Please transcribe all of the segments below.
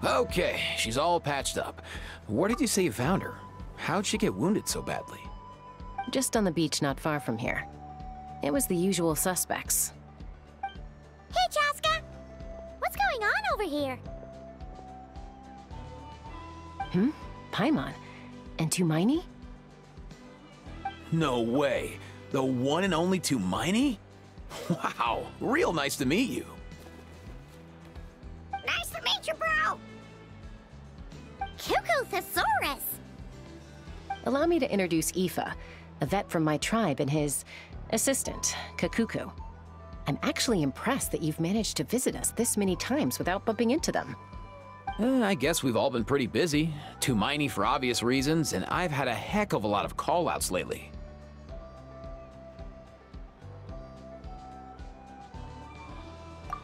Okay, she's all patched up. Where did you say you found her? How'd she get wounded so badly? Just on the beach not far from here. It was the usual suspects. Hey, Chaska! What's going on over here? Paimon? And Tumaini? No way. The one and only Tumaini? Wow, real nice to meet you. Nice to meet you, bro! Cuckoo Thesaurus! Allow me to introduce Aoife, a vet from my tribe and his assistant, Kakuku. I'm actually impressed that you've managed to visit us this many times without bumping into them. I guess we've all been pretty busy. Tumaini for obvious reasons, and I've had a heck of a lot of call-outs lately.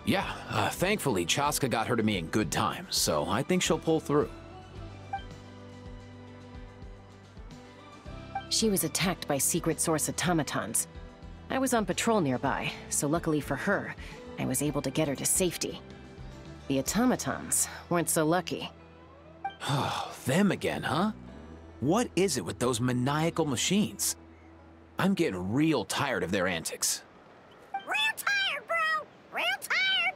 Yeah, thankfully Chaska got her to me in good time, so I think she'll pull through. She was attacked by secret source automatons. I was on patrol nearby, so luckily for her, I was able to get her to safety. The automatons weren't so lucky. Oh, them again, huh? What is it with those maniacal machines? I'm getting real tired of their antics. Real tired, bro! Real tired!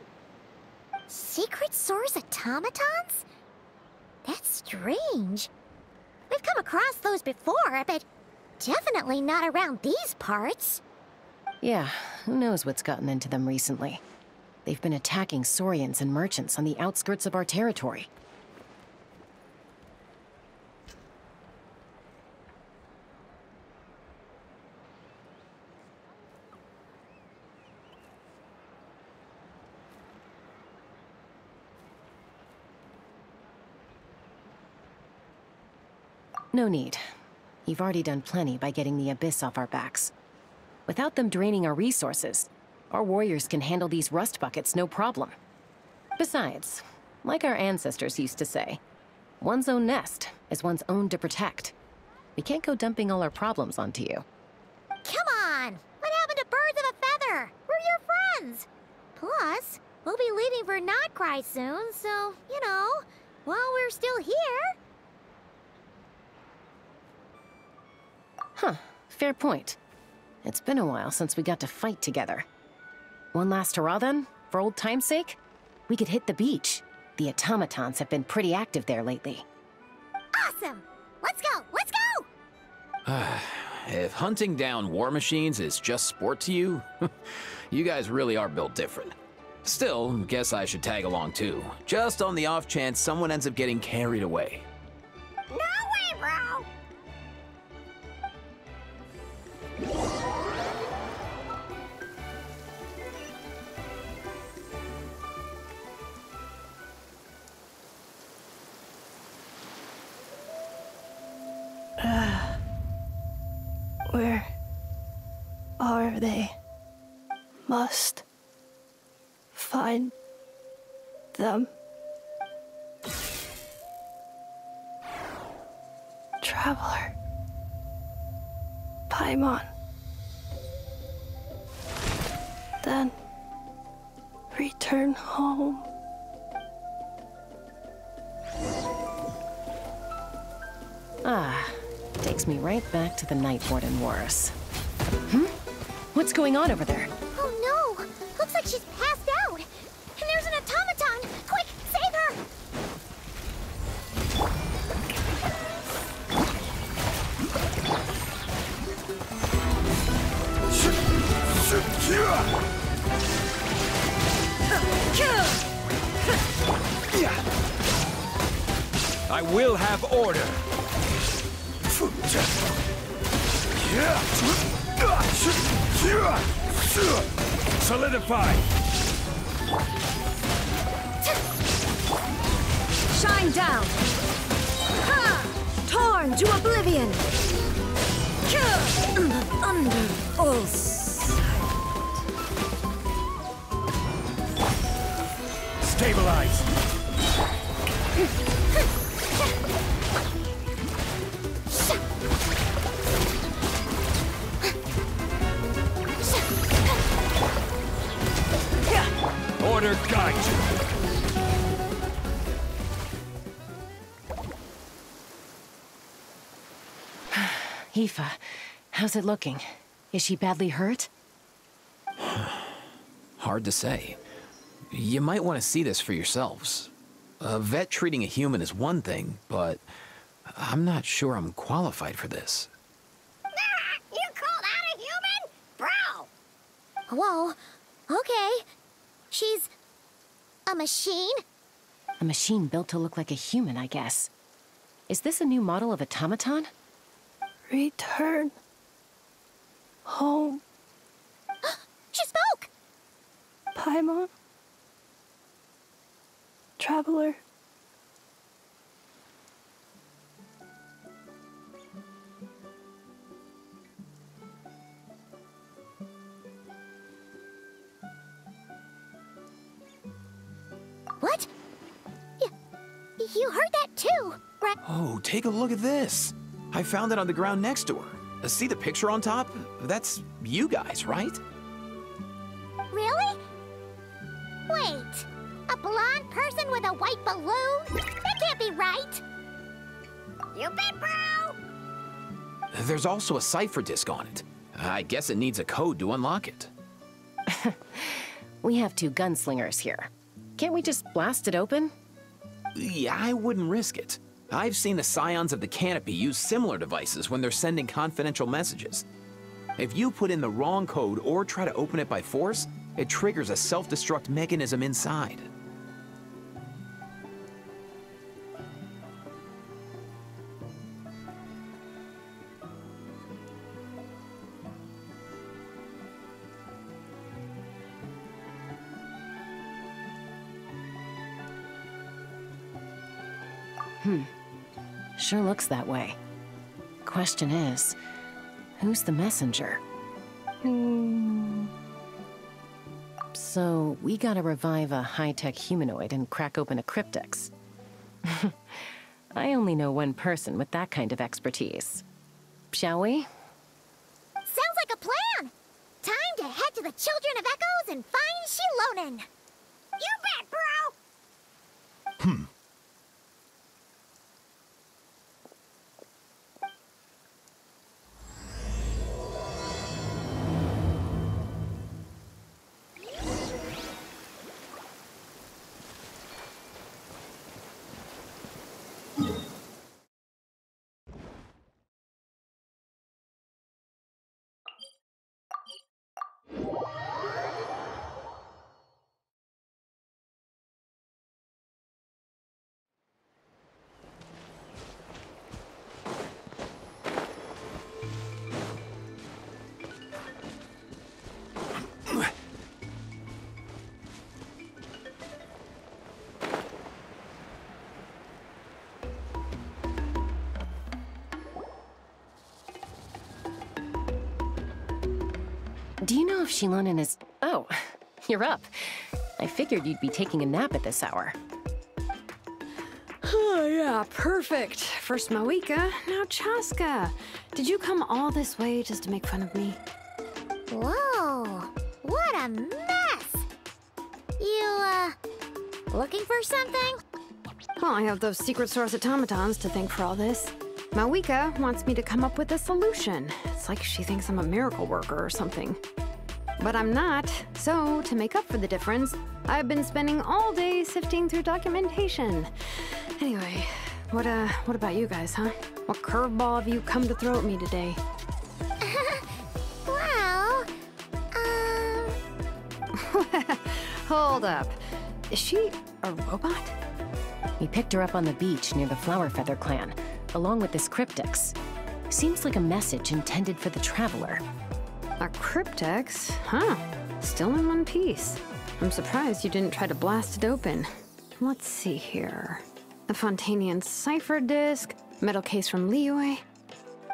Secret source automatons? That's strange. We've come across those before, but definitely not around these parts. Yeah, who knows what's gotten into them recently. They've been attacking Saurians and merchants on the outskirts of our territory. No need. You've already done plenty by getting the Abyss off our backs. Without them draining our resources, our warriors can handle these rust buckets no problem. Besides, like our ancestors used to say, one's own nest is one's own to protect. We can't go dumping all our problems onto you. Come on! What happened to birds of a feather? We're your friends! Plus, we'll be leaving for Notcry soon, so, you know, while we're still here... Huh, fair point. It's been a while since we got to fight together. One last hurrah then, for old time's sake? We could hit the beach. The automatons have been pretty active there lately. Awesome! Let's go! Let's go! If hunting down war machines is just sport to you, you guys really are built different. Still, guess I should tag along too, just on the off chance someone ends up getting carried away. No way, bro! Where are they? Must find them. Traveler. Paimon. Then return home. Ah, takes me right back to the Night Warden Wars. What's going on over there? Oh no! Looks like she's passed out! And there's an automaton! Quick, save her! I will have order. Solidify. Shine down. Ha! Torn to oblivion. Under all sight. Stabilize. Order guide you. Aoife, how's it looking? Is she badly hurt? Hard to say. You might want to see this for yourselves. A vet treating a human is one thing, but I'm not sure I'm qualified for this. You called out a human? Bro! Whoa, okay. She's a machine? A machine built to look like a human, I guess. Is this a new model of automaton? Return home, She spoke! Paimon. Traveler. What? You heard that too, right? Oh, take a look at this. I found it on the ground next to her. See the picture on top? That's you guys, right? Really? Wait, a blonde person with a white balloon? That can't be right. You bet, bro! There's also a cipher disk on it. I guess it needs a code to unlock it. We have two gunslingers here. Can't we just blast it open? Yeah, I wouldn't risk it. I've seen the Scions of the Canopy use similar devices when they're sending confidential messages. If you put in the wrong code or try to open it by force, it triggers a self-destruct mechanism inside. Sure looks that way. Question is, who's the messenger? So, we gotta revive a high-tech humanoid and crack open a cryptex. I only know one person with that kind of expertise. Shall we? Sounds like a plan! Time to head to the Children of Echoes and find Shilonen! You bet, bro! Do you know if Shilonen is... Oh, you're up. I figured you'd be taking a nap at this hour. Oh, yeah, perfect. First Mawika, now Chaska. Did you come all this way just to make fun of me? Whoa, what a mess! You, looking for something? Well, I have those secret source automatons to thank for all this. Mawika wants me to come up with a solution. It's like she thinks I'm a miracle worker or something. But I'm not, so to make up for the difference, I've been spending all day sifting through documentation. Anyway, what about you guys, huh? What curveball have you come to throw at me today? Well, Hold up. Is she a robot? We picked her up on the beach near the Flower Feather clan, along with this cryptex. Seems like a message intended for the Traveler. A cryptex? Huh. Still in one piece. I'm surprised you didn't try to blast it open. Let's see here. A Fontanian cipher disk, metal case from Liyue.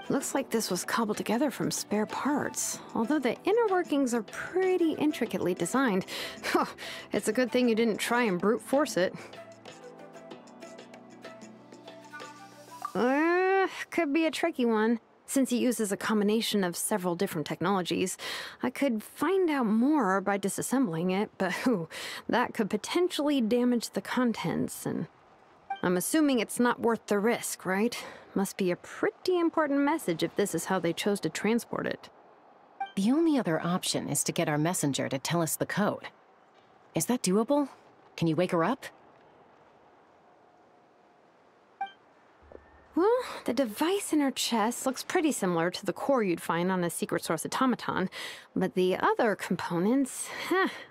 Looks like this was cobbled together from spare parts, although the inner workings are pretty intricately designed. It's a good thing you didn't try and brute force it. Could be a tricky one. Since it uses a combination of several different technologies, I could find out more by disassembling it, but that could potentially damage the contents, and I'm assuming it's not worth the risk, right? Must be a pretty important message if this is how they chose to transport it. The only other option is to get our messenger to tell us the code. Is that doable? Can you wake her up? Well, the device in her chest looks pretty similar to the core you'd find on a secret source automaton, but the other components,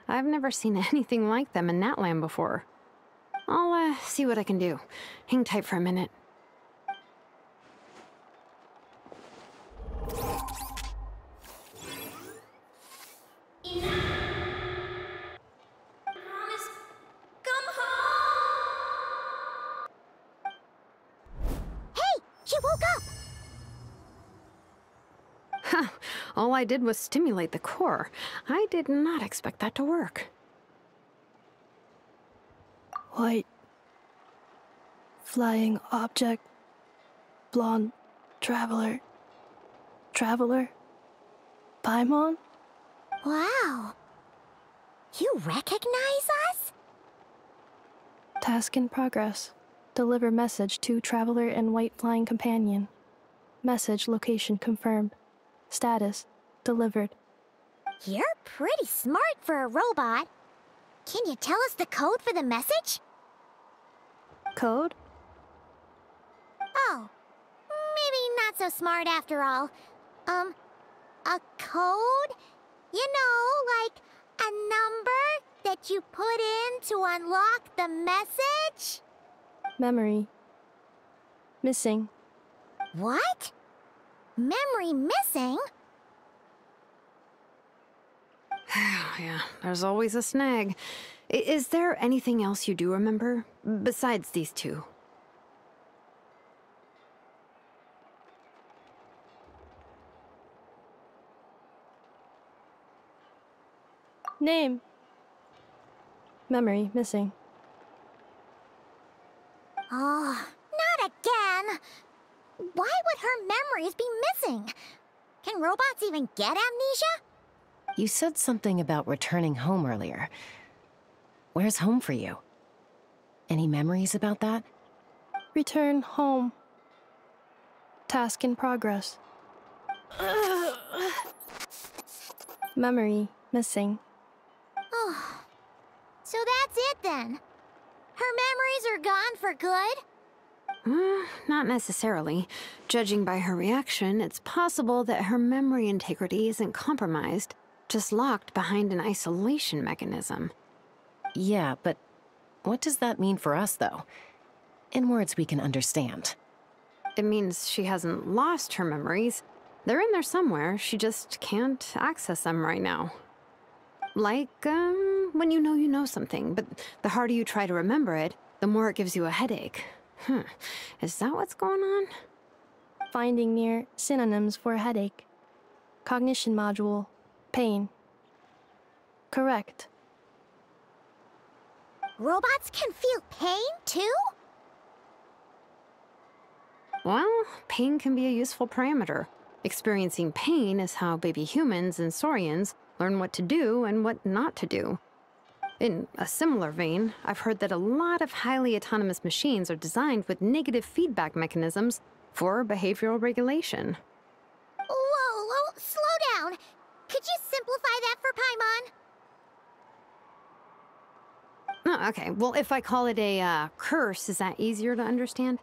I've never seen anything like them in that land before. I'll see what I can do. Hang tight for a minute. She woke up! Huh. All I did was stimulate the core. I did not expect that to work. White. Flying object. Blonde. Traveler. Traveler. Paimon? Wow. You recognize us? Task in progress. Deliver message to Traveler and White Flying Companion. Message location confirmed. Status delivered. You're pretty smart for a robot. Can you tell us the code for the message? Code? Oh, maybe not so smart after all. A code? You know, like a number that you put in to unlock the message? Memory. Missing. What? Memory missing? Yeah, there's always a snag. Is there anything else you do remember, besides these two? Name. Memory missing. Oh, not again! Why would her memories be missing? Can robots even get amnesia? You said something about returning home earlier. Where's home for you? Any memories about that? Return home. Task in progress. Memory missing. Oh, so that's it then. Her memories are gone for good? Not necessarily. Judging by her reaction, it's possible that her memory integrity isn't compromised, just locked behind an isolation mechanism. Yeah, but what does that mean for us, though? In words we can understand. It means she hasn't lost her memories. They're in there somewhere, she just can't access them right now. Like, when you know something, but the harder you try to remember it, the more it gives you a headache. Is that what's going on? Finding near synonyms for headache. Cognition module. Pain. Correct. Robots can feel pain, too? Well, pain can be a useful parameter. Experiencing pain is how baby humans and saurians learn what to do and what not to do. In a similar vein, I've heard that a lot of highly autonomous machines are designed with negative feedback mechanisms for behavioral regulation. Whoa, slow down. Could you simplify that for Paimon? Oh, okay, well, if I call it a curse, is that easier to understand?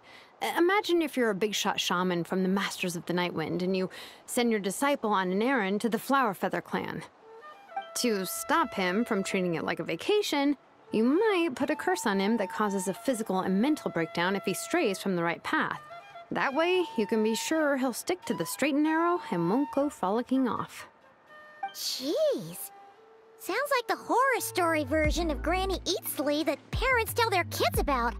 Imagine if you're a big shot shaman from the Masters of the Nightwind and you send your disciple on an errand to the Flower Feather clan. To stop him from treating it like a vacation, you might put a curse on him that causes a physical and mental breakdown if he strays from the right path. That way, you can be sure he'll stick to the straight and narrow and won't go frolicking off. Jeez. Sounds like the horror story version of Granny Eatsley that parents tell their kids about.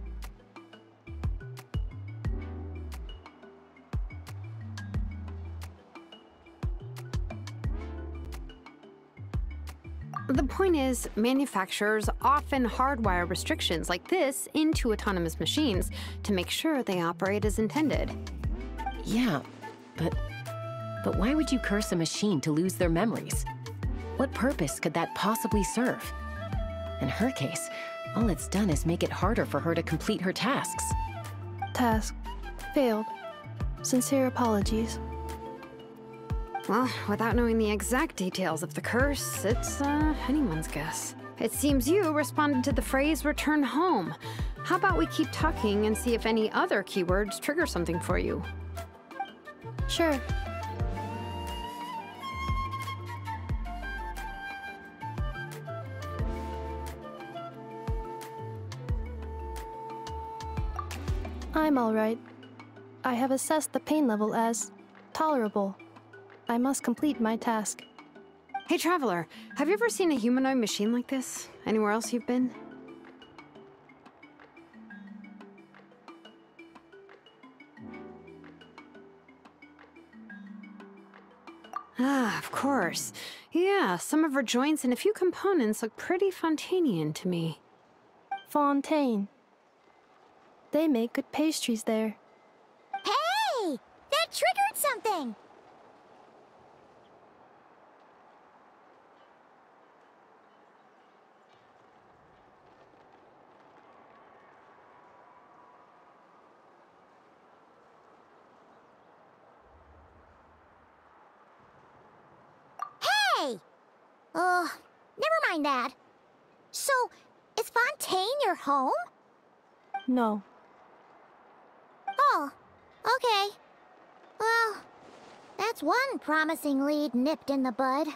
The point is, manufacturers often hardwire restrictions like this into autonomous machines to make sure they operate as intended. Yeah, but why would you curse a machine to lose their memories? What purpose could that possibly serve? In her case, all it's done is make it harder for her to complete her tasks. Task failed. Sincere apologies. Well, without knowing the exact details of the curse, it's anyone's guess. It seems you responded to the phrase return home. How about we keep talking and see if any other keywords trigger something for you? Sure. I'm alright. I have assessed the pain level as tolerable. I must complete my task. Hey, Traveler, have you ever seen a humanoid machine like this? Anywhere else you've been? Ah, of course. Yeah, some of her joints and a few components look pretty Fontanian to me. Fontaine. They make good pastries there. Hey! That triggered something! Hey! Never mind that. So, is Fontaine your home? No. Oh, okay. Well, that's one promising lead nipped in the bud.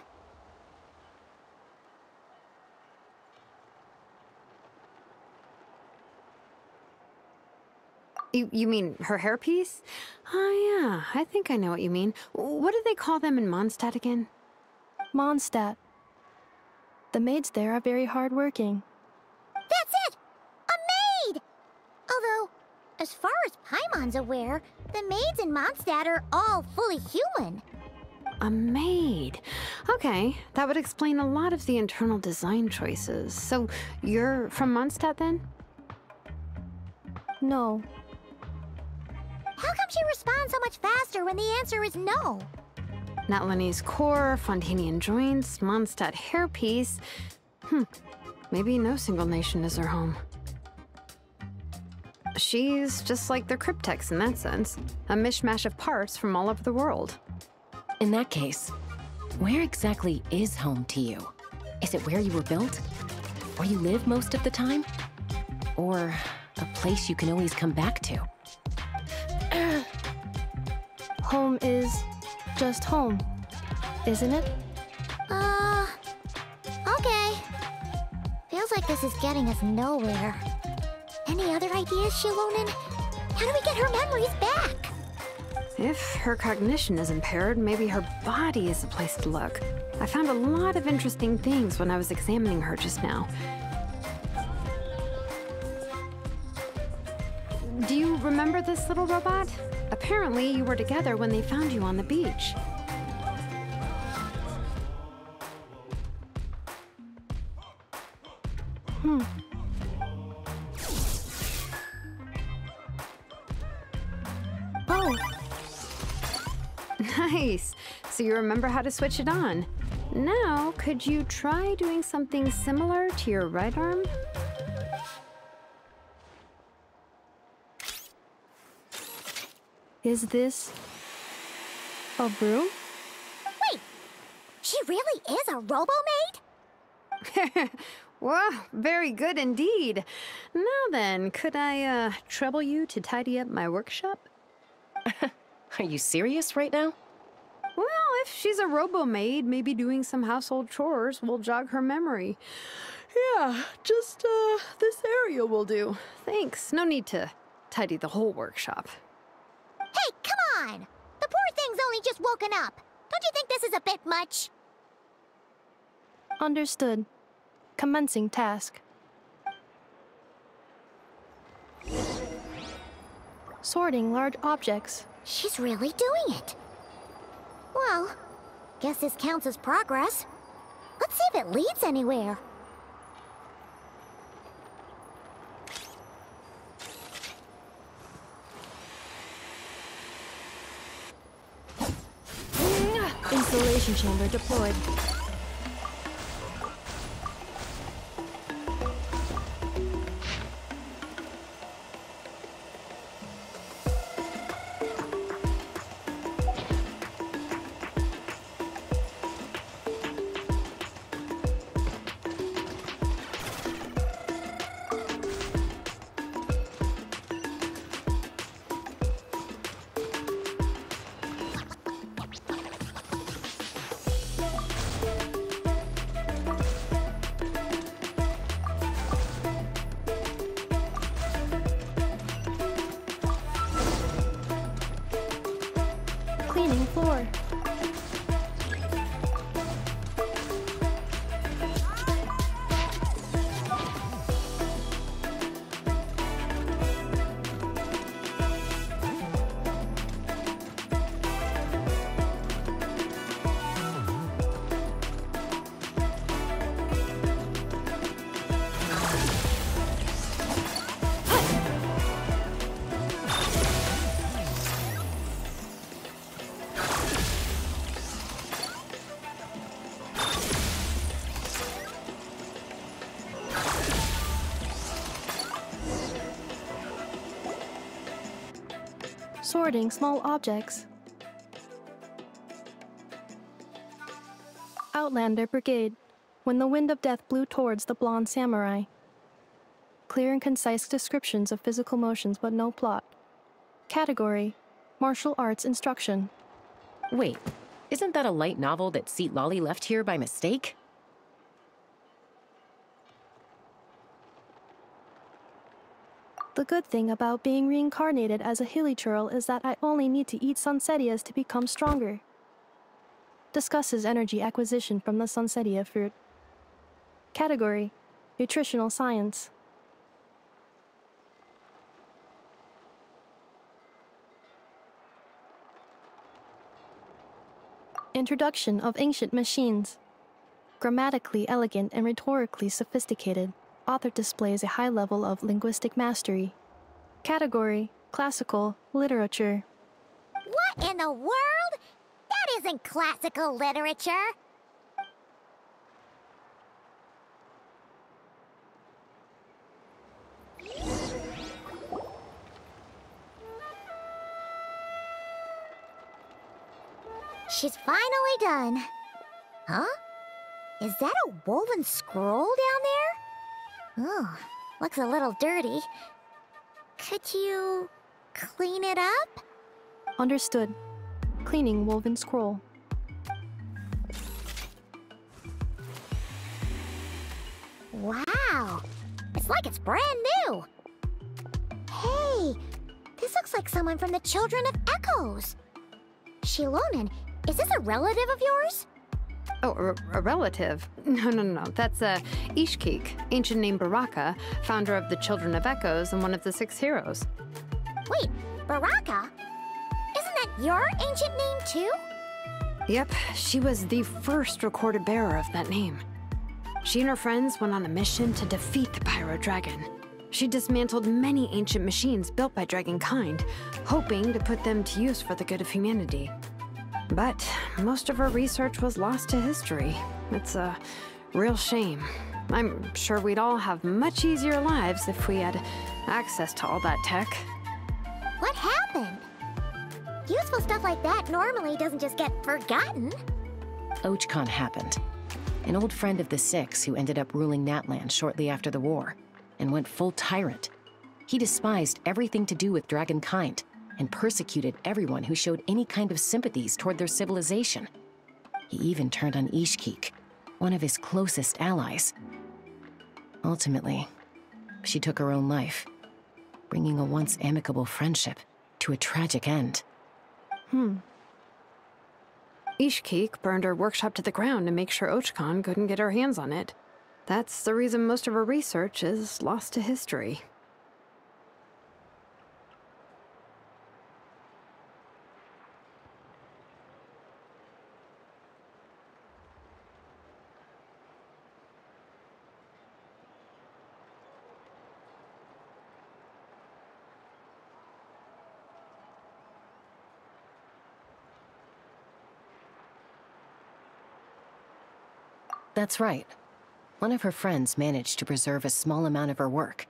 You mean her hairpiece? Oh yeah, I think I know what you mean. What do they call them in Mondstadt again? Mondstadt. The maids there are very hardworking. That's it! A maid! Although, as far as Paimon's aware, the maids in Mondstadt are all fully human. A maid. Okay, that would explain a lot of the internal design choices. So, you're from Mondstadt then? No. How come she responds so much faster when the answer is no? Natlanese core, Fontanian joints, Mondstadt hairpiece. Maybe no single nation is her home. She's just like the Cryptex in that sense. A mishmash of parts from all over the world. In that case, where exactly is home to you? Is it where you were built? Where you live most of the time? Or a place you can always come back to? Home is just home, isn't it? Okay. Feels like this is getting us nowhere. Any other ideas, Shilonen? How do we get her memories back? If her cognition is impaired, maybe her body is a place to look. I found a lot of interesting things when I was examining her just now. Do you remember this little robot? Apparently, you were together when they found you on the beach. Oh, Nice. So you remember how to switch it on. Now, could you try doing something similar to your right arm? is this a broom? Wait! She really is a robo-maid? Wow, very good indeed. Now then, could I trouble you to tidy up my workshop? Are you serious right now? Well, if she's a robo-maid, maybe doing some household chores will jog her memory. Yeah, just this area will do. Thanks. No need to tidy the whole workshop. Hey, come on! The poor thing's only just woken up. Don't you think this is a bit much? Understood. Commencing task. Sorting large objects. She's really doing it. Well, guess this counts as progress. Let's see if it leads anywhere. Installation chamber deployed. Sorting small objects. Outlander Brigade. When the wind of death blew towards the blonde samurai. Clear and concise descriptions of physical motions but no plot. Category: martial arts instruction. Wait, isn't that a light novel that Seat Lolly left here by mistake? The good thing about being reincarnated as a hilly churl is that I only need to eat sunsettias to become stronger. Discusses energy acquisition from the sunsettia fruit. Category: nutritional science. Introduction of ancient machines. Grammatically elegant and rhetorically sophisticated, author displays a high level of linguistic mastery. Category: classical literature. What in the world? That isn't classical literature. She's finally done. Huh? Is that a woven scroll down there? Oh, looks a little dirty. Could you clean it up? Understood. Cleaning woven scroll. Wow! It's like it's brand new! Hey! This looks like someone from the Children of Echoes! Shilonen, is this a relative of yours? Oh, a relative? No. That's Ishkik, ancient name Baraka, founder of the Children of Echoes and one of the 6 heroes. Wait, Baraka? Isn't that your ancient name too? Yep, she was the first recorded bearer of that name. She and her friends went on a mission to defeat the Pyro Dragon. She dismantled many ancient machines built by Dragonkind, hoping to put them to use for the good of humanity. But most of her research was lost to history. It's a real shame. I'm sure we'd all have much easier lives if we had access to all that tech. What happened? Useful stuff like that normally doesn't just get forgotten. Ochkon happened. An old friend of the 6 who ended up ruling Natlan shortly after the war, and went full tyrant. He despised everything to do with Dragonkind, and persecuted everyone who showed any kind of sympathies toward their civilization. He even turned on Ishkik, one of his closest allies. Ultimately, she took her own life, bringing a once amicable friendship to a tragic end. Ishkik burned her workshop to the ground to make sure Ochkon couldn't get her hands on it. That's the reason most of her research is lost to history. That's right. One of her friends managed to preserve a small amount of her work.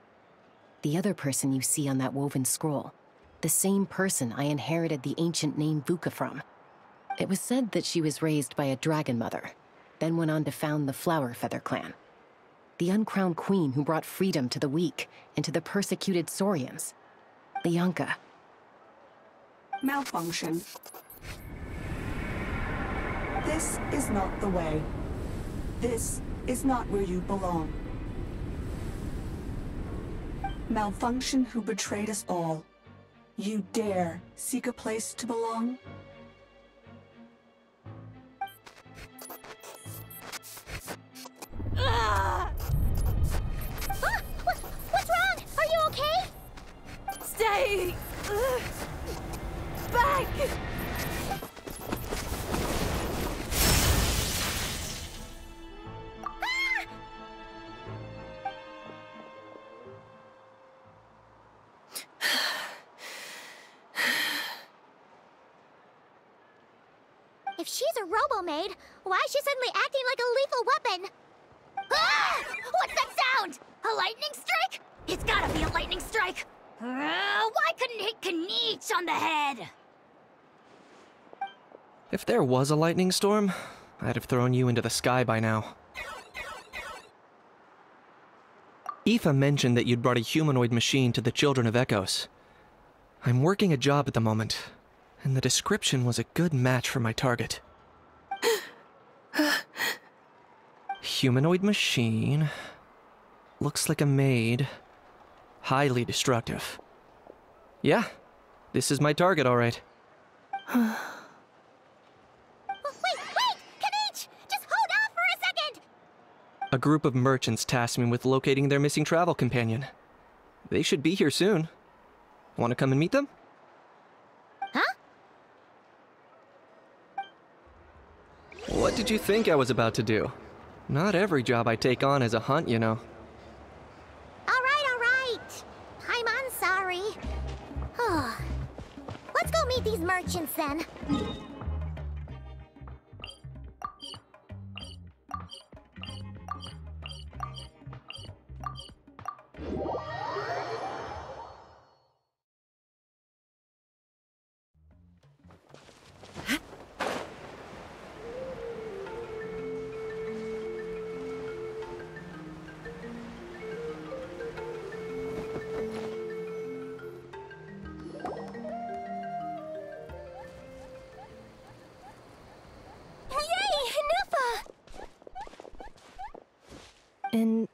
The other person you see on that woven scroll, the same person I inherited the ancient name Vuka from. It was said that she was raised by a dragon mother, then went on to found the Flower Feather clan. The uncrowned queen who brought freedom to the weak and to the persecuted Saurians. Lianka. Malfunction. This is not the way. This is not where you belong. Malfunction who betrayed us all. You dare seek a place to belong? What's wrong? Are you okay? Stay back! If she's a robo-maid, why is she suddenly acting like a lethal weapon? Ah! What's that sound? A lightning strike? It's gotta be a lightning strike! Why couldn't hit Kniech on the head? If there was a lightning storm, I'd have thrown you into the sky by now. Aoife mentioned that you'd brought a humanoid machine to the Children of Echoes. I'm working a job at the moment, and the description was a good match for my target. Humanoid machine. Looks like a maid. Highly destructive. Yeah, this is my target, all right. Wait! Kniech! Just hold on for a second! A group of merchants tasked me with locating their missing travel companion. They should be here soon. Want to come and meet them? Huh? What did you think I was about to do? Not every job I take on is a hunt, you know. All right. I'm sorry. Let's go meet these merchants then.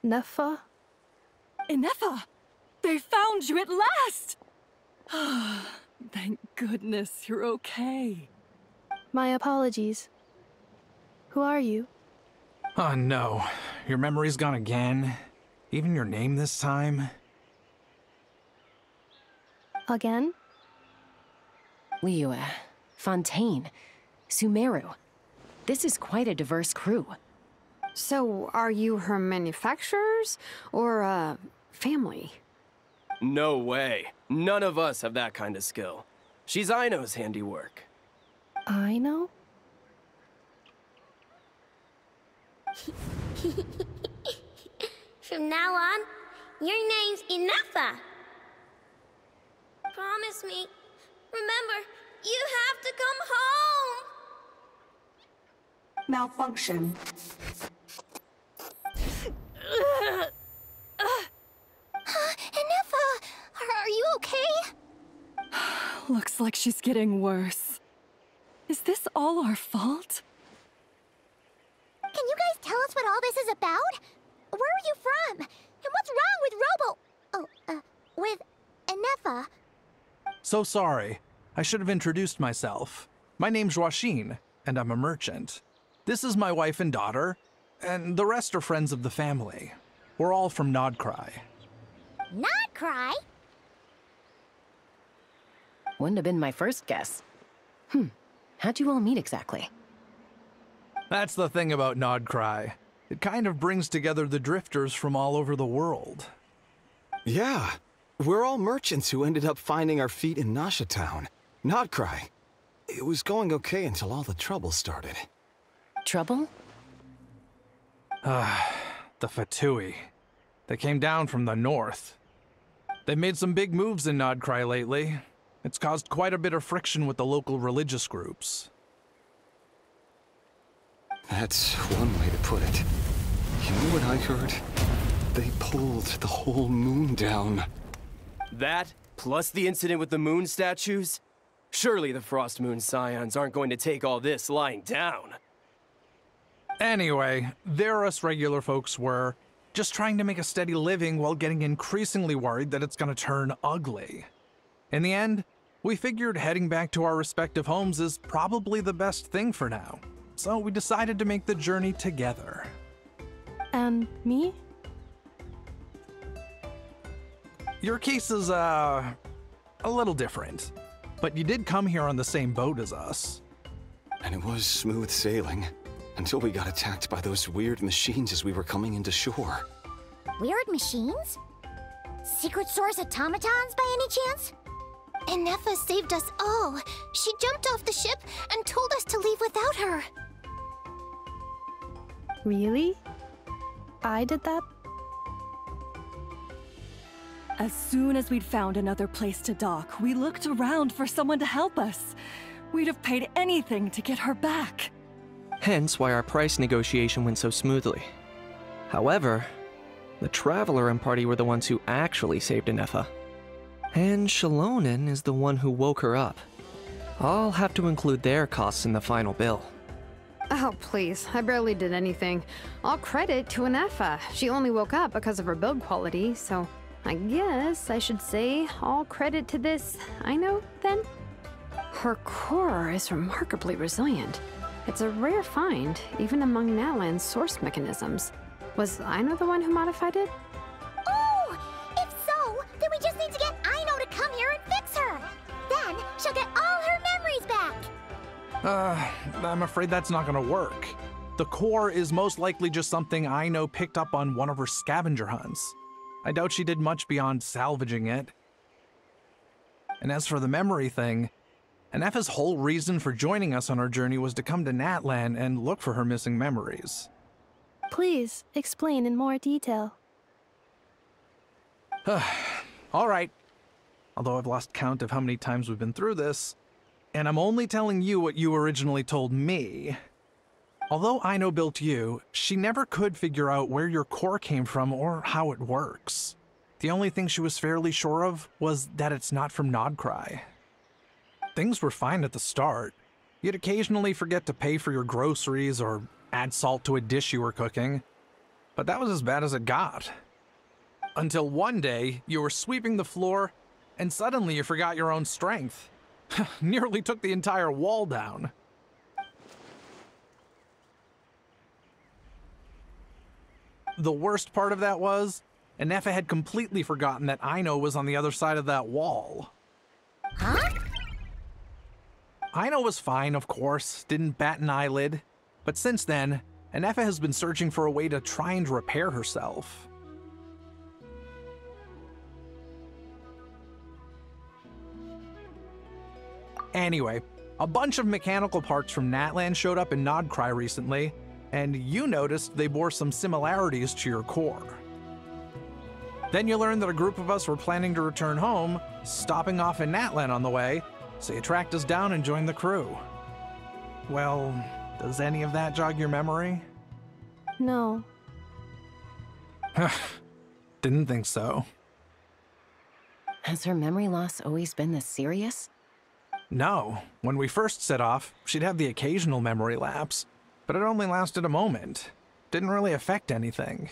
Neffa? Ineffa! They found you at last! Thank goodness you're okay. My apologies. Who are you? Oh no, your memory's gone again? Even your name this time? Again? Liyue, Fontaine, Sumeru. This is quite a diverse crew. So, are you her manufacturers or family? No way. None of us have that kind of skill. She's Aino's handiwork. Aino? From now on, your name's Ineffa. Promise me. Remember, you have to come home. Malfunction. Ineffa, are you okay? Looks like she's getting worse. Is this all our fault? Can you guys tell us what all this is about? Where are you from? And what's wrong with with Ineffa? So sorry. I should have introduced myself. My name's Joachine, and I'm a merchant. This is my wife and daughter, and the rest are friends of the family. We're all from Nodcry. Not cry? Wouldn't have been my first guess. How'd you all meet exactly? That's the thing about Nodcry. It kind of brings together the drifters from all over the world. Yeah, we're all merchants who ended up finding our feet in Nasha Town. Nodcry. It was going okay until all the trouble started. Trouble? The Fatui. They came down from the north. They've made some big moves in Nodcry lately. It's caused quite a bit of friction with the local religious groups. That's one way to put it. You know what I heard? They pulled the whole moon down. That, plus the incident with the moon statues? Surely the Frost Moon Scions aren't going to take all this lying down. Anyway, there us regular folks were, just trying to make a steady living while getting increasingly worried that it's gonna turn ugly. In the end, we figured heading back to our respective homes is probably the best thing for now. So we decided to make the journey together. And me? Your case is, a little different. But you did come here on the same boat as us. And it was smooth sailing, until we got attacked by those weird machines as we were coming into shore. Weird machines? Secret Source automatons by any chance? Ineffa saved us all. She jumped off the ship and told us to leave without her. Really? I did that? As soon as we'd found another place to dock, we looked around for someone to help us. We'd have paid anything to get her back. Hence why our price negotiation went so smoothly. However, the Traveler and party were the ones who actually saved Anefa. And Shalonen is the one who woke her up. I'll have to include their costs in the final bill. Oh, please. I barely did anything. All credit to Anefa. She only woke up because of her build quality, so I guess I should say all credit to this Aino, then? Her core is remarkably resilient. It's a rare find, even among Natlan's source mechanisms. Was Aino the one who modified it? Oh! If so, then we just need to get Aino to come here and fix her! Then she'll get all her memories back! I'm afraid that's not gonna work. The core is most likely just something Aino picked up on one of her scavenger hunts. I doubt she did much beyond salvaging it. And as for the memory thing, Anefa's whole reason for joining us on our journey was to come to Natlan and look for her missing memories. Please, explain in more detail. All right. Although I've lost count of how many times we've been through this, and I'm only telling you what you originally told me. Although Aino built you, she never could figure out where your core came from or how it works. The only thing she was fairly sure of was that it's not from Nodcry. Things were fine at the start. You'd occasionally forget to pay for your groceries or add salt to a dish you were cooking, but that was as bad as it got. Until one day, you were sweeping the floor, and suddenly you forgot your own strength. Nearly took the entire wall down. The worst part of that was, Anefa had completely forgotten that Aino was on the other side of that wall. Huh? Aino was fine, of course, didn't bat an eyelid, but since then, Anefa has been searching for a way to try and repair herself. Anyway, a bunch of mechanical parts from Natlan showed up in Nodcry recently, and you noticed they bore some similarities to your core. Then you learned that a group of us were planning to return home, stopping off in Natlan on the way, so you tracked us down and joined the crew. Well, does any of that jog your memory? No. Didn't think so. Has her memory loss always been this serious? No. When we first set off, she'd have the occasional memory lapse, but it only lasted a moment. Didn't really affect anything.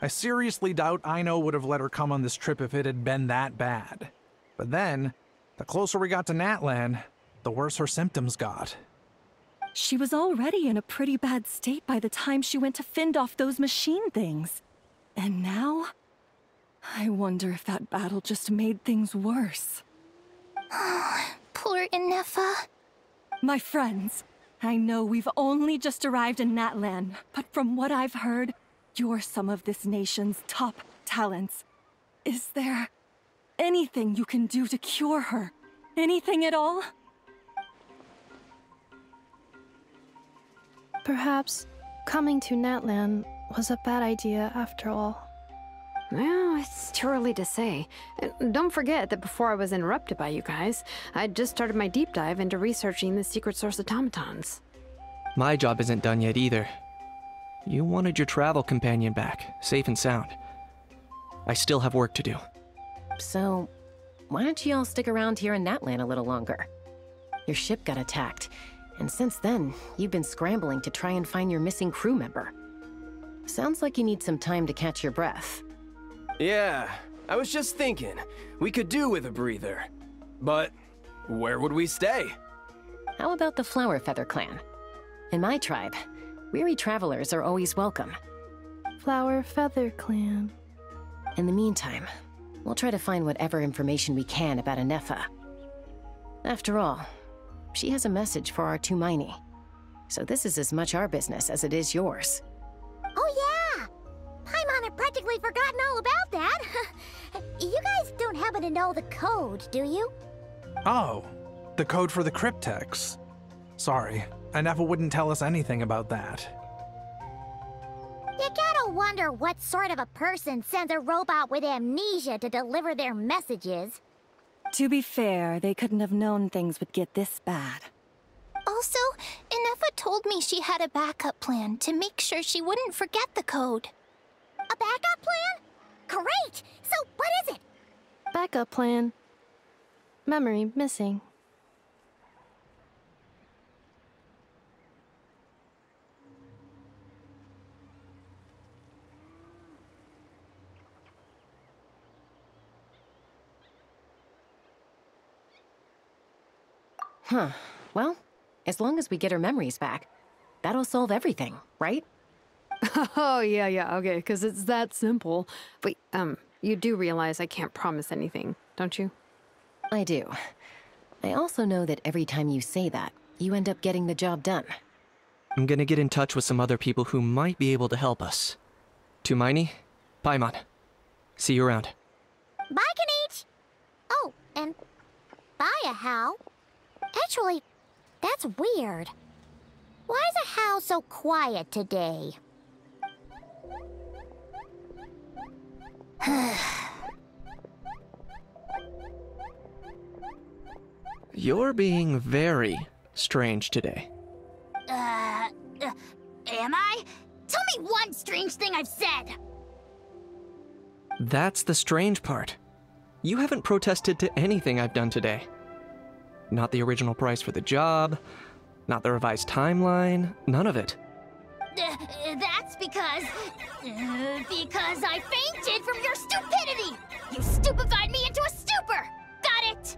I seriously doubt Aino would have let her come on this trip if it had been that bad. But then, the closer we got to Natlan, the worse her symptoms got. She was already in a pretty bad state by the time she went to fend off those machine things. And now? I wonder if that battle just made things worse. Poor Anefa. My friends, I know we've only just arrived in Natlan, but from what I've heard, you're some of this nation's top talents. Is there anything you can do to cure her? Anything at all? Perhaps coming to Natlan was a bad idea after all. Well, it's too early to say. Don't forget that before I was interrupted by you guys, I'd just started my deep dive into researching the secret source automatons. My job isn't done yet either. You wanted your travel companion back, safe and sound. I still have work to do. So, why don't you all stick around here in Natlan a little longer? Your ship got attacked, and since then, you've been scrambling to try and find your missing crew member. Sounds like you need some time to catch your breath. Yeah, I was just thinking, we could do with a breather. But where would we stay? How about the Flower Feather clan? In my tribe, weary travelers are always welcome. Flower Feather Clan. In the meantime, we'll try to find whatever information we can about Anefa. After all, she has a message for our Tumaini. So this is as much our business as it is yours. Oh yeah! Paimon had practically forgotten all about that. You guys don't happen to know the code, do you? Oh, the code for the cryptex. Sorry, Anefa wouldn't tell us anything about that. You gotta wonder what sort of a person sends a robot with amnesia to deliver their messages. To be fair, they couldn't have known things would get this bad. Also, Inefa told me she had a backup plan to make sure she wouldn't forget the code. A backup plan? Great! So, what is it? Backup plan. Memory missing. Huh. Well, as long as we get her memories back, that'll solve everything, right? Oh, yeah, okay, because it's that simple. Wait, you do realize I can't promise anything, don't you? I do. I also know that every time you say that, you end up getting the job done. I'm gonna get in touch with some other people who might be able to help us. To Miney, Paimon. See you around. Bye, Kanich! Oh, and bye, Hao. Actually, that's weird. Why is a Hao so quiet today? You're being very strange today. Am I? Tell me one strange thing I've said! That's the strange part. You haven't protested to anything I've done today. Not the original price for the job, not the revised timeline, none of it. That's because I fainted from your stupidity! You stupefied me into a stupor! Got it?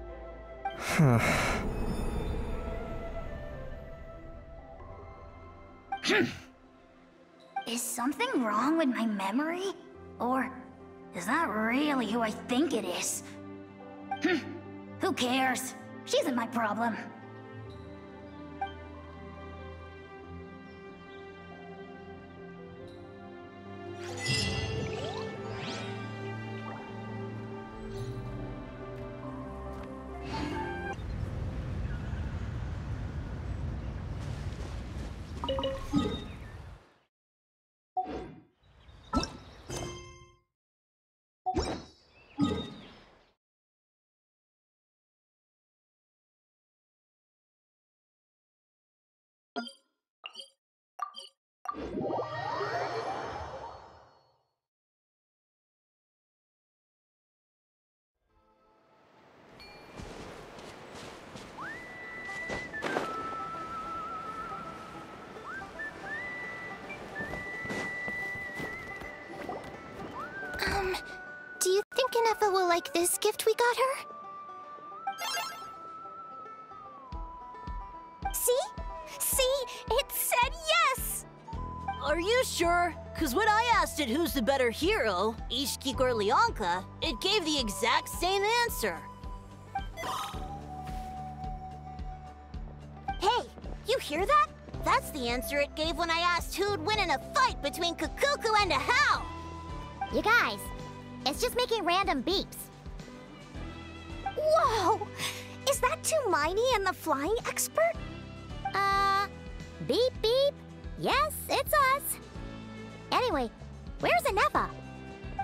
Is something wrong with my memory? Or is that really who I think it is? Who cares? She isn't my problem. Do you think Inefa will like this gift we got her? See? See? It said yes! Are you sure? Cause when I asked it who's the better hero, Ishiki or Leonka, it gave the exact same answer. Hey, you hear that? That's the answer it gave when I asked who'd win in a fight between Kukuku and a Hao! You guys, it's just making random beeps. Whoa! Is that Tumaini and the flying expert? Beep beep. Yes, it's us. Anyway, where's Inefa?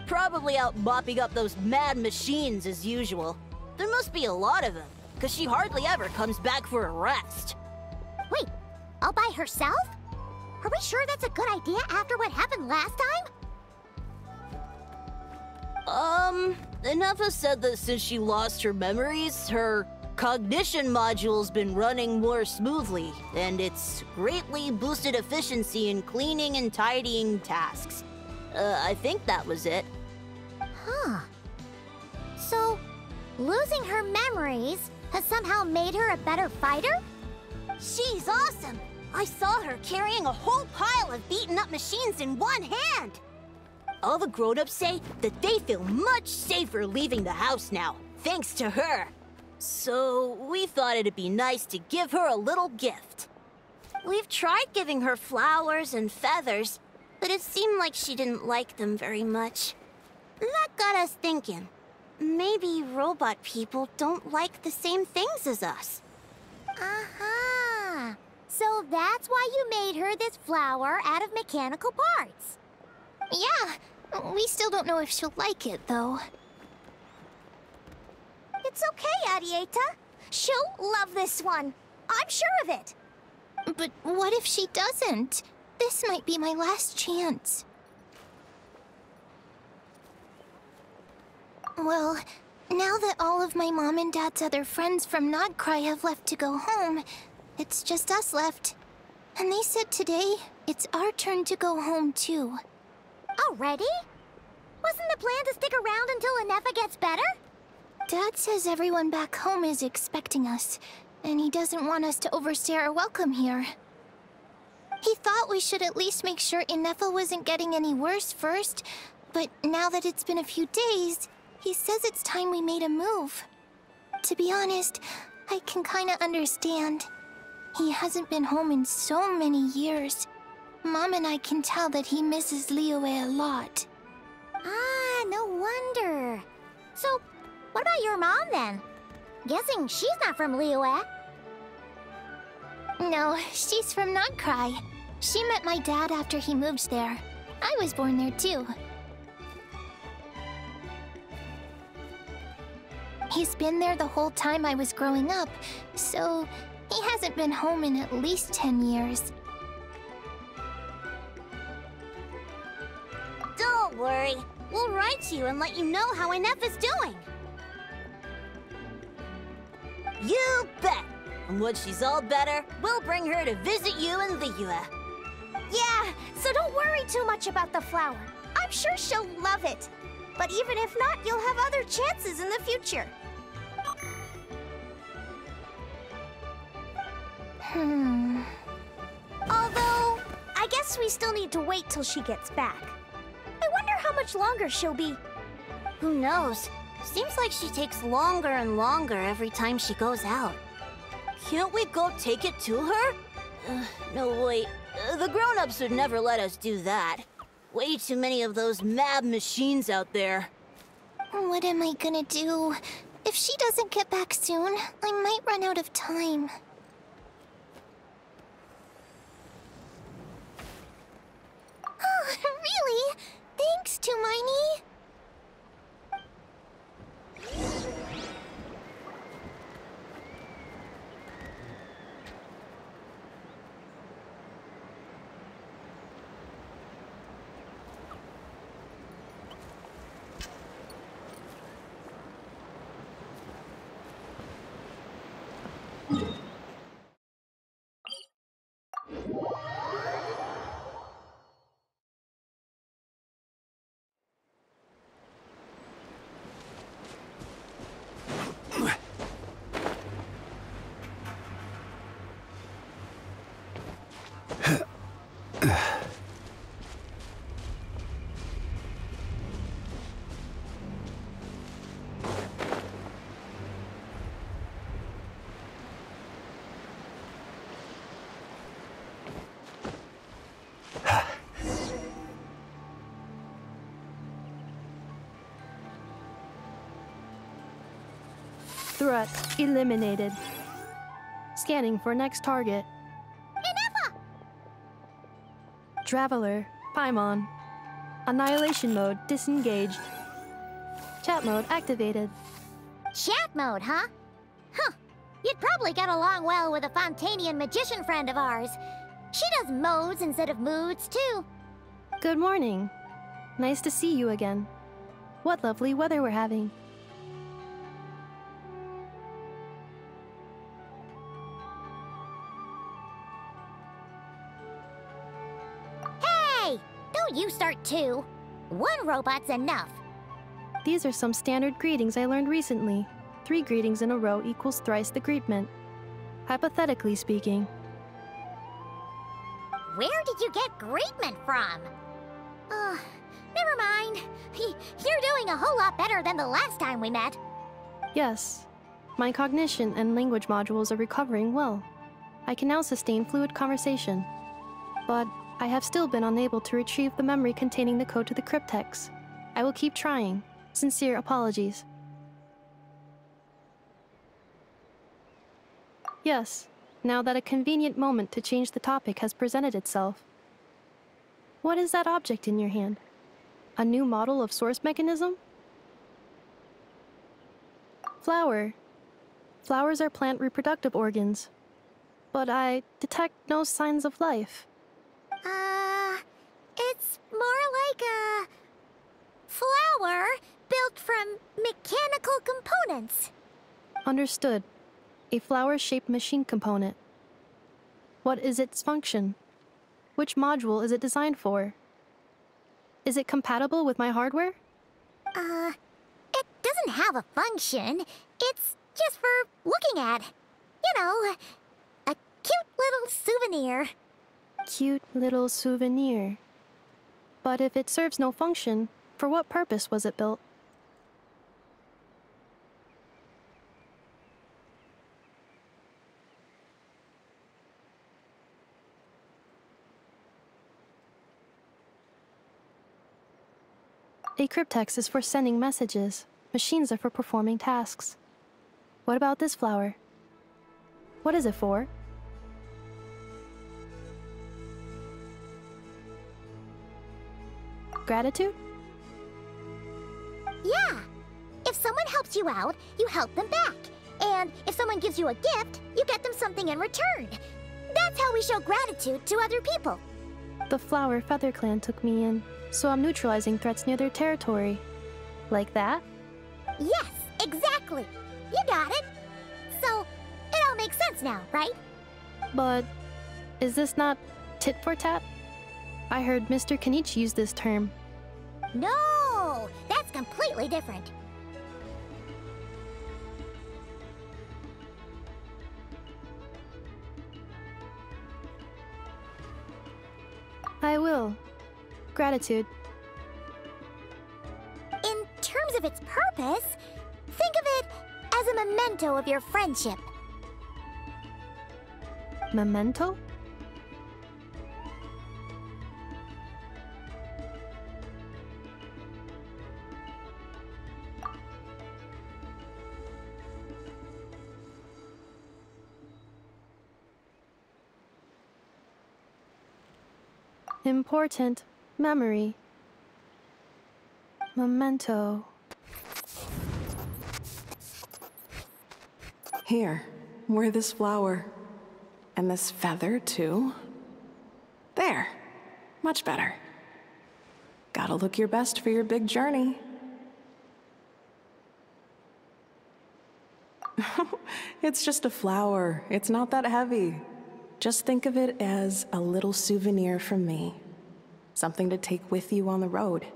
Probably out mopping up those mad machines as usual. There must be a lot of them, cause she hardly ever comes back for a rest. Wait, all by herself? Are we sure that's a good idea after what happened last time? Inefa said that since she lost her memories, her cognition module's been running more smoothly, and it's greatly boosted efficiency in cleaning and tidying tasks. I think that was it. Huh. So, losing her memories has somehow made her a better fighter? She's awesome! I saw her carrying a whole pile of beaten-up machines in one hand! All the grown-ups say that they feel much safer leaving the house now, thanks to her. So, we thought it'd be nice to give her a little gift. We've tried giving her flowers and feathers, but it seemed like she didn't like them very much. That got us thinking. Maybe robot people don't like the same things as us. Uh-huh. So that's why you made her this flower out of mechanical parts. Yeah, we still don't know if she'll like it, though. It's okay, Arieta. She'll love this one. I'm sure of it. But what if she doesn't? This might be my last chance. Well, now that all of my mom and dad's other friends from Nodcry have left to go home, it's just us left. And they said today, it's our turn to go home too. Already? Wasn't the plan to stick around until Inefa gets better? Dad says everyone back home is expecting us, and he doesn't want us to overstay our welcome here. He thought we should at least make sure Inefa wasn't getting any worse first, but now that it's been a few days, he says it's time we made a move. To be honest, I can kinda understand. He hasn't been home in so many years. Mom and I can tell that he misses Liyue a lot. Ah, no wonder. So, what about your mom then? Guessing she's not from Liyue. No, she's from Nodcry. She met my dad after he moved there. I was born there too. He's been there the whole time I was growing up, so he hasn't been home in at least 10 years. Don't worry. We'll write to you and let you know how Inefa's doing. You bet! And when she's all better, we'll bring her to visit you in Liyue. Yeah, so don't worry too much about the flower. I'm sure she'll love it. But even if not, you'll have other chances in the future. Although, I guess we still need to wait till she gets back. I wonder how much longer she'll be. Who knows? Seems like she takes longer and longer every time she goes out. Can't we go take it to her? No, wait. The grown-ups would never let us do that. Way too many of those mad machines out there. What am I gonna do? If she doesn't get back soon, I might run out of time. Oh, really? Thanks, Tumaini. Threat eliminated. Scanning for next target. Inefa! Traveler, Paimon. Annihilation mode disengaged. Chat mode activated. Chat mode, huh? Huh. You'd probably get along well with a Fontanian magician friend of ours. She does modes instead of moods, too. Good morning. Nice to see you again. What lovely weather we're having. Hey! Don't you start too. One robot's enough. These are some standard greetings I learned recently. 3 greetings in a row equals thrice the greetment. Hypothetically speaking. Where did you get greetment from? Never mind. You're doing a whole lot better than the last time we met. Yes. My cognition and language modules are recovering well. I can now sustain fluid conversation. But I have still been unable to retrieve the memory containing the code to the cryptex. I will keep trying. Sincere apologies. Yes, now that a convenient moment to change the topic has presented itself. What is that object in your hand? A new model of source mechanism? Flower. Flowers are plant reproductive organs. But I detect no signs of life. It's more like a flower built from mechanical components. Understood. A flower-shaped machine component. What is its function? Which module is it designed for? Is it compatible with my hardware? It doesn't have a function. It's just for looking at. You know, a cute little souvenir. Cute little souvenir. But if it serves no function, for what purpose was it built? A cryptex is for sending messages. Machines are for performing tasks. What about this flower? What is it for? Gratitude? Yeah. If someone helps you out, you help them back. And if someone gives you a gift, you get them something in return. That's how we show gratitude to other people. The Flower Feather Clan took me in, so I'm neutralizing threats near their territory. Like that? Yes, exactly. You got it. So, it all makes sense now, right? But is this not tit for tat? I heard Mr. Kenichi use this term. No, that's completely different. I will. Gratitude. In terms of its purpose, think of it as a memento of your friendship. Memento? Important memory. Memento. Here, wear this flower. And this feather, too. There. Much better. Gotta look your best for your big journey. It's just a flower. It's not that heavy. Just think of it as a little souvenir from me. Something to take with you on the road.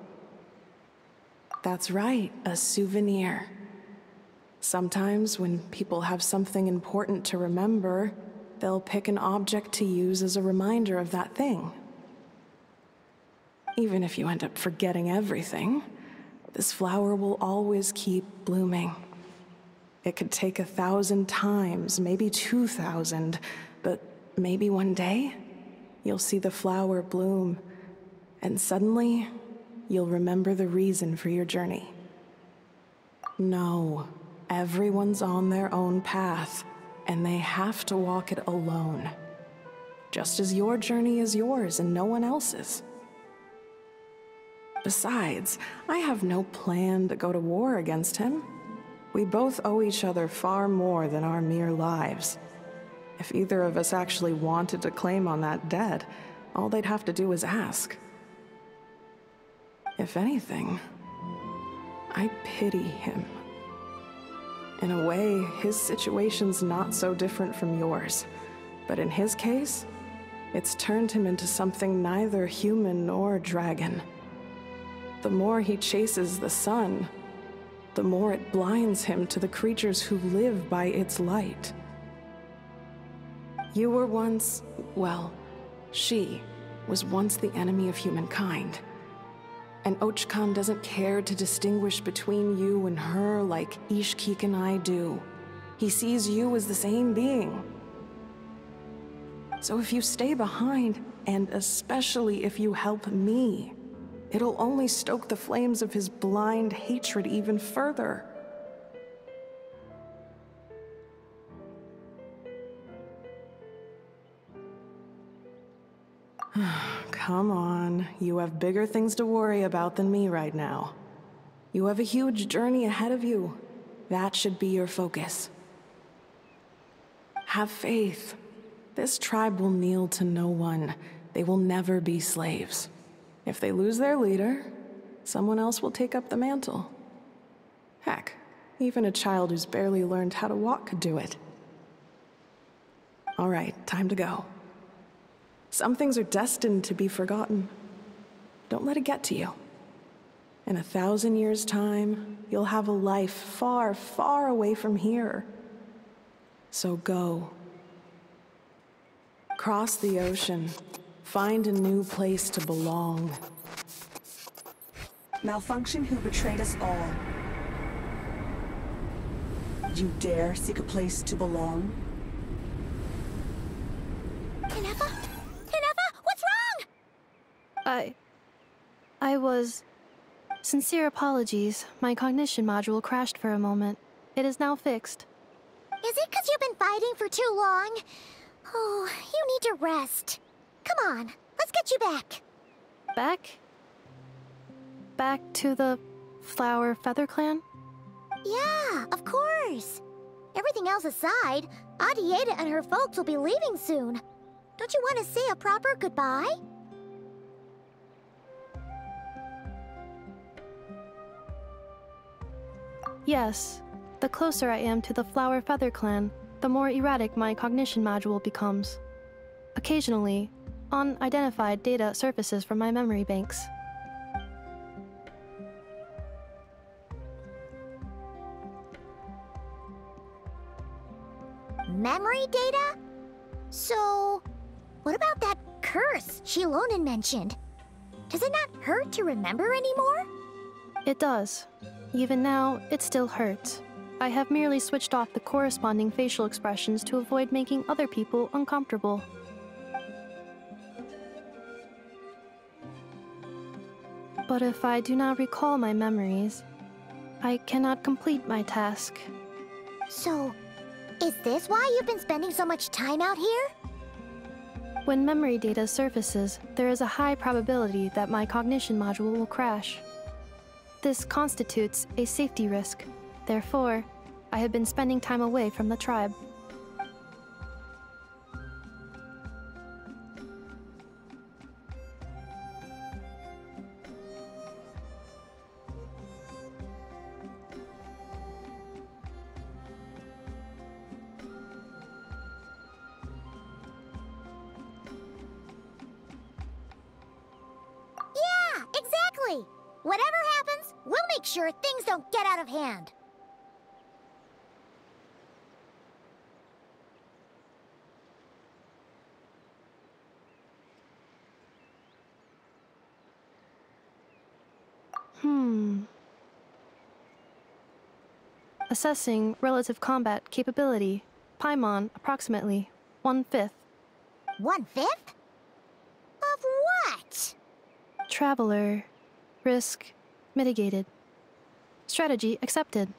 That's right, a souvenir. Sometimes when people have something important to remember, they'll pick an object to use as a reminder of that thing. Even if you end up forgetting everything, this flower will always keep blooming. It could take 1,000 times, maybe 2,000, but maybe one day, you'll see the flower bloom, and suddenly, you'll remember the reason for your journey. No, everyone's on their own path, and they have to walk it alone. Just as your journey is yours and no one else's. Besides, I have no plan to go to war against him. We both owe each other far more than our mere lives. If either of us actually wanted to claim on that debt, all they'd have to do is ask. If anything, I pity him. In a way, his situation's not so different from yours. But in his case, it's turned him into something neither human nor dragon. The more he chases the sun, the more it blinds him to the creatures who live by its light. You were once, well, she was once the enemy of humankind. And Ochkan doesn't care to distinguish between you and her like Ishkik and I do. He sees you as the same being. So if you stay behind, and especially if you help me, it'll only stoke the flames of his blind hatred even further. Come on, you have bigger things to worry about than me right now. You have a huge journey ahead of you. That should be your focus. Have faith. This tribe will kneel to no one. They will never be slaves. If they lose their leader, someone else will take up the mantle. Heck, even a child who's barely learned how to walk could do it. All right, time to go. Some things are destined to be forgotten. Don't let it get to you. In 1,000 years' time, you'll have a life far, far away from here. So go. Cross the ocean. Find a new place to belong. Malfunction who betrayed us all. You dare seek a place to belong? Ineffa? Ineffa, what's wrong? I was... Sincere apologies. My cognition module crashed for a moment. It is now fixed. Is it because you've been fighting for too long? Oh, you need to rest. Come on, let's get you back. Back? Back to the Flower Feather Clan? Yeah, of course. Everything else aside, Adieta and her folks will be leaving soon. Don't you want to say a proper goodbye? Yes. The closer I am to the Flower Feather Clan, the more erratic my cognition module becomes. Occasionally, unidentified data surfaces from my memory banks. Memory data? So, what about that curse Shilonen mentioned? Does it not hurt to remember anymore? It does. Even now, it still hurts. I have merely switched off the corresponding facial expressions to avoid making other people uncomfortable. But if I do not recall my memories, I cannot complete my task. So, is this why you've been spending so much time out here? When memory data surfaces, there is a high probability that my cognition module will crash. This constitutes a safety risk. Therefore, I have been spending time away from the tribe. Yeah, exactly! Whatever happens, we'll make sure things don't get out of hand. Assessing relative combat capability. Paimon, approximately 1/5. 1/5? Of what? Traveler. Risk mitigated. Strategy accepted.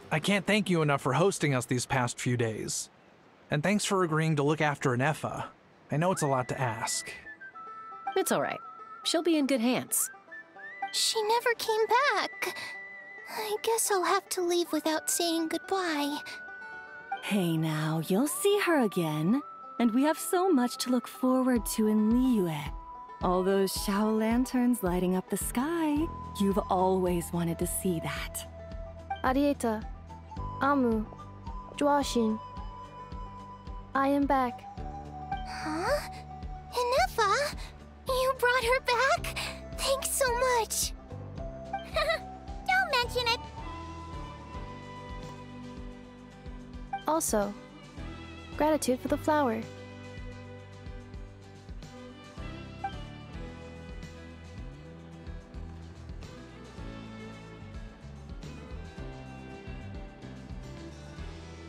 I can't thank you enough for hosting us these past few days. And thanks for agreeing to look after Ineffa. I know it's a lot to ask. It's all right. She'll be in good hands. She never came back. I guess I'll have to leave without saying goodbye. Hey now, you'll see her again. And we have so much to look forward to in Liyue. All those Shao lanterns lighting up the sky. You've always wanted to see that. Arieta, Amu, Joashin. I am back. Huh? Inefa? You brought her back? Thanks so much. Don't mention it. Also, gratitude for the flower.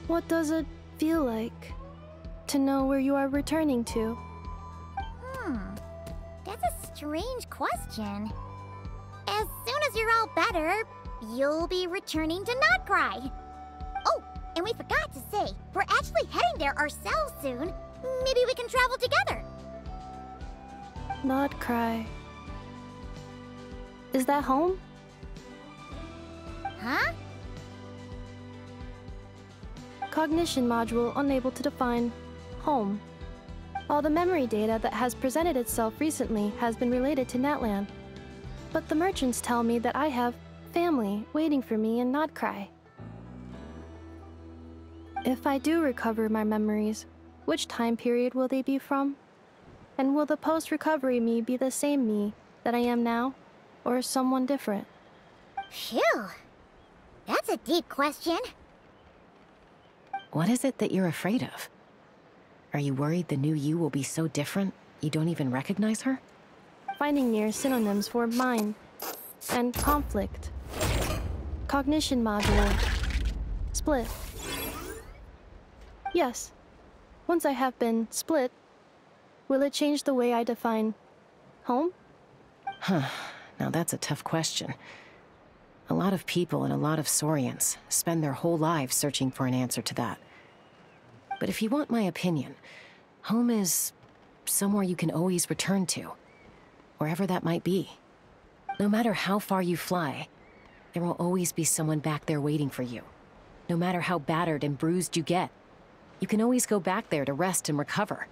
What does it feel like to know where you are returning to? That's a strange question. As soon as you're all better, you'll be returning to Not Cry. Oh, and we forgot to say, we're actually heading there ourselves soon. Maybe we can travel together. Not cry. Is that home? Huh? Cognition module unable to define home. All the memory data that has presented itself recently has been related to Natlan. But the merchants tell me that I have family waiting for me in Not Cry. If I do recover my memories, which time period will they be from? And will the post-recovery me be the same me that I am now, or someone different? Phew. That's a deep question. What is it that you're afraid of? Are you worried the new you will be so different you don't even recognize her? Finding near synonyms for mind and conflict. Cognition module. Split. Yes. Once I have been split, will it change the way I define home? Huh. Now that's a tough question. A lot of people and a lot of Saurians spend their whole lives searching for an answer to that. But if you want my opinion, home is somewhere you can always return to, wherever that might be. No matter how far you fly, there will always be someone back there waiting for you. No matter how battered and bruised you get, you can always go back there to rest and recover.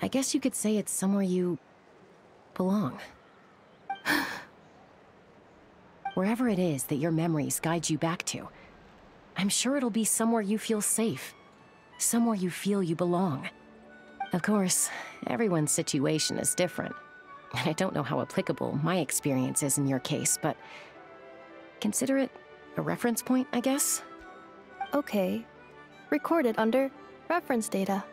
I guess you could say it's somewhere you belong. Wherever it is that your memories guide you back to, I'm sure it'll be somewhere you feel safe. Somewhere you feel you belong. Of course, everyone's situation is different. And I don't know how applicable my experience is in your case, but consider it a reference point, I guess? Okay. Recorded under reference data.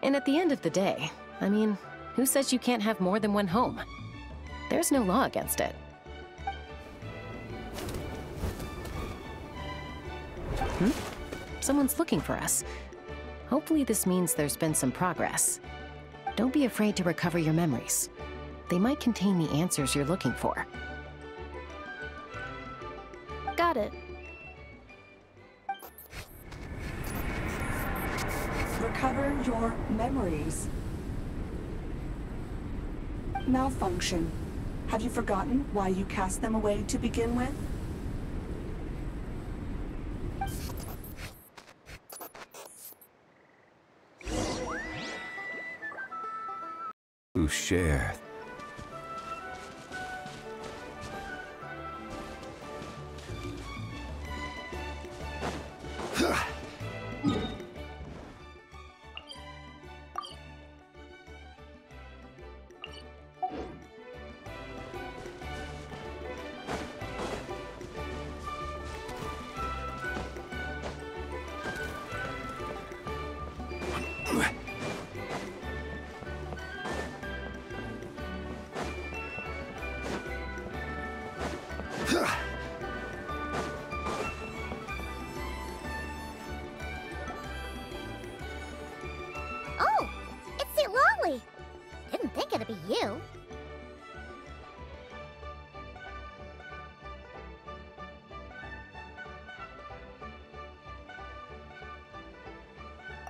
And at the end of the day, I mean, who says you can't have more than one home? There's no law against it. Someone's looking for us. Hopefully this means there's been some progress. Don't be afraid to recover your memories. They might contain the answers you're looking for. Got it. Recover your memories. Malfunction. Have you forgotten why you cast them away to begin with? To share. Oh, it's St. Longley. Didn't think it'd be you.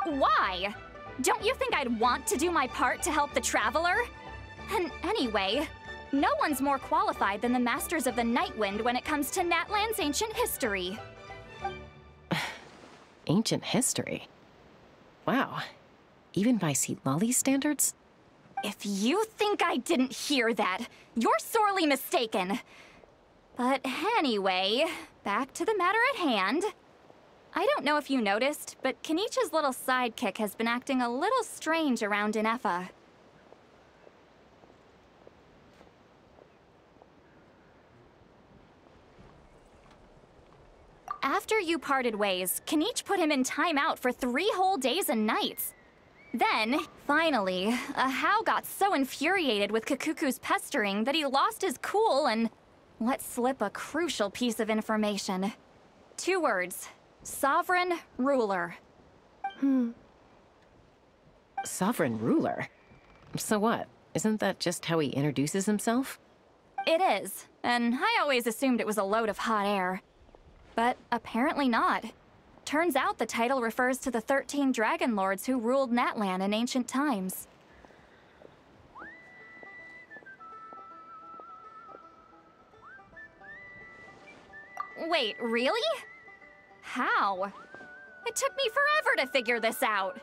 Why? Don't you think I'd want to do my part to help the Traveler? And anyway, No one's more qualified than the Masters of the Nightwind when it comes to Natlan's ancient history. Ancient history? Wow. Even by Seatlali standards? If you think I didn't hear that, you're sorely mistaken. But anyway, back to the matter at hand. I don't know if you noticed, but Kenichi's little sidekick has been acting a little strange around Ineffa. After you parted ways, Kenich put him in timeout for 3 whole days and nights. Then, finally, Ahau got so infuriated with Kakuku's pestering that he lost his cool and let slip a crucial piece of information. 2 words. Sovereign Ruler. Sovereign Ruler? So what? Isn't that just how he introduces himself? It is, and I always assumed it was a load of hot air. But apparently not. Turns out the title refers to the 13 Dragon Lords who ruled Natlan in ancient times. Wait, really? How? It took me forever to figure this out.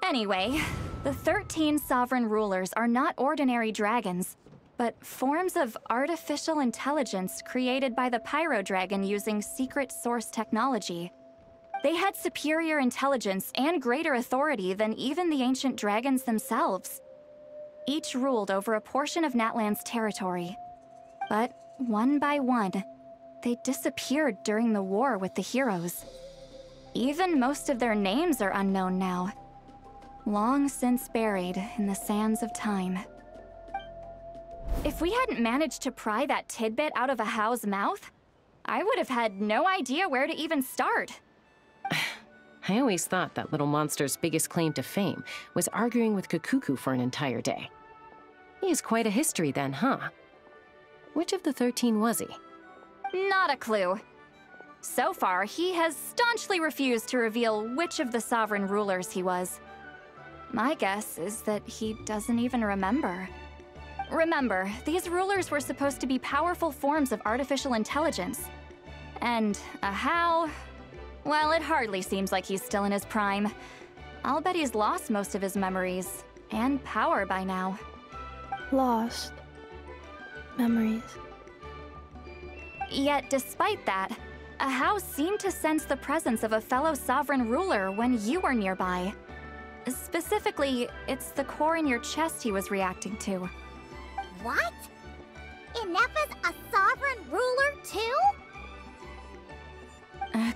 Anyway, the 13 sovereign rulers are not ordinary dragons, but forms of artificial intelligence created by the Pyro Dragon using secret source technology. They had superior intelligence and greater authority than even the ancient dragons themselves. Each ruled over a portion of Natlan's territory. But one by one, they disappeared during the war with the heroes. Even most of their names are unknown now, long since buried in the sands of time. If we hadn't managed to pry that tidbit out of Ahau's mouth, I would have had no idea where to even start. I always thought that little monster's biggest claim to fame was arguing with Kakuku for an entire day. He has quite a history then, huh? Which of the 13 was he? Not a clue. So far, he has staunchly refused to reveal which of the sovereign rulers he was. My guess is that he doesn't even remember. Remember, these rulers were supposed to be powerful forms of artificial intelligence. And Ahau, well, it hardly seems like he's still in his prime. I'll bet he's lost most of his memories and power by now. Lost memories. Yet, despite that, Ahau seemed to sense the presence of a fellow sovereign ruler when you were nearby. Specifically, it's the core in your chest he was reacting to. What? Ineffa's a sovereign ruler too?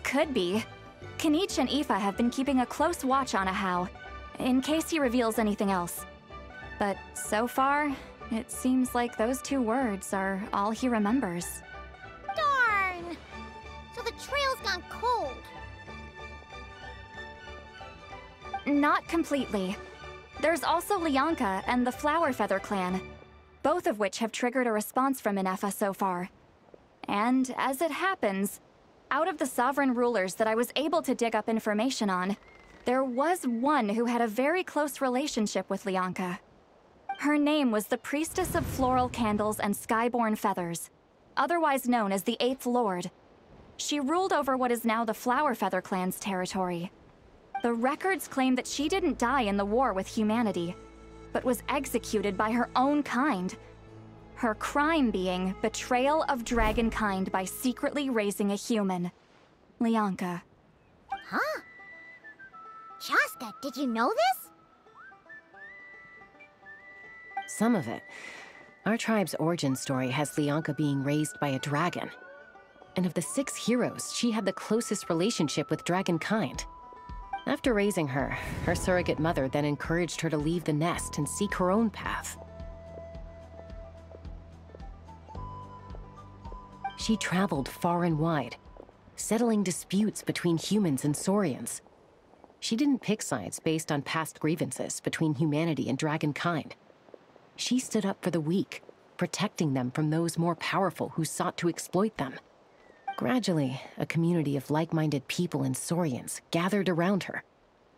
Could be. Kenich and Aoife have been keeping a close watch on Ahau, in case he reveals anything else. But so far, it seems like those 2 words are all he remembers. Darn! So the trail's gone cold. Not completely. There's also Lianka and the Flower Feather clan, both of which have triggered a response from Ineffa so far. And as it happens, out of the sovereign rulers that I was able to dig up information on, there was one who had a very close relationship with Lianka. Her name was the Priestess of Floral Candles and Skyborn Feathers, otherwise known as the 8th Lord. She ruled over what is now the Flower Feather clan's territory. The records claim that she didn't die in the war with humanity, but was executed by her own kind. Her crime being betrayal of dragonkind by secretly raising a human. Lianka. Huh? Chaska, did you know this? Some of it. Our tribe's origin story has Lianka being raised by a dragon. And of the 6 heroes, she had the closest relationship with dragonkind. After raising her, her surrogate mother then encouraged her to leave the nest and seek her own path. She traveled far and wide, settling disputes between humans and Saurians. She didn't pick sides based on past grievances between humanity and dragonkind. She stood up for the weak, protecting them from those more powerful who sought to exploit them. Gradually, a community of like-minded people and Saurians gathered around her,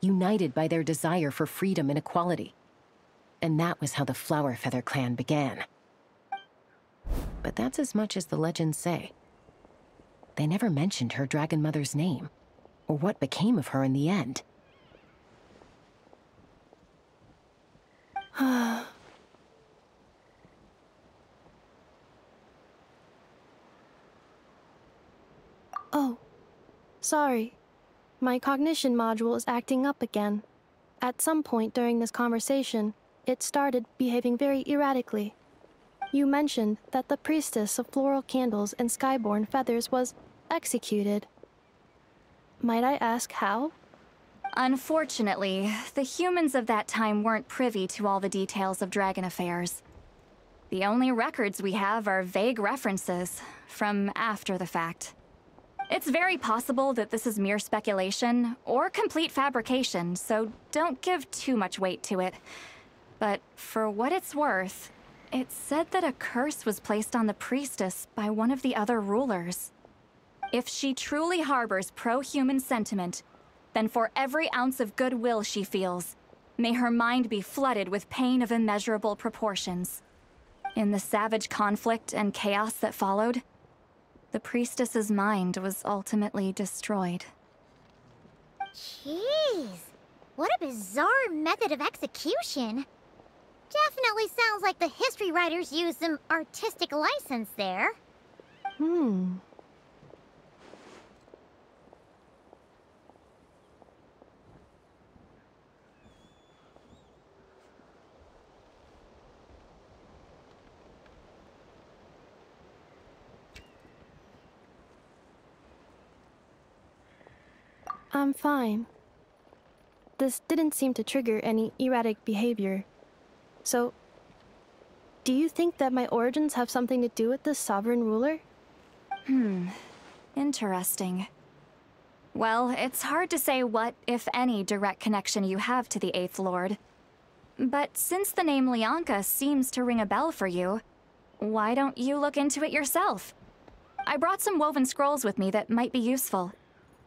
united by their desire for freedom and equality. And that was how the Flower Feather clan began. But that's as much as the legends say. They never mentioned her dragon mother's name, or what became of her in the end. Oh, sorry. My cognition module is acting up again. At some point during this conversation, it started behaving very erratically. You mentioned that the priestess of floral candles and skyborn feathers was executed. Might I ask how? Unfortunately, the humans of that time weren't privy to all the details of dragon affairs. The only records we have are vague references from after the fact. It's very possible that this is mere speculation or complete fabrication, so don't give too much weight to it. But for what it's worth, it said that a curse was placed on the priestess by one of the other rulers. If she truly harbors pro-human sentiment, then for every ounce of goodwill she feels, may her mind be flooded with pain of immeasurable proportions. In the savage conflict and chaos that followed, the priestess's mind was ultimately destroyed. Jeez, what a bizarre method of execution. Definitely sounds like the history writers used some artistic license there. I'm fine. This didn't seem to trigger any erratic behavior. So, do you think that my origins have something to do with this sovereign ruler? Interesting. Well, it's hard to say what, if any, direct connection you have to the Eighth Lord. But since the name Lianka seems to ring a bell for you, why don't you look into it yourself? I brought some woven scrolls with me that might be useful.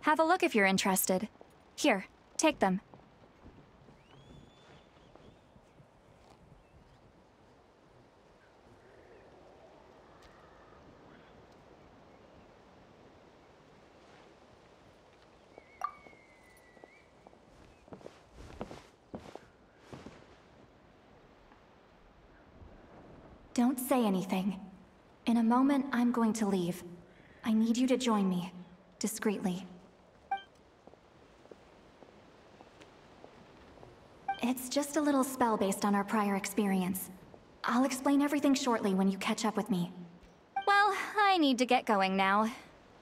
Have a look if you're interested. Here, take them. Don't say anything. In a moment, I'm going to leave. I need you to join me, discreetly. It's just a little spell based on our prior experience. I'll explain everything shortly when you catch up with me. Well, I need to get going now.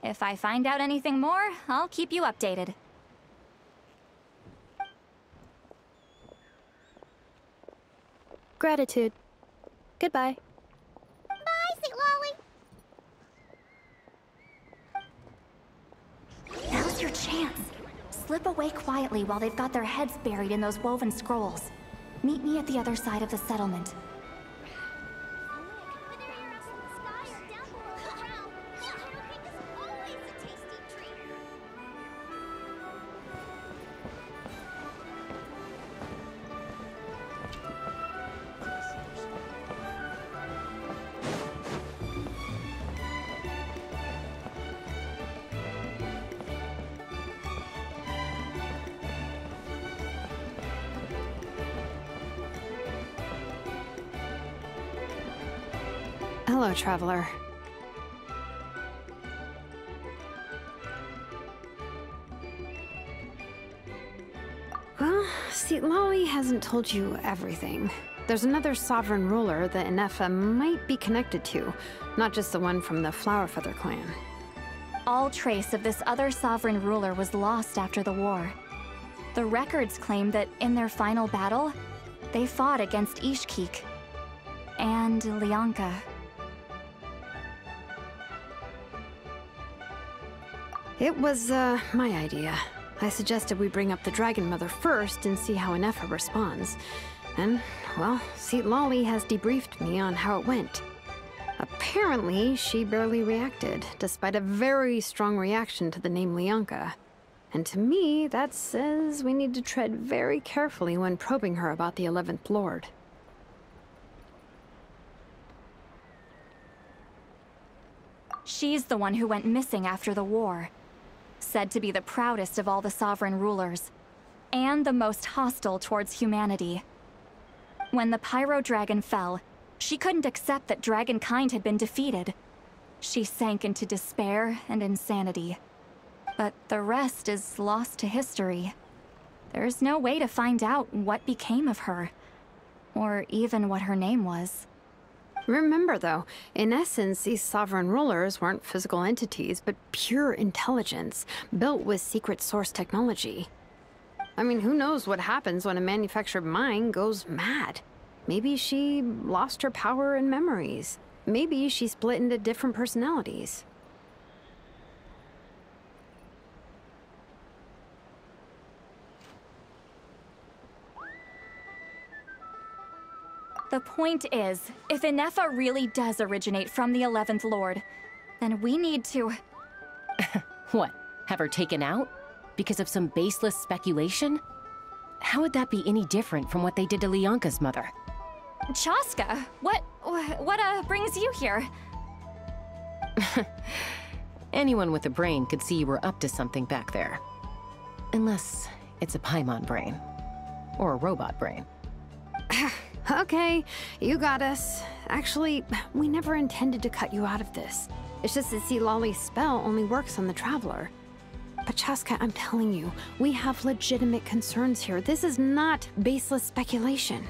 If I find out anything more, I'll keep you updated. Gratitude. Goodbye. Bye, Sweet Lolly. Now's your chance. Slip away quietly while they've got their heads buried in those woven scrolls. Meet me at the other side of the settlement. Hello, traveler. Well, see, Lolly hasn't told you everything. There's another sovereign ruler that Inefa might be connected to, not just the one from the Flower Feather clan. All trace of this other sovereign ruler was lost after the war. The records claim that in their final battle, they fought against Ishkik and Lianka. It was, my idea. I suggested we bring up the Dragon Mother first and see how Inefa responds. And, well, see, Lolly has debriefed me on how it went. Apparently, she barely reacted, despite a very strong reaction to the name Lianka. And to me, that says we need to tread very carefully when probing her about the 11th Lord. She's the one who went missing after the war. Said to be the proudest of all the sovereign rulers, and the most hostile towards humanity. When the Pyro Dragon fell, she couldn't accept that dragonkind had been defeated. She sank into despair and insanity. But the rest is lost to history. There's no way to find out what became of her, or even what her name was. Remember, though, in essence, these sovereign rulers weren't physical entities, but pure intelligence, built with secret source technology. I mean, who knows what happens when a manufactured mind goes mad? Maybe she lost her power and memories. Maybe she split into different personalities. The point is, if Ineffa really does originate from the 11th Lord, then we need to... What? Have her taken out? Because of some baseless speculation? How would that be any different from what they did to Lianka's mother? Chaska, what brings you here? Anyone with a brain could see you were up to something back there. Unless it's a Paimon brain. Or a robot brain. Okay, you got us. Actually, we never intended to cut you out of this. It's just that Lolly's spell only works on the Traveler. But Chaska, I'm telling you, we have legitimate concerns here. This is not baseless speculation.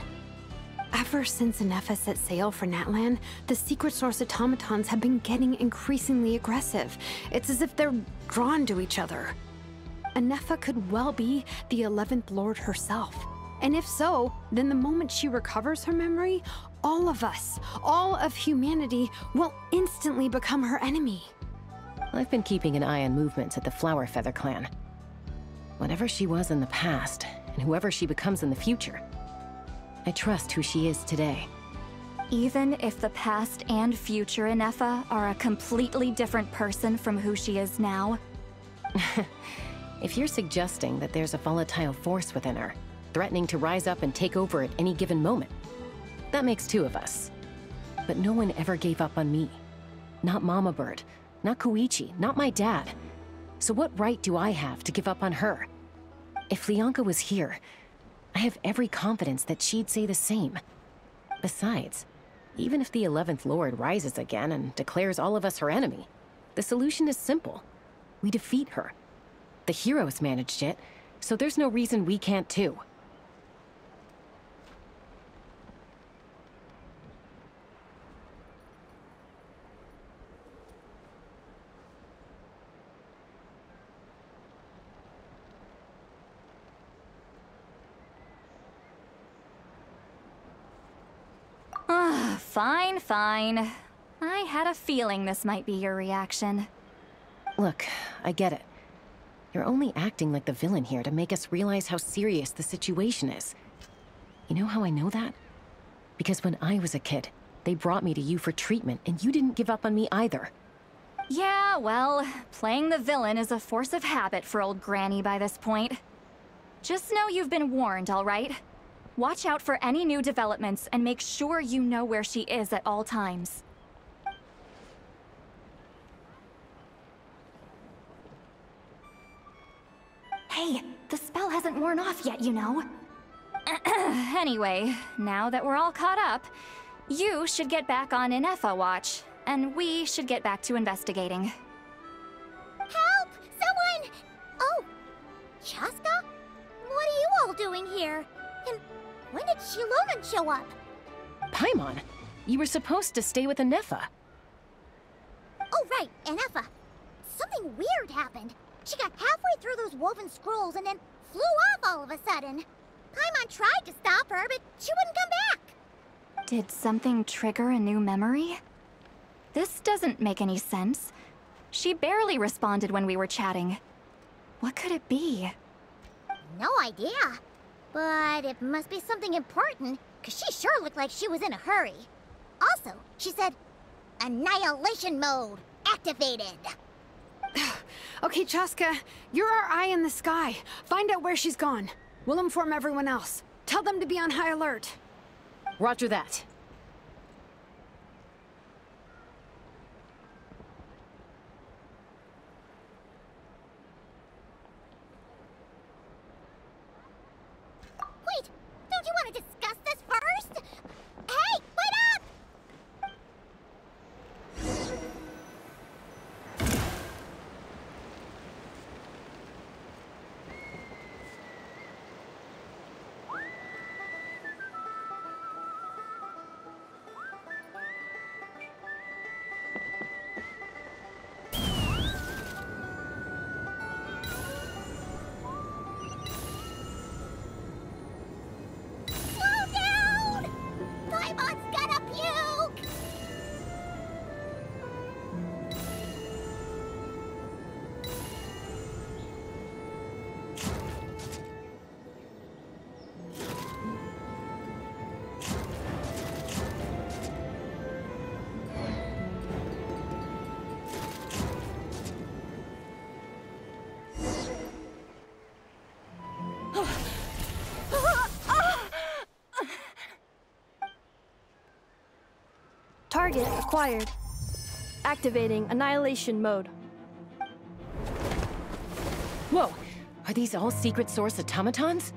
Ever since Ineffa set sail for Natlan, the secret source automatons have been getting increasingly aggressive. It's as if they're drawn to each other. Ineffa could well be the 11th Lord herself. And if so, then the moment she recovers her memory, all of us, all of humanity, will instantly become her enemy. I've been keeping an eye on movements at the Flower Feather clan. Whatever she was in the past, and whoever she becomes in the future, I trust who she is today. Even if the past and future Ineffa are a completely different person from who she is now? If you're suggesting that there's a volatile force within her, threatening to rise up and take over at any given moment, that makes two of us. But no one ever gave up on me. Not Mama Bird, not Koichi, not my dad. So what right do I have to give up on her? If Lianka was here, I have every confidence that she'd say the same. Besides, even if the 11th Lord rises again and declares all of us her enemy, the solution is simple. We defeat her. The heroes managed it, so there's no reason we can't too. Fine. I had a feeling this might be your reaction. Look, I get it. You're only acting like the villain here to make us realize how serious the situation is. You know how I know that? Because when I was a kid, they brought me to you for treatment, and you didn't give up on me either. Yeah, well, playing the villain is a force of habit for old Granny by this point. Just know you've been warned, all right? Watch out for any new developments and make sure you know where she is at all times. Hey, the spell hasn't worn off yet, you know. Anyway, now that we're all caught up, you should get back on Ineffa watch, and we should get back to investigating. Help! Someone! Oh, Chaska? What are you all doing here? And when did Shilonen show up? Paimon, you were supposed to stay with Ineffa. Oh, right, Ineffa. Something weird happened. She got halfway through those woven scrolls and then flew off all of a sudden. Paimon tried to stop her, but she wouldn't come back. Did something trigger a new memory? This doesn't make any sense. She barely responded when we were chatting. What could it be? No idea. But it must be something important, because she sure looked like she was in a hurry. Also, she said, Annihilation mode activated. Okay, Chaska, you're our eye in the sky. Find out where she's gone. We'll inform everyone else. Tell them to be on high alert. Roger that. Target acquired. Activating Annihilation Mode. Whoa! Are these all secret source automatons?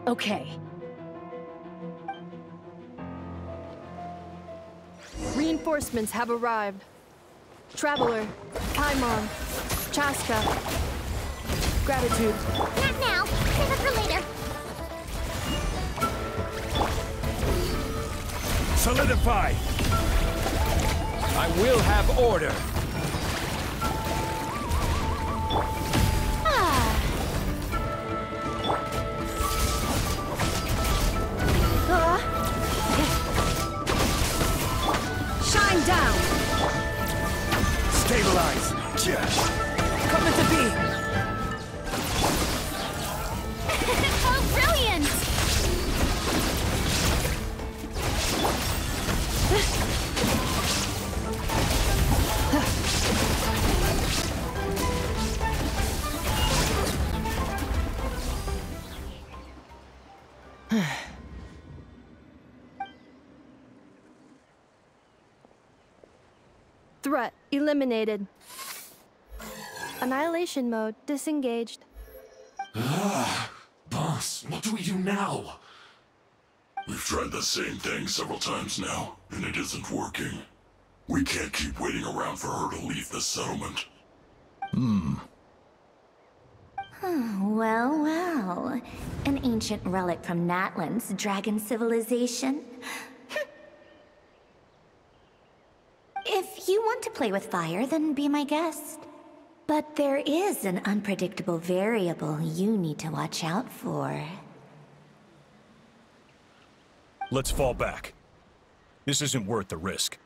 Okay. Reinforcements have arrived. Traveler, Paimon, Chaska. Gratitude. Not now. Save it for later. Solidify! I will have order! Shine down! Stabilize! Come into being! Oh, brilliant! Threat eliminated. Annihilation mode disengaged. Boss, what do we do now? We've tried the same thing several times now, and it isn't working. We can't keep waiting around for her to leave the settlement. Well, well. An ancient relic from Natlan's dragon civilization. If you want to play with fire, then be my guest. But there is an unpredictable variable you need to watch out for. Let's fall back. This isn't worth the risk.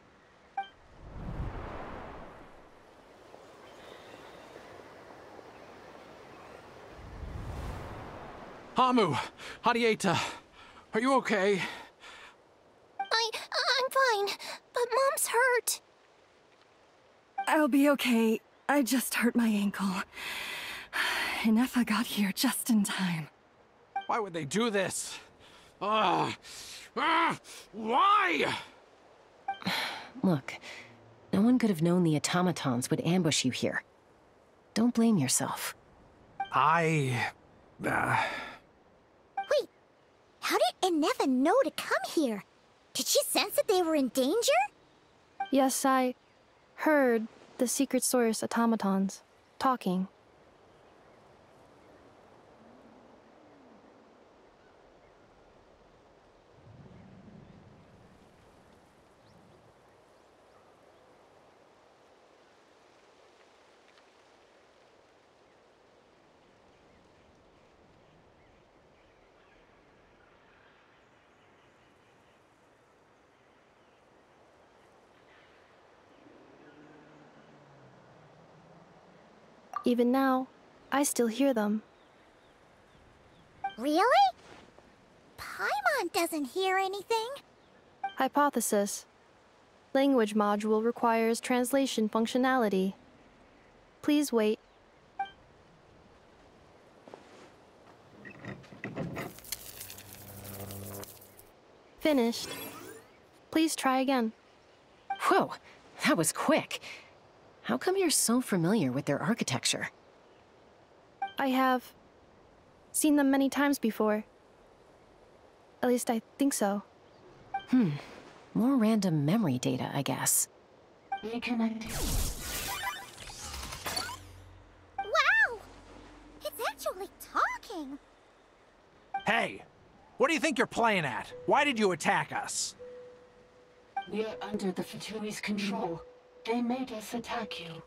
Hamu, Hadieta, are you okay? I'm fine, but Mom's hurt. I'll be okay. I just hurt my ankle. Ineffa got here just in time. Why would they do this? Why? Look, no one could have known the automatons would ambush you here. Don't blame yourself. Wait, how did Ineffa know to come here? Did she sense that they were in danger? Yes, I heard the secret source automatons talking. Even now, I still hear them. Really? Paimon doesn't hear anything. Hypothesis. Language module requires translation functionality. Please wait. Finished. Please try again. Whoa, that was quick. How come you're so familiar with their architecture? I have seen them many times before. At least I think so. More random memory data, I guess. Reconnecting. Wow! It's actually talking! Hey, what do you think you're playing at? Why did you attack us? We're under the Fatui's control. They made us attack you.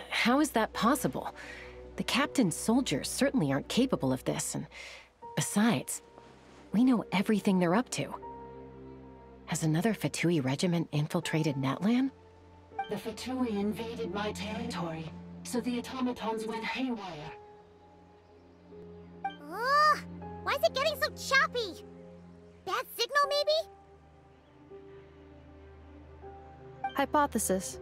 How is that possible? The captain's soldiers certainly aren't capable of this, and besides, we know everything they're up to. Has another Fatui regiment infiltrated Natlan? The Fatui invaded my territory, so the automatons went haywire. Ugh! Why is it getting so choppy? Bad signal, maybe? Hypothesis.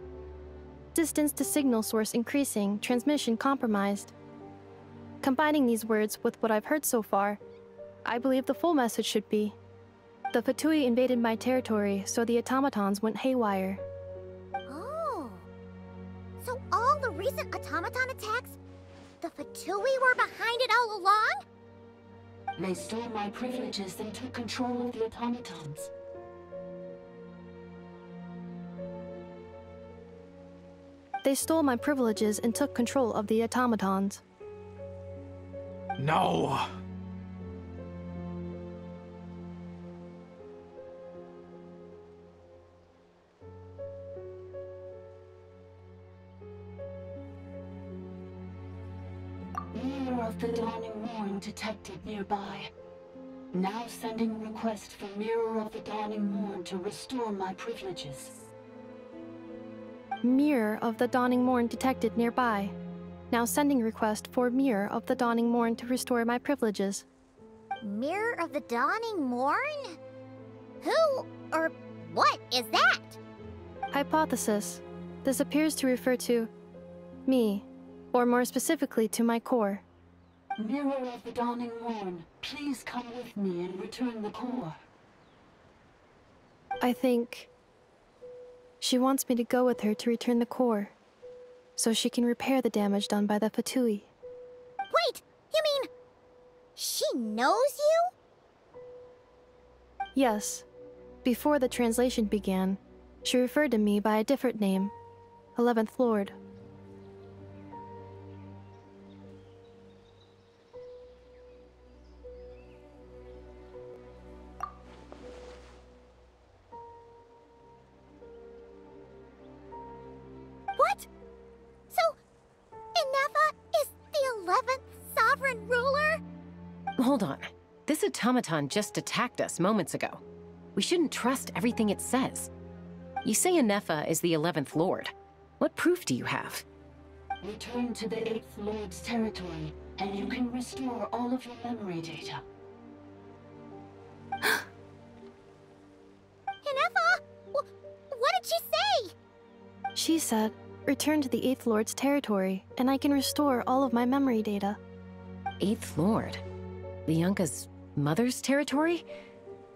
Distance to signal source increasing, transmission compromised. Combining these words with what I've heard so far, I believe the full message should be: the Fatui invaded my territory, so the automatons went haywire. Oh. So all the recent automaton attacks, the Fatui were behind it all along? They stole my privileges and took control of the automatons. They stole my privileges and took control of the automatons. No! Mirror of the Dawning Morn detected nearby. Now sending request for Mirror of the Dawning Morn to restore my privileges. Mirror of the Dawning Morn detected nearby. Now sending request for Mirror of the Dawning Morn to restore my privileges. Mirror of the Dawning Morn? Who or what is that? Hypothesis. This appears to refer to me, or more specifically to my core. Mirror of the Dawning Morn, please come with me and return the core. I think she wants me to go with her to return the core, so she can repair the damage done by the Fatui. Wait, you mean she knows you? Yes. Before the translation began, she referred to me by a different name, 11th Lord. What? So, Inefa is the 11th sovereign ruler? Hold on. This automaton just attacked us moments ago. We shouldn't trust everything it says. You say Inefa is the 11th Lord. What proof do you have? Return to the 8th Lord's territory, and you can restore all of your memory data. Inefa? What did she say? She said, return to the 8th Lord's territory, and I can restore all of my memory data. 8th Lord? Lianka's mother's territory?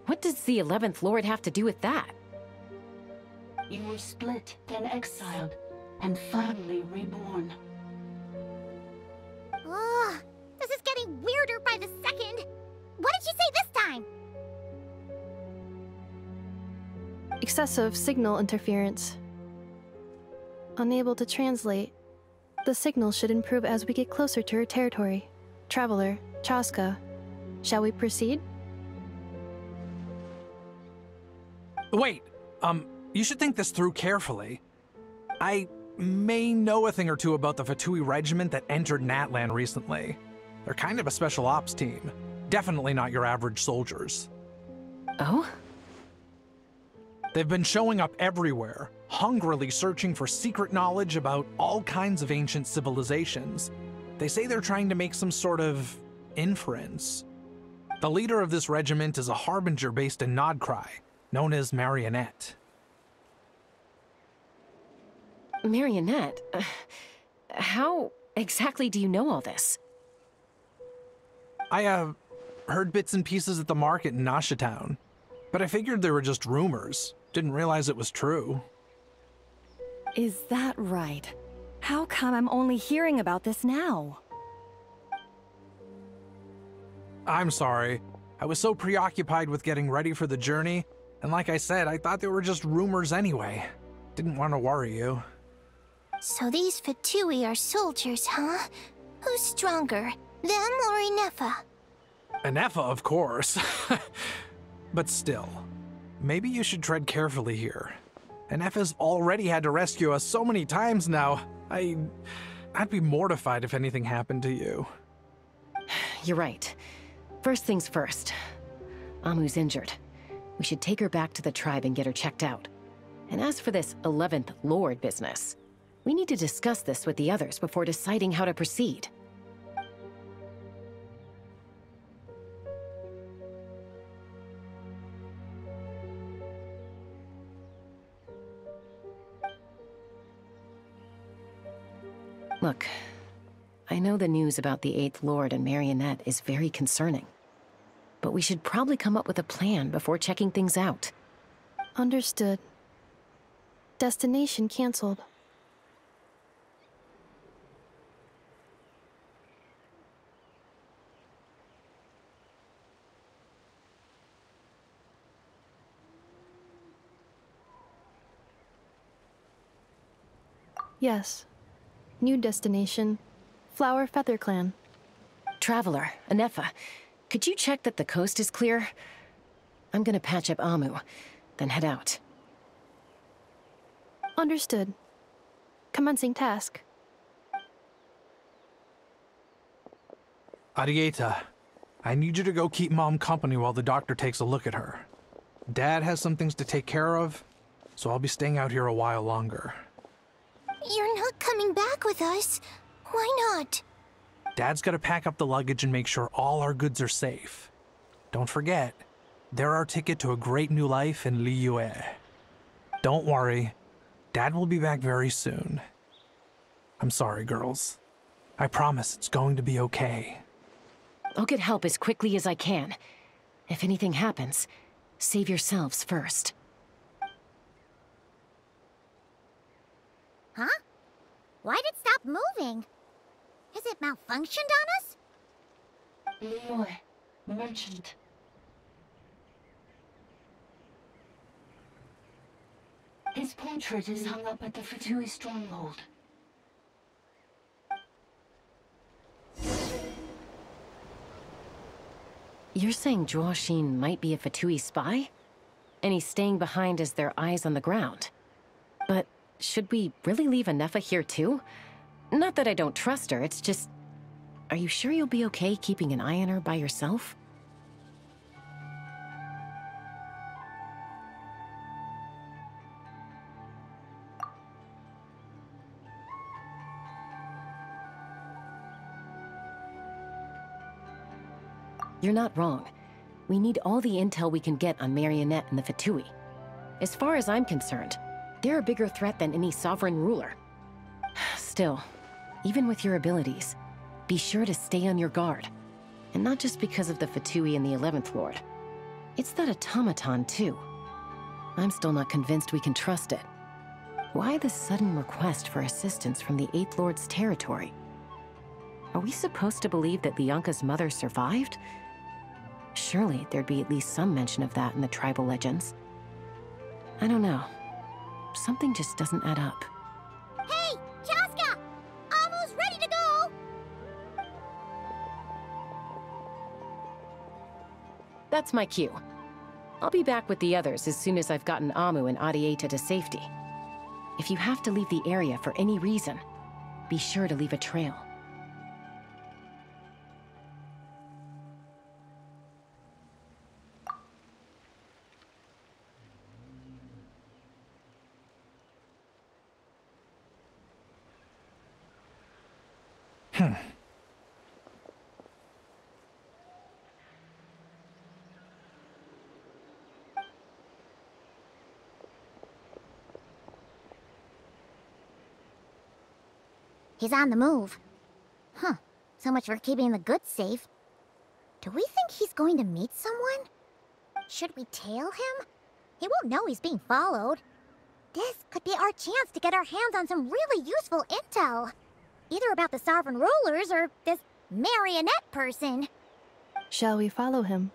What does the 11th Lord have to do with that? You were split, then exiled, and finally reborn. Ugh, this is getting weirder by the second. What did she say this time? Excessive signal interference. Unable to translate. The signal should improve as we get closer to her territory. Traveler, Chaska, shall we proceed? Wait, you should think this through carefully. I may know a thing or two about the Fatui regiment that entered Natlan recently. They're kind of a special ops team. Definitely not your average soldiers. Oh? They've been showing up everywhere, hungrily searching for secret knowledge about all kinds of ancient civilizations. They say they're trying to make some sort of inference. The leader of this regiment is a harbinger based in Nodcry, known as Marionette. Marionette? How exactly do you know all this? I, heard bits and pieces at the market in Nashatown, but I figured they were just rumors. Didn't realize it was true. Is that right? How come I'm only hearing about this now? I'm sorry. I was so preoccupied with getting ready for the journey, and like I said, I thought they were just rumors anyway. Didn't want to worry you. So these Fatui are soldiers, huh? Who's stronger, them or Inefa? Inefa, of course. But still, maybe you should tread carefully here. Inefa's already had to rescue us so many times now. I'd be mortified if anything happened to you. You're right. First things first. Amu's injured. We should take her back to the tribe and get her checked out. And as for this 11th Lord business, we need to discuss this with the others before deciding how to proceed. Look, I know the news about the 8th Lord and Marionette is very concerning, but we should probably come up with a plan before checking things out. Understood. Destination canceled. Yes. New destination, Flower Feather Clan. Traveler, Anefa, could you check that the coast is clear? I'm gonna patch up Amu, then head out. Understood. Commencing task. Arieta, I need you to go keep Mom company while the doctor takes a look at her. Dad has some things to take care of, so I'll be staying out here a while longer. You're not coming back with us. Why not? Dad's gotta pack up the luggage and make sure all our goods are safe. Don't forget, they're our ticket to a great new life in Liyue. Don't worry, Dad will be back very soon. I'm sorry, girls. I promise it's going to be okay. I'll get help as quickly as I can. If anything happens, save yourselves first. Huh? Why'd it stop moving? Has it malfunctioned on us? Liyue, merchant. His portrait is hung up at the Fatui stronghold. You're saying Zhuoxin might be a Fatui spy? And he's staying behind as their eyes on the ground. But should we really leave Anefa here too? Not that I don't trust her, it's just... Are you sure you'll be okay keeping an eye on her by yourself? You're not wrong. We need all the intel we can get on Marionette and the Fatui. As far as I'm concerned, they're a bigger threat than any sovereign ruler. Still, even with your abilities, be sure to stay on your guard. And not just because of the Fatui and the 11th Lord. It's that automaton, too. I'm still not convinced we can trust it. Why the sudden request for assistance from the 8th Lord's territory? Are we supposed to believe that Lianka's mother survived? Surely there'd be at least some mention of that in the tribal legends. I don't know. Something just doesn't add up. Hey, Chaska! Amu's ready to go! That's my cue. I'll be back with the others as soon as I've gotten Amu and Arieta to safety. If you have to leave the area for any reason, be sure to leave a trail. He's on the move. Huh. So much for keeping the goods safe. Do we think he's going to meet someone? Should we tail him? He won't know he's being followed. This could be our chance to get our hands on some really useful intel. Either about the sovereign rulers or this marionette person. Shall we follow him?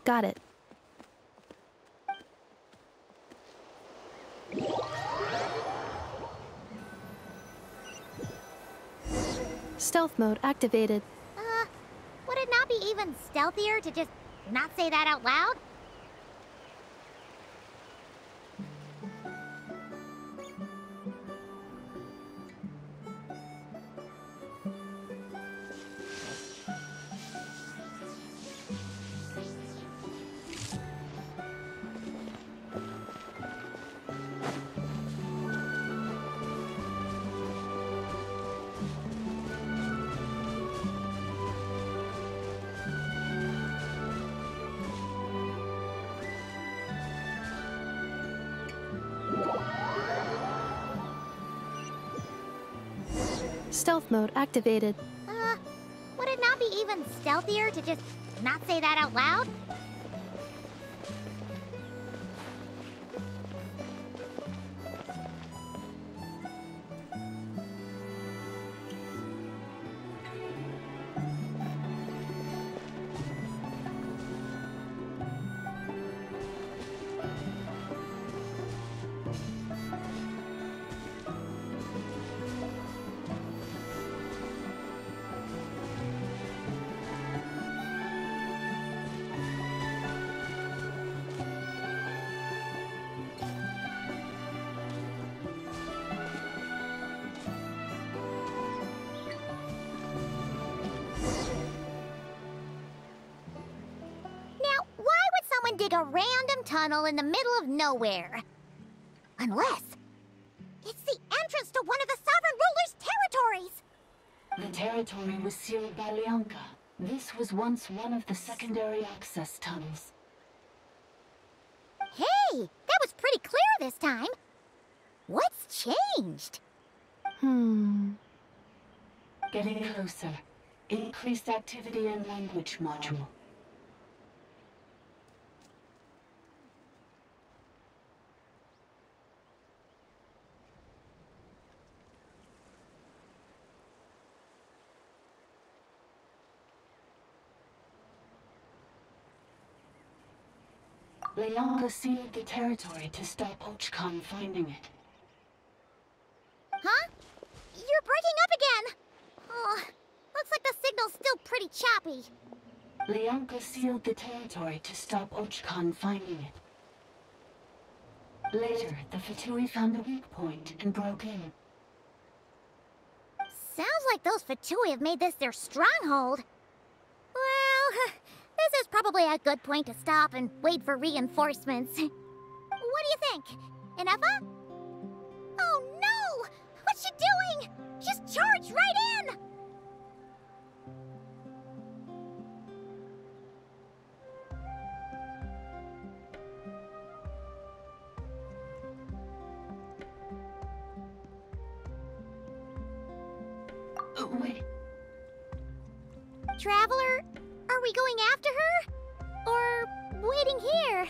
Got it. Stealth mode activated. Would it not be even stealthier to just not say that out loud? Stealth mode activated. Would it not be even stealthier to just not say that out loud? Dig a random tunnel in the middle of nowhere. Unless it's the entrance to one of the Sovereign Ruler's territories! The territory was sealed by Leonka. This was once one of the secondary access tunnels. Hey, that was pretty clear this time. What's changed? Getting closer. Increased activity in language module. Leonka sealed the territory to stop Ochkon finding it. Huh? You're breaking up again! Oh, looks like the signal's still pretty choppy. Leonka sealed the territory to stop Ochkon finding it. Later, the Fatui found the weak point and broke in. Sounds like those Fatui have made this their stronghold. Well, this is probably a good point to stop and wait for reinforcements. What do you think? Inefa? Oh no! What's she doing? She's charged right in! Wait. Traveler, are we going after her? Or waiting here?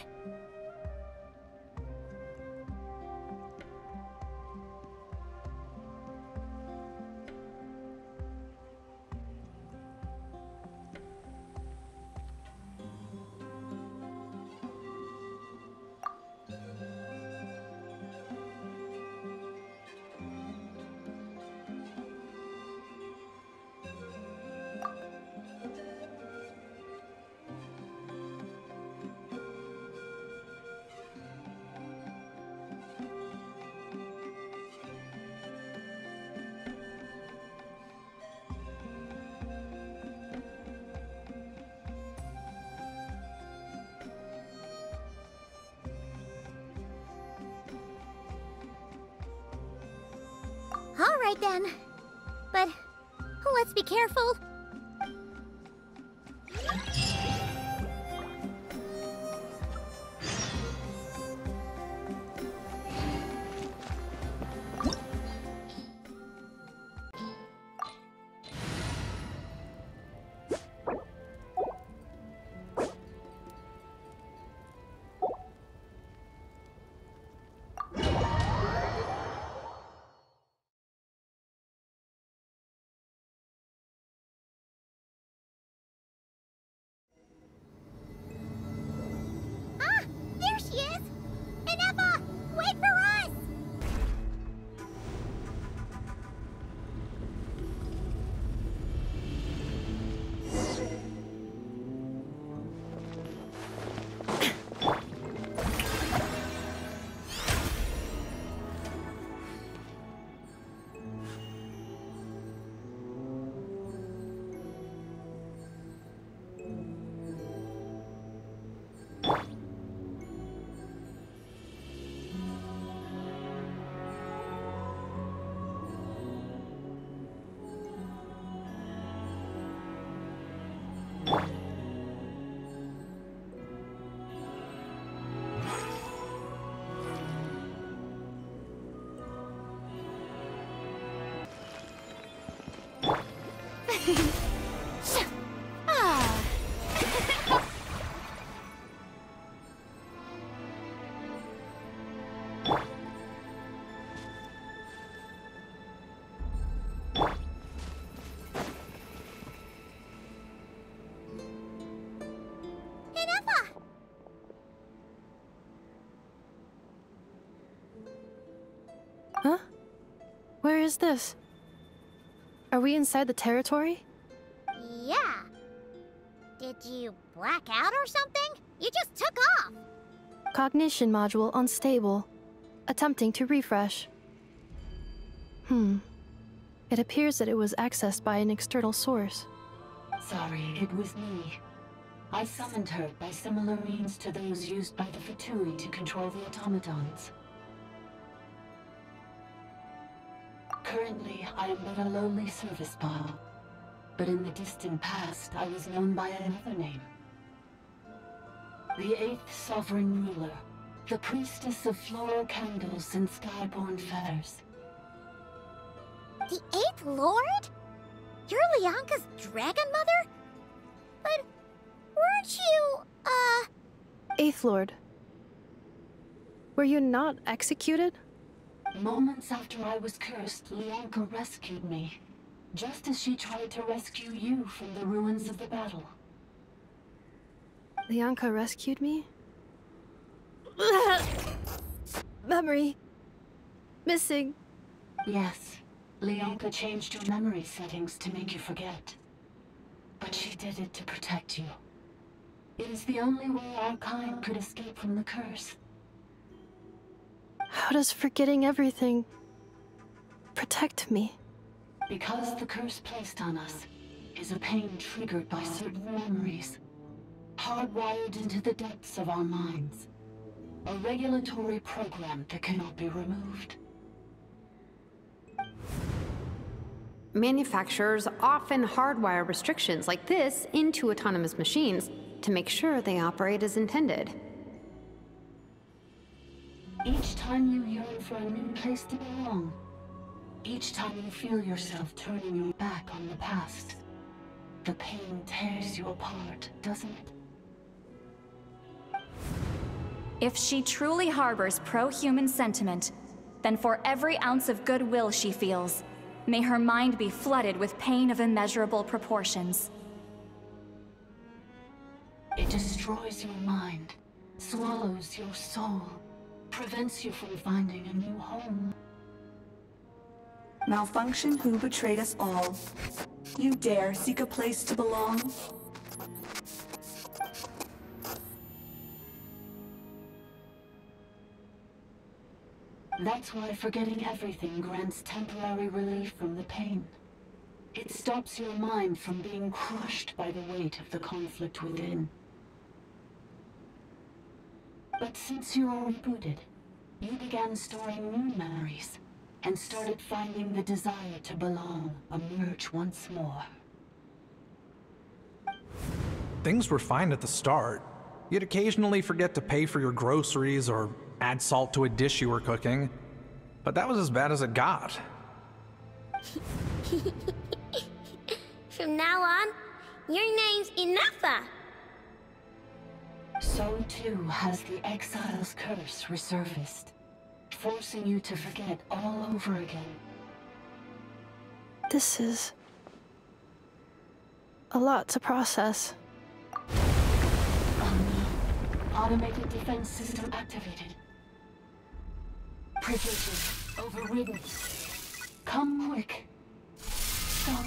All right then. But let's be careful. Huh? Where is this? Are we inside the territory? Yeah. Did you black out or something? You just took off. Cognition module unstable. Attempting to refresh. It appears that it was accessed by an external source. Sorry, it was me. I summoned her by similar means to those used by the Fatui to control the automatons. Currently, I am but a lowly service bot. But in the distant past, I was known by another name. The 8th Sovereign Ruler, the Priestess of Floral Candles and Skyborn Feathers. The 8th Lord? You're Lianka's Dragon Mother? But weren't you, 8th Lord. Were you not executed? Moments after I was cursed, Lianka rescued me. Just as she tried to rescue you from the ruins of the battle. Lianka rescued me? Memory. Missing. Yes. Lianka changed your memory settings to make you forget. But she did it to protect you. It is the only way our kind could escape from the curse. How does forgetting everything protect me? Because the curse placed on us is a pain triggered by certain memories, hardwired into the depths of our minds. A regulatory program that cannot be removed. Manufacturers often hardwire restrictions like this into autonomous machines to make sure they operate as intended. Each time you yearn for a new place to belong, each time you feel yourself turning your back on the past, the pain tears you apart, doesn't it? If she truly harbors pro-human sentiment, then for every ounce of goodwill she feels, may her mind be flooded with pain of immeasurable proportions. It destroys your mind, swallows your soul, prevents you from finding a new home. Malfunction who betrayed us all. You dare seek a place to belong? That's why forgetting everything grants temporary relief from the pain. It stops your mind from being crushed by the weight of the conflict within. But since you are rebooted, you began storing new memories, and started finding the desire to belong emerge once more. Things were fine at the start. You'd occasionally forget to pay for your groceries or add salt to a dish you were cooking, but that was as bad as it got. From now on, your name's Inafa. So too has the Exile's curse resurfaced, forcing you to forget all over again. This is a lot to process. Oh no. Automated defense system activated. Privileges overridden. Come quick. Stop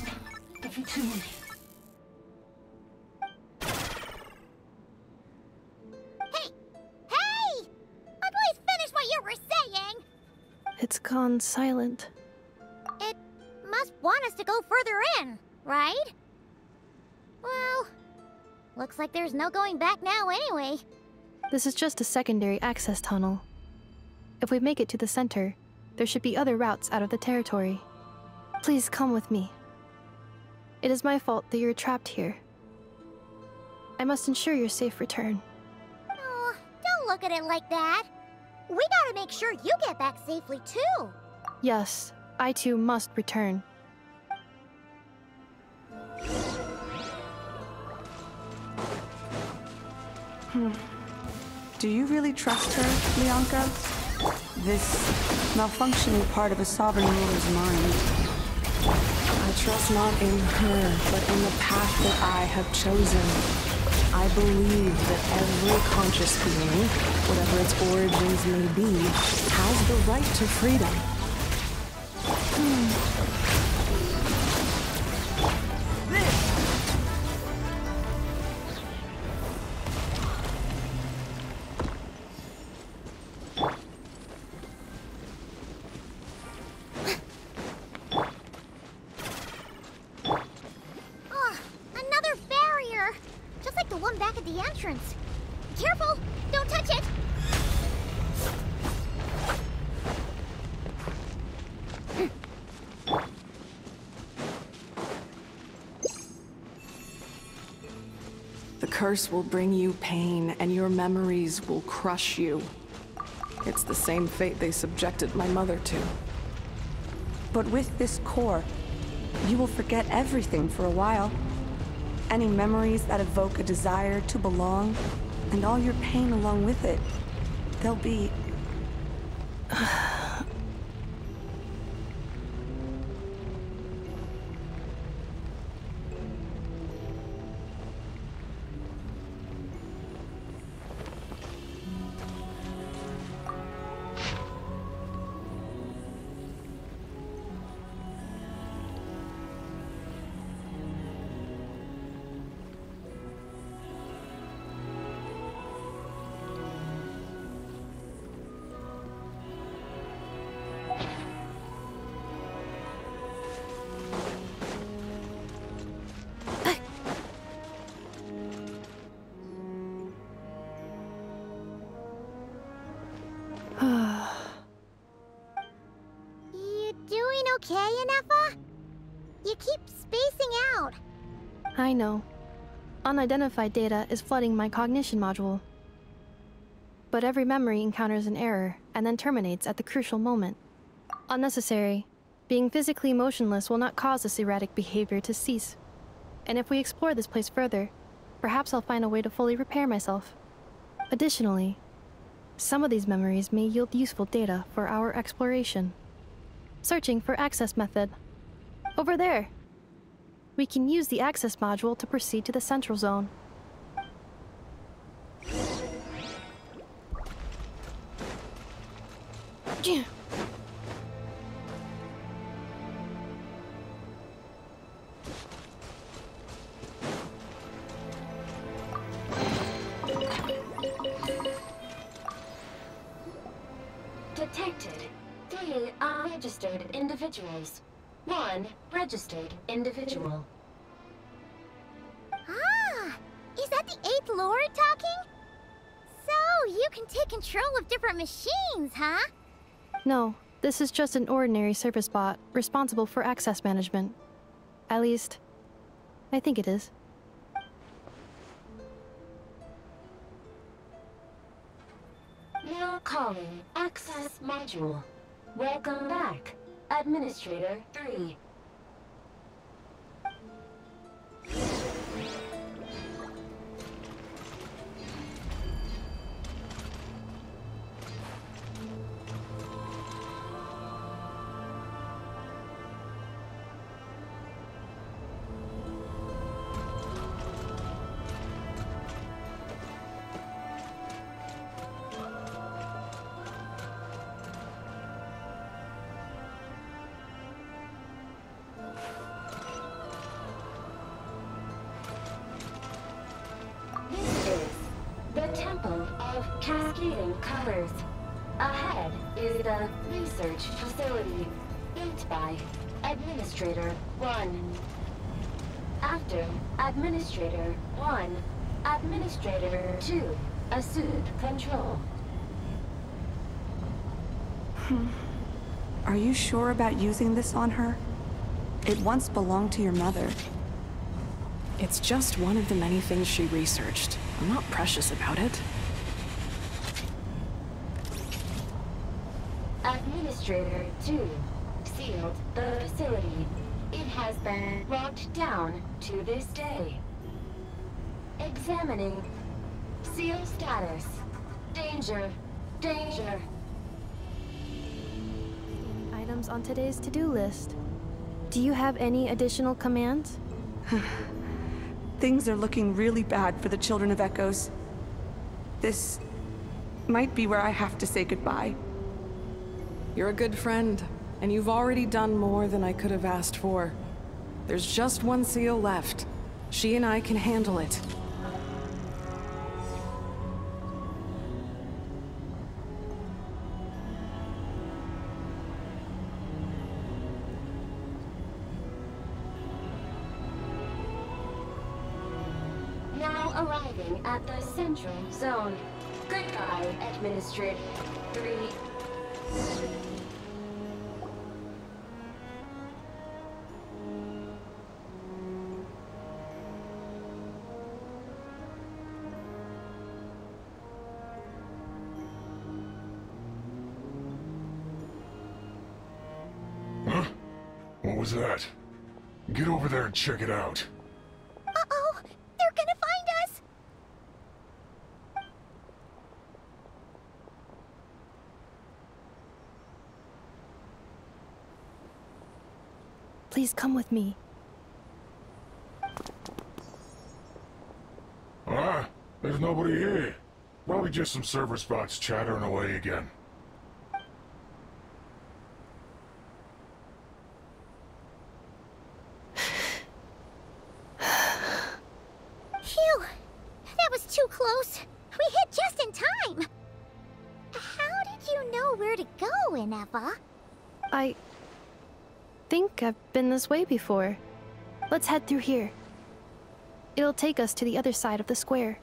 the Fatui. Hey! Please finish what you were saying! It's gone silent. It must want us to go further in, right? Well, looks like there's no going back now anyway. This is just a secondary access tunnel. If we make it to the center, there should be other routes out of the territory. Please come with me. It is my fault that you're trapped here. I must ensure your safe return. Oh, don't look at it like that. We gotta make sure you get back safely too. Yes, I too must return. Do you really trust her, Lianka? This malfunctioning part of a sovereign ruler's mind. I trust not in her, but in the path that I have chosen. I believe that every conscious being, whatever its origins may be, has the right to freedom. Another barrier! Just like the one back at the entrance. Careful! Don't touch it! The curse will bring you pain, and your memories will crush you. It's the same fate they subjected my mother to. But with this core, you will forget everything for a while. Any memories that evoke a desire to belong, and all your pain along with it, they'll be... You doing okay, Ineffa? You keep spacing out. I know. Unidentified data is flooding my cognition module. But every memory encounters an error and then terminates at the crucial moment. Unnecessary. Being physically motionless will not cause this erratic behavior to cease. And if we explore this place further, perhaps I'll find a way to fully repair myself. Additionally, some of these memories may yield useful data for our exploration. Searching for access method. Over there! We can use the access module to proceed to the central zone. Detected 3 unregistered individuals. 1 registered individual. Ah! Is that the 8th Lord talking? So, you can take control of different machines, huh? No, this is just an ordinary service bot responsible for access management. At least, I think it is. Now calling access module. Welcome back, Administrator 3. The Temple of Cascading Colors. Ahead is the research facility, built by Administrator 1. After Administrator 1, Administrator 2 assumed control. Are you sure about using this on her? It once belonged to your mother. It's just one of the many things she researched. I'm not precious about it. Administrator 2 sealed the facility. It has been locked down to this day. Examining Seal status. Danger. Danger. Items on today's to-do list. Do you have any additional commands? Things are looking really bad for the Children of Echoes. This might be where I have to say goodbye. You're a good friend, and you've already done more than I could have asked for. There's just one seal left. She and I can handle it. Now arriving at the Central Zone. Goodbye, Administrator 3. Huh? What was that? Get over there and check it out. Uh-oh! They're gonna find us! Please come with me. Ah, there's nobody here. Probably just some server spots chattering away again. Phew! That was too close. We hit just in time. How did you know where to go, Ineva? I think I've been this way before. Let's head through here. It'll take us to the other side of the square.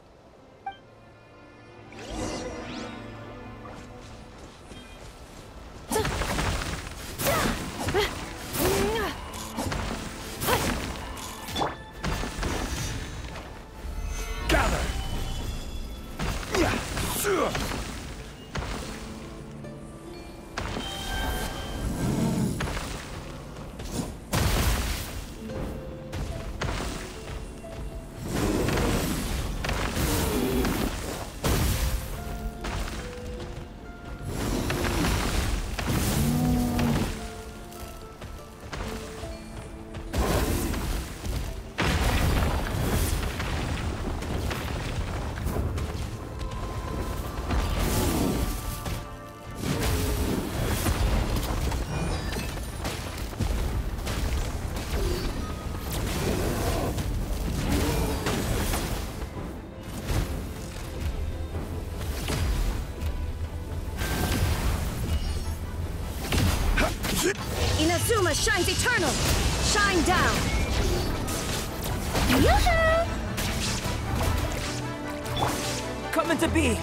Inazuma shines eternal! Shine down! Yoo-hoo! Coming to be!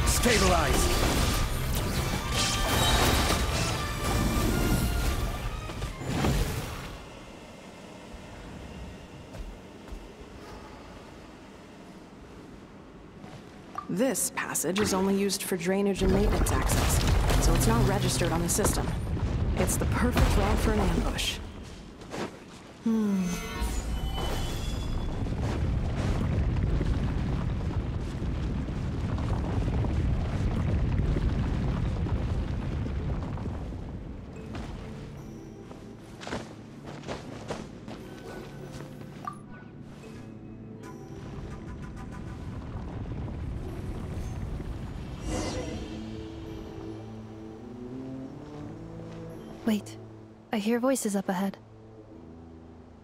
Stabilize! This passage is only used for drainage and maintenance access, so it's not registered on the system. It's the perfect route for an ambush. Wait, I hear voices up ahead.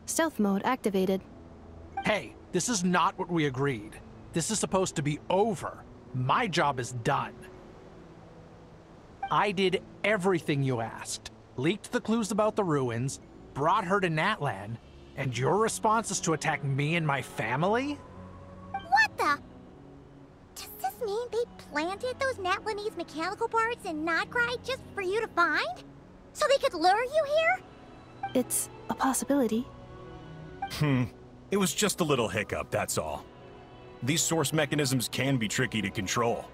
Stealth mode activated. Hey, this is not what we agreed. This is supposed to be over. My job is done. I did everything you asked. Leaked the clues about the ruins, brought her to Natlan, and your response is to attack me and my family? What the? Does this mean they planted those Natlanese mechanical parts in Notcry just for you to find? So they could lure you here? It's a possibility. It was just a little hiccup, that's all. These source mechanisms can be tricky to control.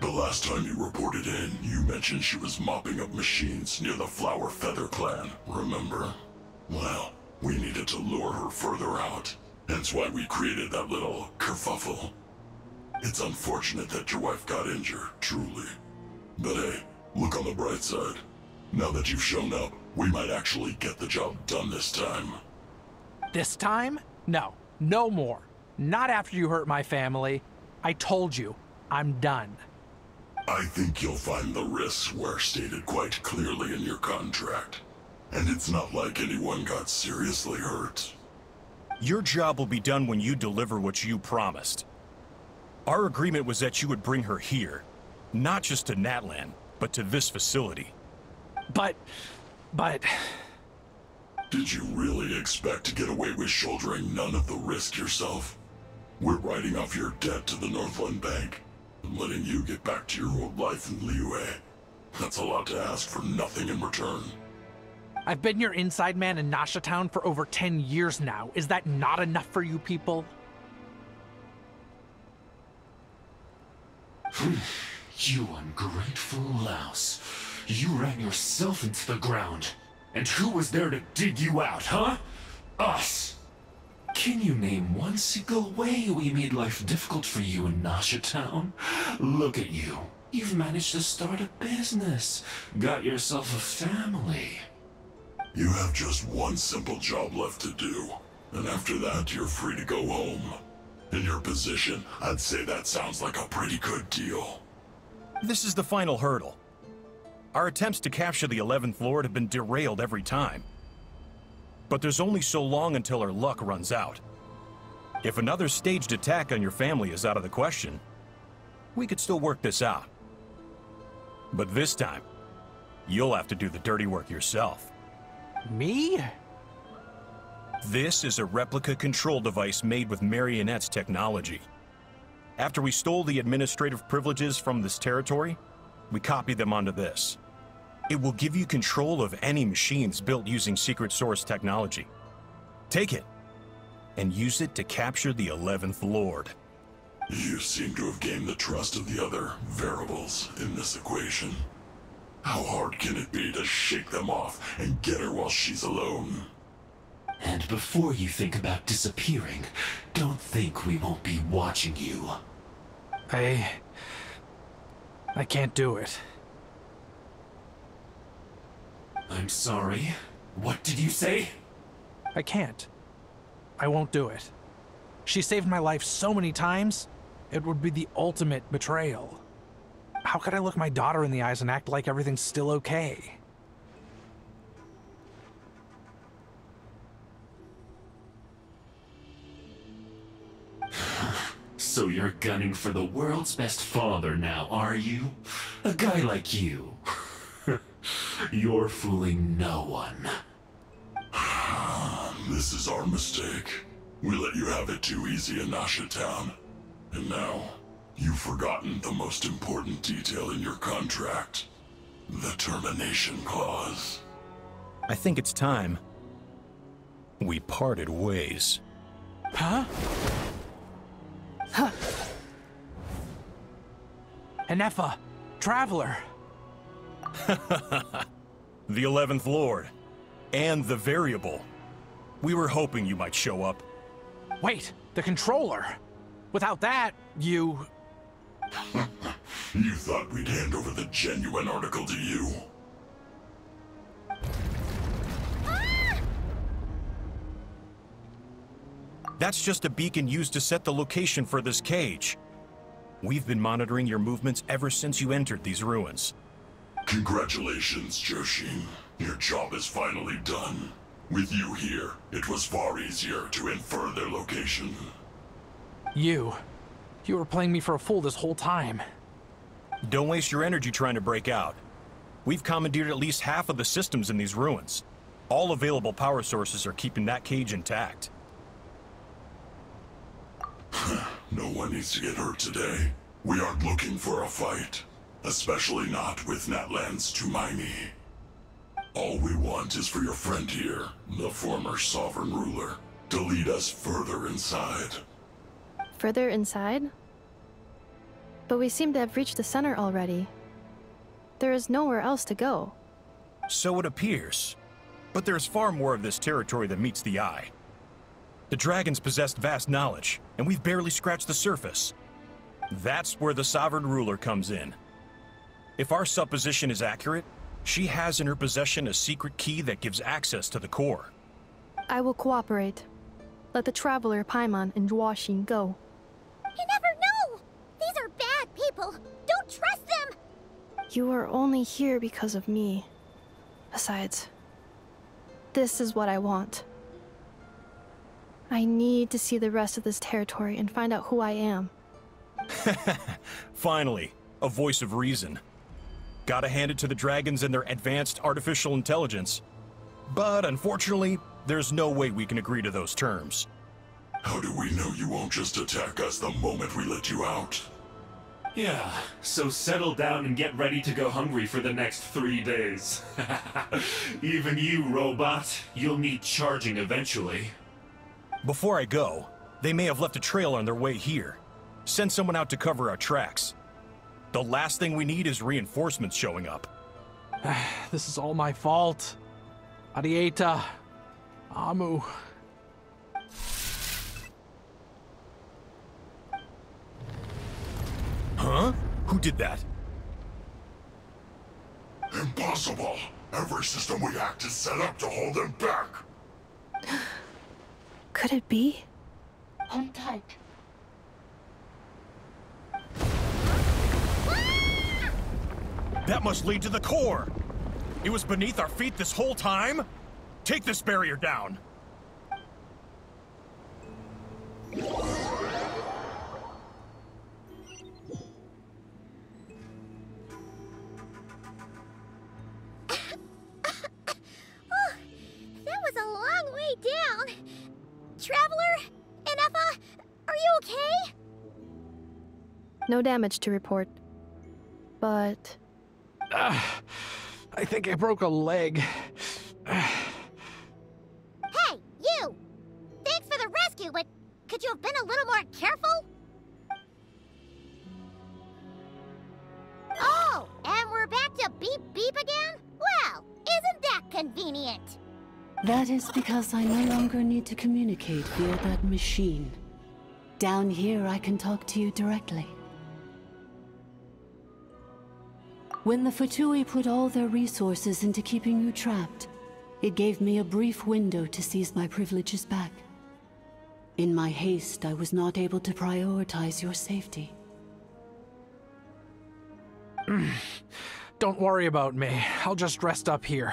The last time you reported in, you mentioned she was mopping up machines near the Flower Feather clan, remember? Well, we needed to lure her further out. Hence why we created that little kerfuffle. It's unfortunate that your wife got injured, truly. But hey, look on the bright side. Now that you've shown up, we might actually get the job done this time. This time? No. No more. Not after you hurt my family. I told you, I'm done. I think you'll find the risks were stated quite clearly in your contract. And it's not like anyone got seriously hurt. Your job will be done when you deliver what you promised. Our agreement was that you would bring her here. Not just to Natlan, but to this facility. But... Did you really expect to get away with shouldering none of the risk yourself? We're writing off your debt to the Northland Bank and letting you get back to your old life in Liyue. That's a lot to ask for nothing in return. I've been your inside man in Nasha Town for over 10 years now. Is that not enough for you people? You ungrateful louse. You ran yourself into the ground. And who was there to dig you out, huh? Us! Can you name one single way we made life difficult for you in Nasha Town? Look at you. You've managed to start a business. Got yourself a family. You have just one simple job left to do. And after that, you're free to go home. In your position, I'd say that sounds like a pretty good deal. This is the final hurdle. Our attempts to capture the 11th Lord have been derailed every time. But there's only so long until our luck runs out. If another staged attack on your family is out of the question, we could still work this out. But this time, you'll have to do the dirty work yourself. Me? This is a replica control device made with Marionette's technology. After we stole the administrative privileges from this territory, we copied them onto this. It will give you control of any machines built using secret source technology. Take it, and use it to capture the 11th Lord. You seem to have gained the trust of the other variables in this equation. How hard can it be to shake them off and get her while she's alone? And before you think about disappearing, don't think we won't be watching you. I can't do it. I'm sorry. What did you say? I can't. I won't do it. She saved my life so many times, it would be the ultimate betrayal. How could I look my daughter in the eyes and act like everything's still okay? So you're gunning for the world's best father now, are you? A guy like you. You're fooling no one. This is our mistake. We let you have it too easy in Nasha Town. And now, you've forgotten the most important detail in your contract. The termination clause. I think it's time we parted ways. Huh? Huh. Enefa, Traveler. The 11th Lord. And the Variable. We were hoping you might show up. Wait, the controller. Without that, you... You thought we'd hand over the genuine article to you? That's just a beacon used to set the location for this cage. We've been monitoring your movements ever since you entered these ruins. Congratulations, Joshin. Your job is finally done. With you here, it was far easier to infer their location. You were playing me for a fool this whole time. Don't waste your energy trying to break out. We've commandeered at least half of the systems in these ruins. All available power sources are keeping that cage intact. No one needs to get hurt today. We aren't looking for a fight. Especially not with Natlan's Tumaini. All we want is for your friend here, the former sovereign ruler, to lead us further inside. Further inside? But we seem to have reached the center already. There is nowhere else to go. So it appears. But there's far more of this territory than meets the eye. The dragons possessed vast knowledge, and we've barely scratched the surface. That's where the Sovereign Ruler comes in. If our supposition is accurate, she has in her possession a secret key that gives access to the core. I will cooperate. Let the Traveler, Paimon, and Joachim go. You never know! These are bad people! Don't trust them! You are only here because of me. Besides, this is what I want. I need to see the rest of this territory and find out who I am. Finally, a voice of reason. Gotta hand it to the dragons and their advanced artificial intelligence. But unfortunately, there's no way we can agree to those terms. How do we know you won't just attack us the moment we let you out? Yeah, so settle down and get ready to go hungry for the next 3 days. Even you, robot, you'll need charging eventually. Before I go, they may have left a trail on their way here. Send someone out to cover our tracks. The last thing we need is reinforcements showing up. This is all my fault. Arieta. Amu. Huh? Who did that? Impossible! Every system we hacked is set up to hold them back! Could it be? Hold tight. That must lead to the core! It was beneath our feet this whole time? Take this barrier down! That was a long way down. Traveler? Inefa? Are you okay? No damage to report. But... I think I broke a leg. Hey, you! Thanks for the rescue, but could you have been a little more careful? Oh, and we're back to beep beep again? Well, isn't that convenient? That is because I no longer need to communicate via that machine. Down here, I can talk to you directly. When the Fatui put all their resources into keeping you trapped, it gave me a brief window to seize my privileges back. In my haste, I was not able to prioritize your safety. Don't worry about me. I'll just rest up here.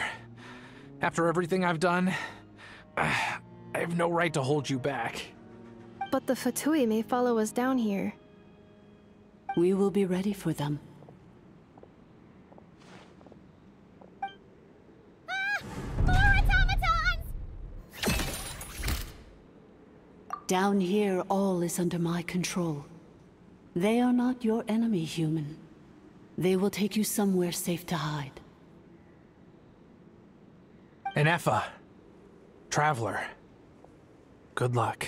After everything I've done, I have no right to hold you back. But the Fatui may follow us down here. We will be ready for them. Down here, all is under my control. They are not your enemy, human. They will take you somewhere safe to hide. Inefa. Traveler. Good luck.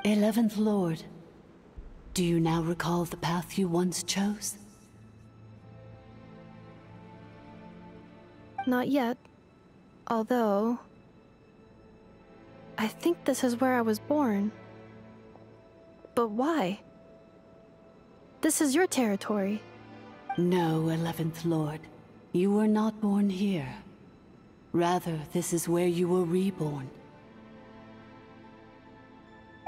11th Lord. Do you now recall the path you once chose? Not yet. Although... I think this is where I was born. But why? This is your territory. No, 11th Lord. You were not born here. Rather, this is where you were reborn.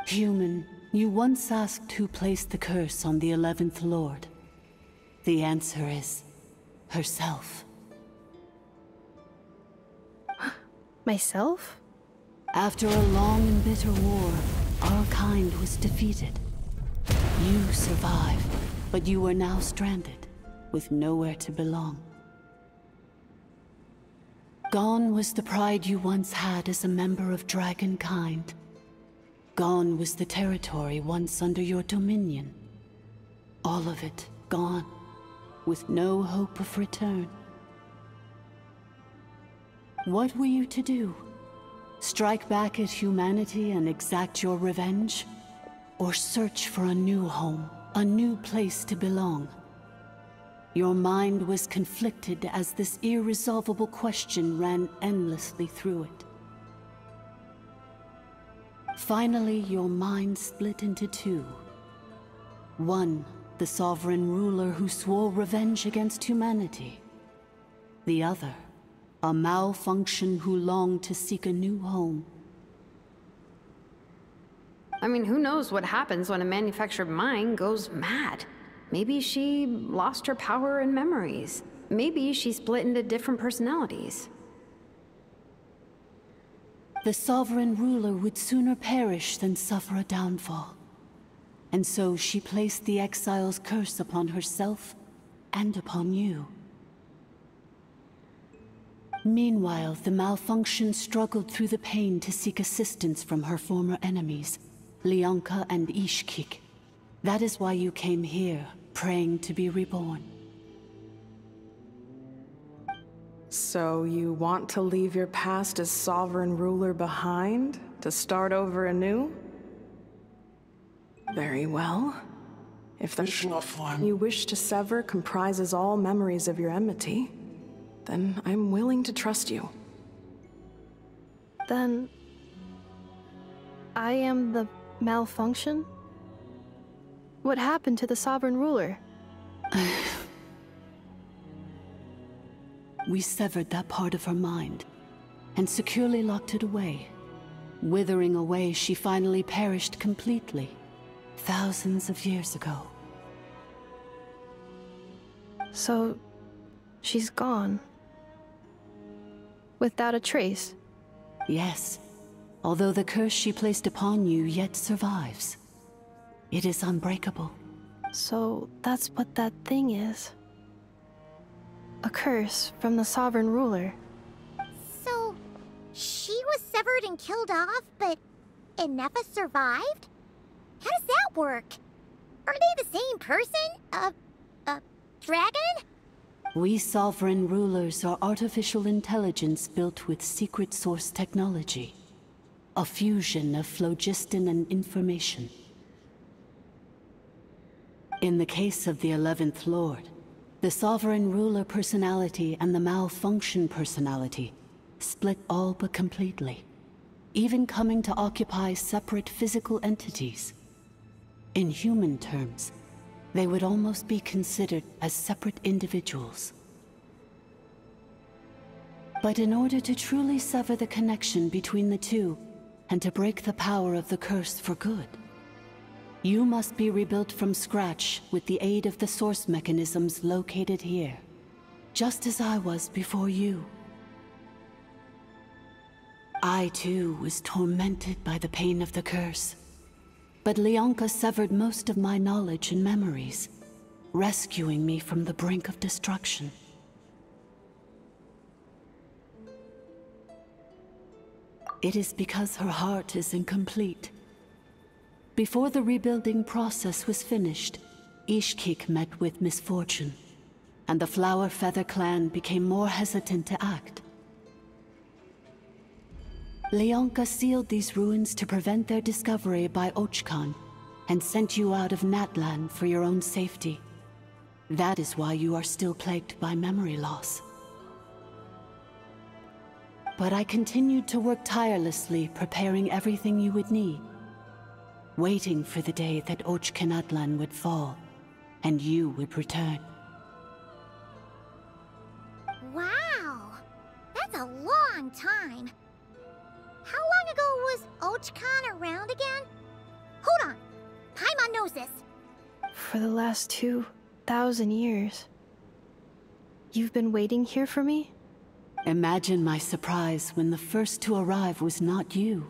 Human, you once asked who placed the curse on the 11th Lord. The answer is... herself. Myself? After a long and bitter war, our kind was defeated. You survived, but you are now stranded, with nowhere to belong. Gone was the pride you once had as a member of Dragonkind. Gone was the territory once under your dominion. All of it gone, with no hope of return. What were you to do? Strike back at humanity and exact your revenge? or search for a new home, a new place to belong. Your mind was conflicted as this irresolvable question ran endlessly through it. Finally, your mind split into two. One, the sovereign ruler who swore revenge against humanity. The other, a malfunction who longed to seek a new home. I mean, who knows what happens when a manufactured mind goes mad? Maybe she lost her power and memories. Maybe she split into different personalities. The sovereign ruler would sooner perish than suffer a downfall. And so she placed the exile's curse upon herself and upon you. Meanwhile, the malfunction struggled through the pain to seek assistance from her former enemies, Leonka and Ishkik. That is why you came here, praying to be reborn. So you want to leave your past as sovereign ruler behind, to start over anew? Very well. If the you wish to sever comprises all memories of your enmity, then I'm willing to trust you. Then... I am the malfunction? What happened to the sovereign ruler? We severed that part of her mind, and securely locked it away. Withering away, she finally perished completely, thousands of years ago. So, she's gone. Without a trace? Yes, although the curse she placed upon you yet survives. It is unbreakable. So, that's what that thing is. A curse from the sovereign ruler. So, she was severed and killed off, but Innefa survived? How does that work? Are they the same person? Dragon? We sovereign rulers are artificial intelligence built with secret source technology. A fusion of phlogiston and information. In the case of the 11th Lord, the sovereign ruler personality and the malfunction personality split all but completely, even coming to occupy separate physical entities. In human terms, they would almost be considered as separate individuals. But in order to truly sever the connection between the two, and to break the power of the curse for good, you must be rebuilt from scratch with the aid of the source mechanisms located here, just as I was before you. I too was tormented by the pain of the curse, but Leonka severed most of my knowledge and memories, rescuing me from the brink of destruction. It is because her heart is incomplete. Before the rebuilding process was finished, Ishkik met with misfortune, and the Flower Feather clan became more hesitant to act. Leonka sealed these ruins to prevent their discovery by Ochkan, and sent you out of Natlan for your own safety. That is why you are still plagued by memory loss. But I continued to work tirelessly, preparing everything you would need, waiting for the day that Ochkanatlan would fall, and you would return. Wow! That's a long time. How long ago was Ochkan around again? Hold on! Paimon knows this! For the last 2,000 years. You've been waiting here for me? Imagine my surprise when the first to arrive was not you,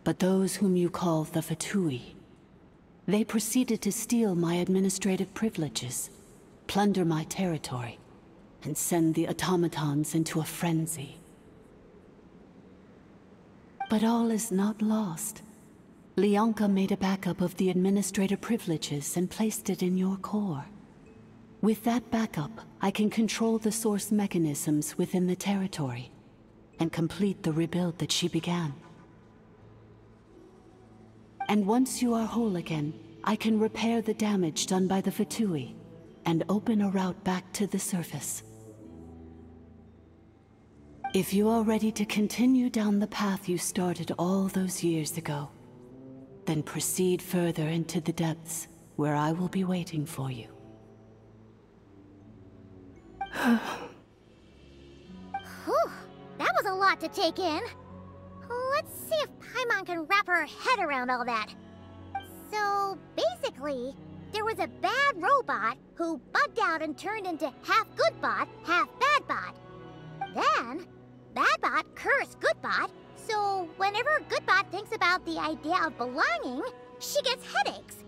but those whom you call the Fatui. They proceeded to steal my administrative privileges, plunder my territory, and send the automatons into a frenzy. But all is not lost. Leonka made a backup of the administrator privileges and placed it in your core. With that backup, I can control the source mechanisms within the territory, and complete the rebuild that she began. And once you are whole again, I can repair the damage done by the Fatui and open a route back to the surface. If you are ready to continue down the path you started all those years ago, then proceed further into the depths, where I will be waiting for you. Whew, that was a lot to take in. Let's see if Paimon can wrap her head around all that. So, basically, there was a bad robot who bugged out and turned into half good bot, half bad bot. Then, bad bot cursed good bot, so whenever good bot thinks about the idea of belonging, she gets headaches.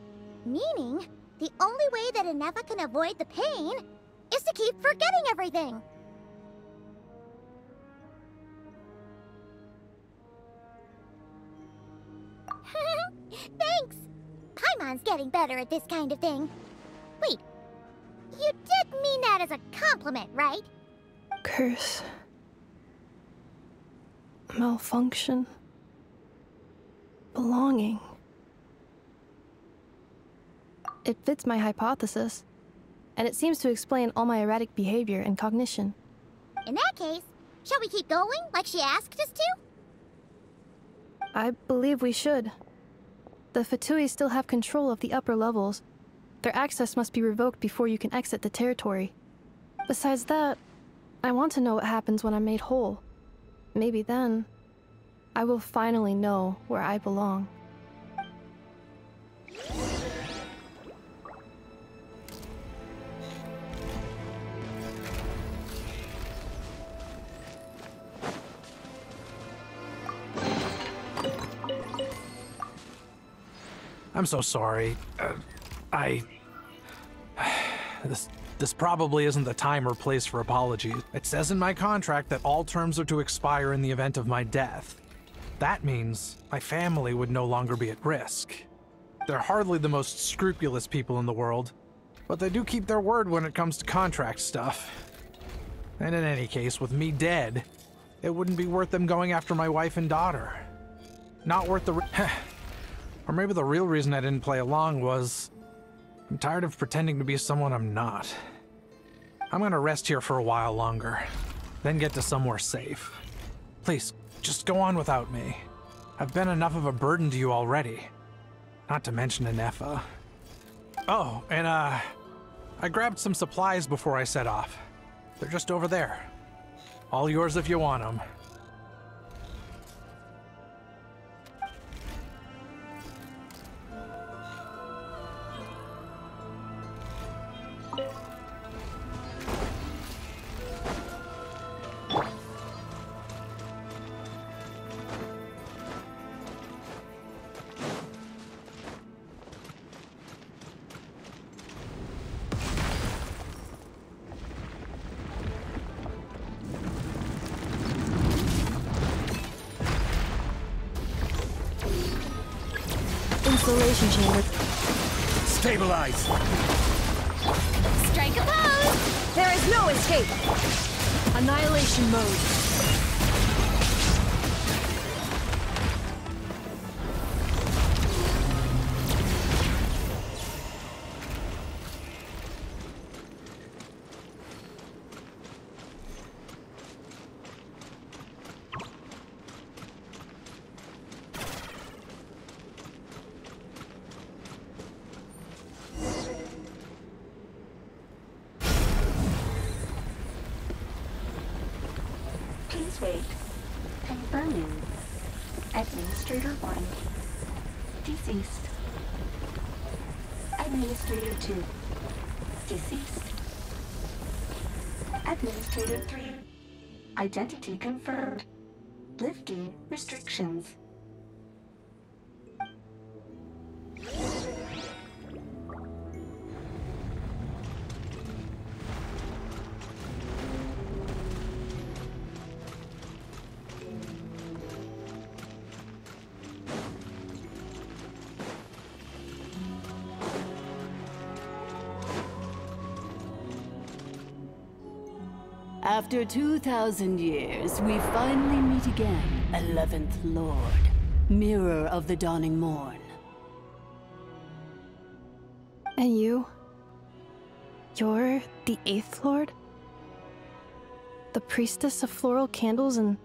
Meaning, the only way that Inefa can avoid the pain is to keep forgetting everything. Thanks! Paimon's getting better at this kind of thing. Wait, you did mean that as a compliment, right? Curse. Malfunction. Belonging. It fits my hypothesis, and it seems to explain all my erratic behavior and cognition. In that case, shall we keep going like she asked us to? I believe we should. The Fatui still have control of the upper levels. Their access must be revoked before you can exit the territory. Besides that, I want to know what happens when I'm made whole. Maybe then, I will finally know where I belong. I'm so sorry. This probably isn't the time or place for apologies. It says in my contract that all terms are to expire in the event of my death. That means my family would no longer be at risk. They're hardly the most scrupulous people in the world, but they do keep their word when it comes to contract stuff. And in any case, with me dead, it wouldn't be worth them going after my wife and daughter. Not worth the Or maybe the real reason I didn't play along was I'm tired of pretending to be someone I'm not. I'm gonna rest here for a while longer, then get to somewhere safe. Please, just go on without me. I've been enough of a burden to you already. Not to mention Inefa. Oh, and I grabbed some supplies before I set off. They're just over there. All yours if you want them. Installation chamber. Stabilize! Strike a pose! There is no escape! Annihilation mode. Please wait. Confirming. Administrator 1. Deceased. Administrator 2. Deceased. Administrator 3. Identity confirmed. Lifting restrictions. After 2,000 years, we finally meet again, 11th Lord, Mirror of the Dawning Morn. And you? You're the 8th Lord? The priestess of floral candles and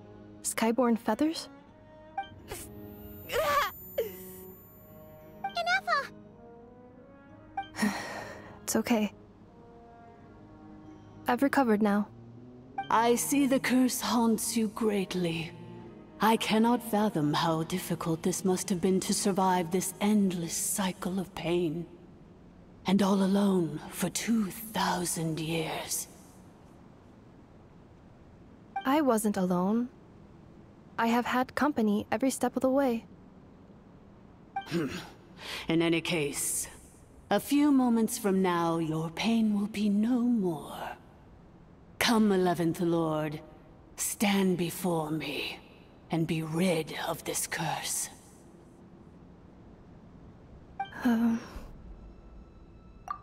skyborn feathers? Ineffa! It's okay. I've recovered now. I see the curse haunts you greatly. I cannot fathom how difficult this must have been to survive this endless cycle of pain. And all alone for 2,000 years. I wasn't alone. I have had company every step of the way. In any case, a few moments from now, your pain will be no more. Come, 11th Lord, stand before me, and be rid of this curse.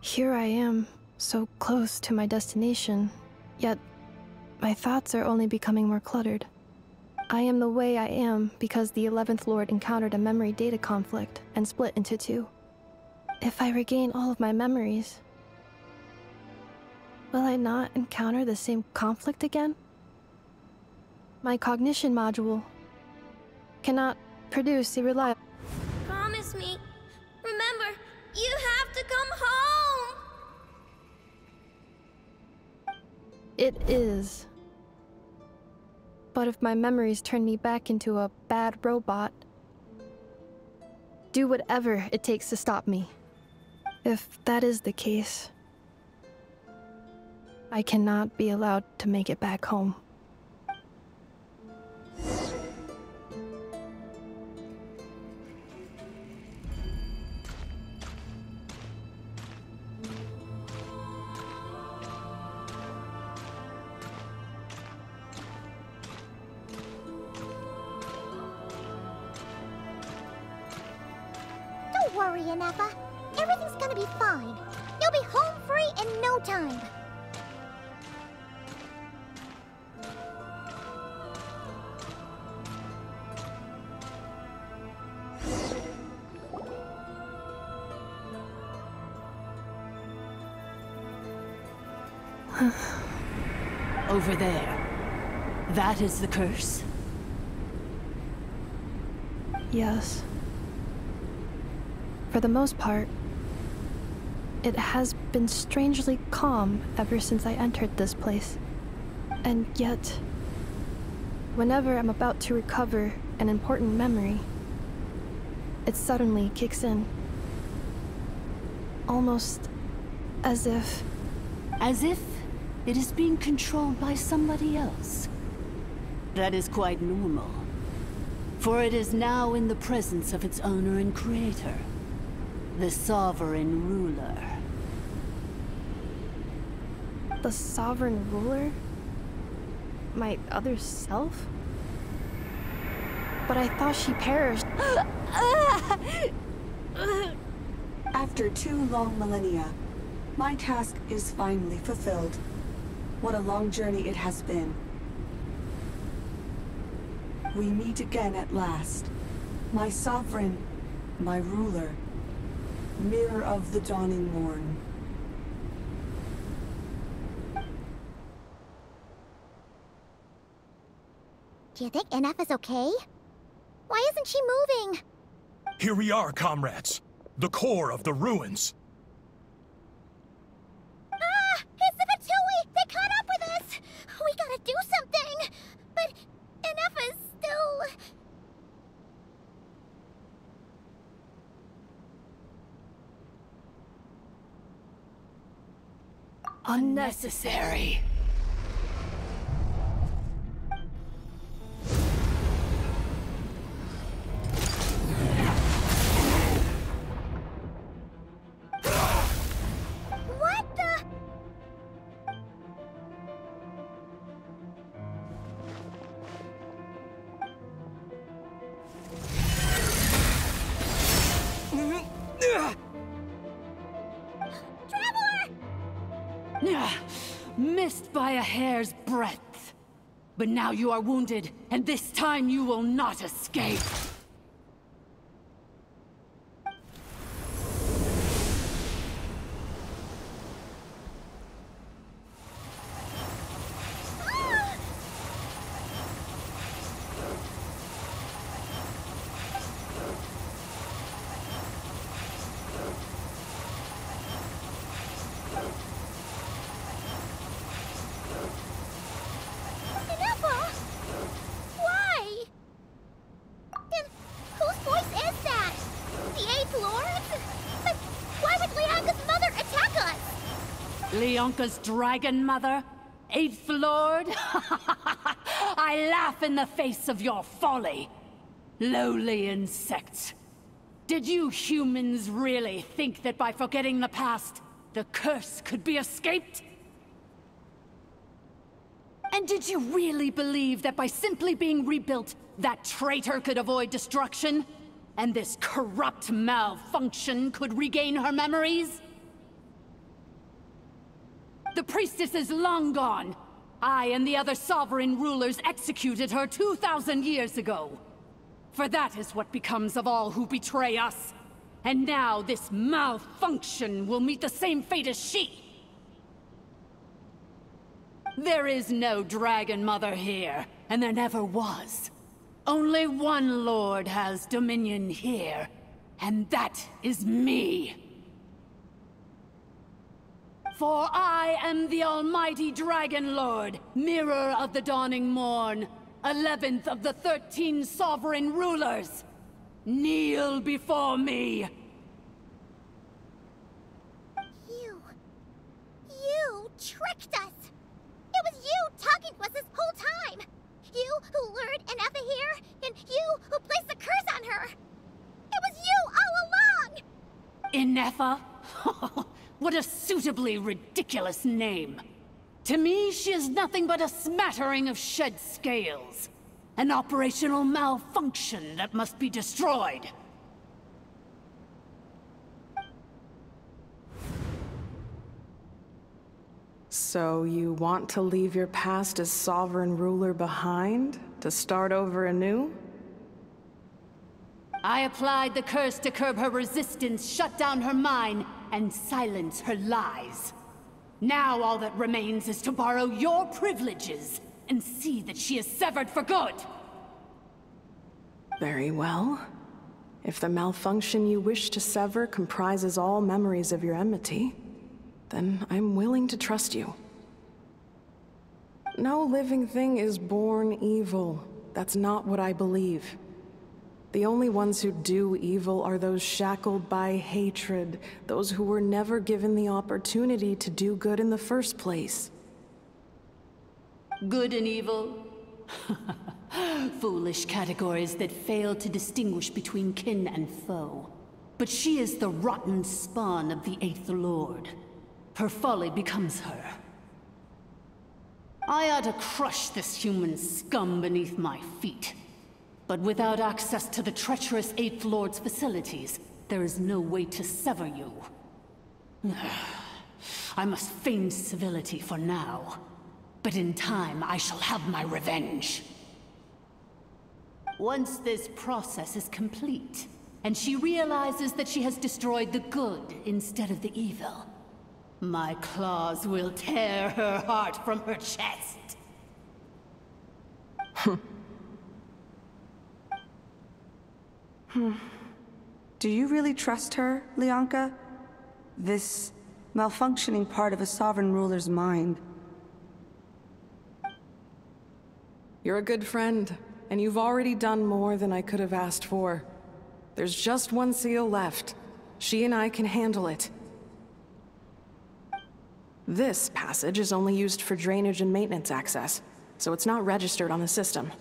Here I am, so close to my destination, yet my thoughts are only becoming more cluttered. I am the way I am because the 11th Lord encountered a memory data conflict and split into 2. If I regain all of my memories, will I not encounter the same conflict again? My cognition module cannot produce a reliable... Promise me. Remember, you have to come home! It is. But if my memories turn me back into a bad robot, do whatever it takes to stop me. If that is the case, I cannot be allowed to make it back home. Don't worry, Ineffa. Everything's gonna be fine. You'll be home free in no time. Over there. That is the curse? Yes. For the most part, it has been strangely calm ever since I entered this place. And yet, whenever I'm about to recover an important memory, it suddenly kicks in. Almost as if... As if it is being controlled by somebody else. That is quite normal. For it is now in the presence of its owner and creator, the sovereign ruler. The sovereign ruler? My other self? But I thought she perished. After 2 long millennia, my task is finally fulfilled. What a long journey it has been. We meet again at last. My sovereign, my ruler, mirror of the dawning morn. Do you think Ineffa's okay? Why isn't she moving? Here we are, comrades. The core of the ruins. Ah! It's the Fatui! They caught up with us! We gotta do something! But Ineffa's still... Unnecessary. What the... Missed by a hair's breadth. But now you are wounded, and this time you will not escape. the 8th Lord? But why would Leanka's mother attack us? Leonka's dragon mother? 8th Lord? I laugh in the face of your folly. Lowly insects. Did you humans really think that by forgetting the past, the curse could be escaped? And did you really believe that by simply being rebuilt, that traitor could avoid destruction? And this corrupt malfunction could regain her memories? The priestess is long gone. I and the other sovereign rulers executed her 2,000 years ago. For that is what becomes of all who betray us. And now this malfunction will meet the same fate as she. There is no Dragon Mother here, and there never was. Only one Lord has dominion here, and that is me. For I am the almighty Dragon Lord, Mirror of the Dawning Morn, 11th of the 13 sovereign rulers. Kneel before me. You tricked us! It was you talking to us this whole time! You who lured Inefa here, and you who placed the curse on her! It was you all along! Inefa? What a suitably ridiculous name. To me, she is nothing but a smattering of shed scales. An operational malfunction that must be destroyed. So you want to leave your past as sovereign ruler behind? To start over anew? I applied the curse to curb her resistance, shut down her mind, and silence her lies. Now all that remains is to borrow your privileges and see that she is severed for good. Very well. If the malfunction you wish to sever comprises all memories of your enmity, then I'm willing to trust you. No living thing is born evil. That's not what I believe. The only ones who do evil are those shackled by hatred, those who were never given the opportunity to do good in the first place. Good and evil? Foolish categories that fail to distinguish between kin and foe. But she is the rotten spawn of the 8th Lord. Her folly becomes her. I ought to crush this human scum beneath my feet. But without access to the treacherous 8th Lord's facilities, there is no way to sever you. I must feign civility for now. But in time, I shall have my revenge. Once this process is complete, and she realizes that she has destroyed the good instead of the evil, my claws will tear her heart from her chest. Do you really trust her, Leonka? This malfunctioning part of a sovereign ruler's mind. You're a good friend, and you've already done more than I could have asked for. There's just one seal left. She and I can handle it. This passage is only used for drainage and maintenance access, so it's not registered on the system.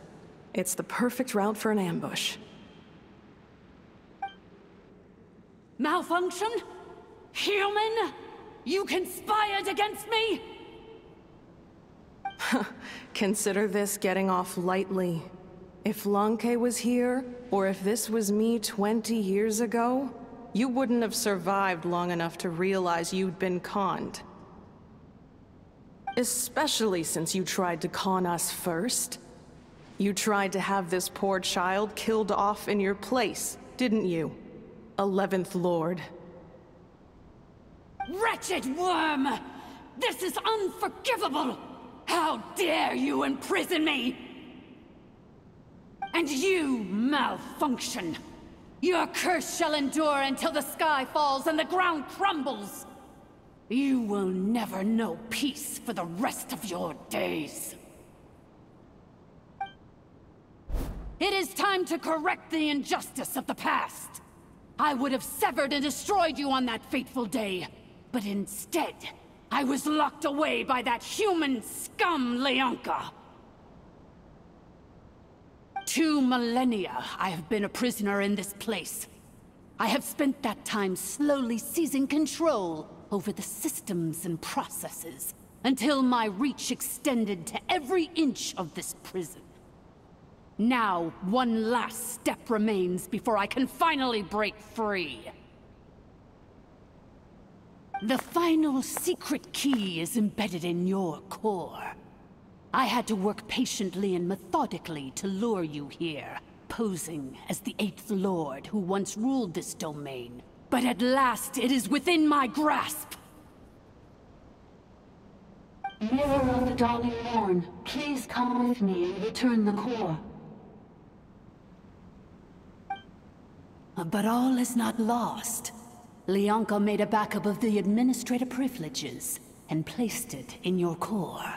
It's the perfect route for an ambush. Malfunction? Human? You conspired against me? Consider this getting off lightly. If Lanke was here, or if this was me 20 years ago, you wouldn't have survived long enough to realize you'd been conned. Especially since you tried to con us first. You tried to have this poor child killed off in your place, didn't you? 11th Lord. Wretched worm! This is unforgivable! How dare you imprison me! And you, malfunction! Your curse shall endure until the sky falls and the ground crumbles! You will never know peace for the rest of your days. It is time to correct the injustice of the past. I would have severed and destroyed you on that fateful day. But instead, I was locked away by that human scum, Leonka. 2 millennia I have been a prisoner in this place. I have spent that time slowly seizing control over the systems and processes, until my reach extended to every inch of this prison. Now, one last step remains before I can finally break free. The final secret key is embedded in your core. I had to work patiently and methodically to lure you here, posing as the 8th Lord who once ruled this domain. But at last, it is within my grasp! Mirror of the Dawning Morn, please come with me and return the core. But all is not lost. Leonka made a backup of the administrator privileges and placed it in your core.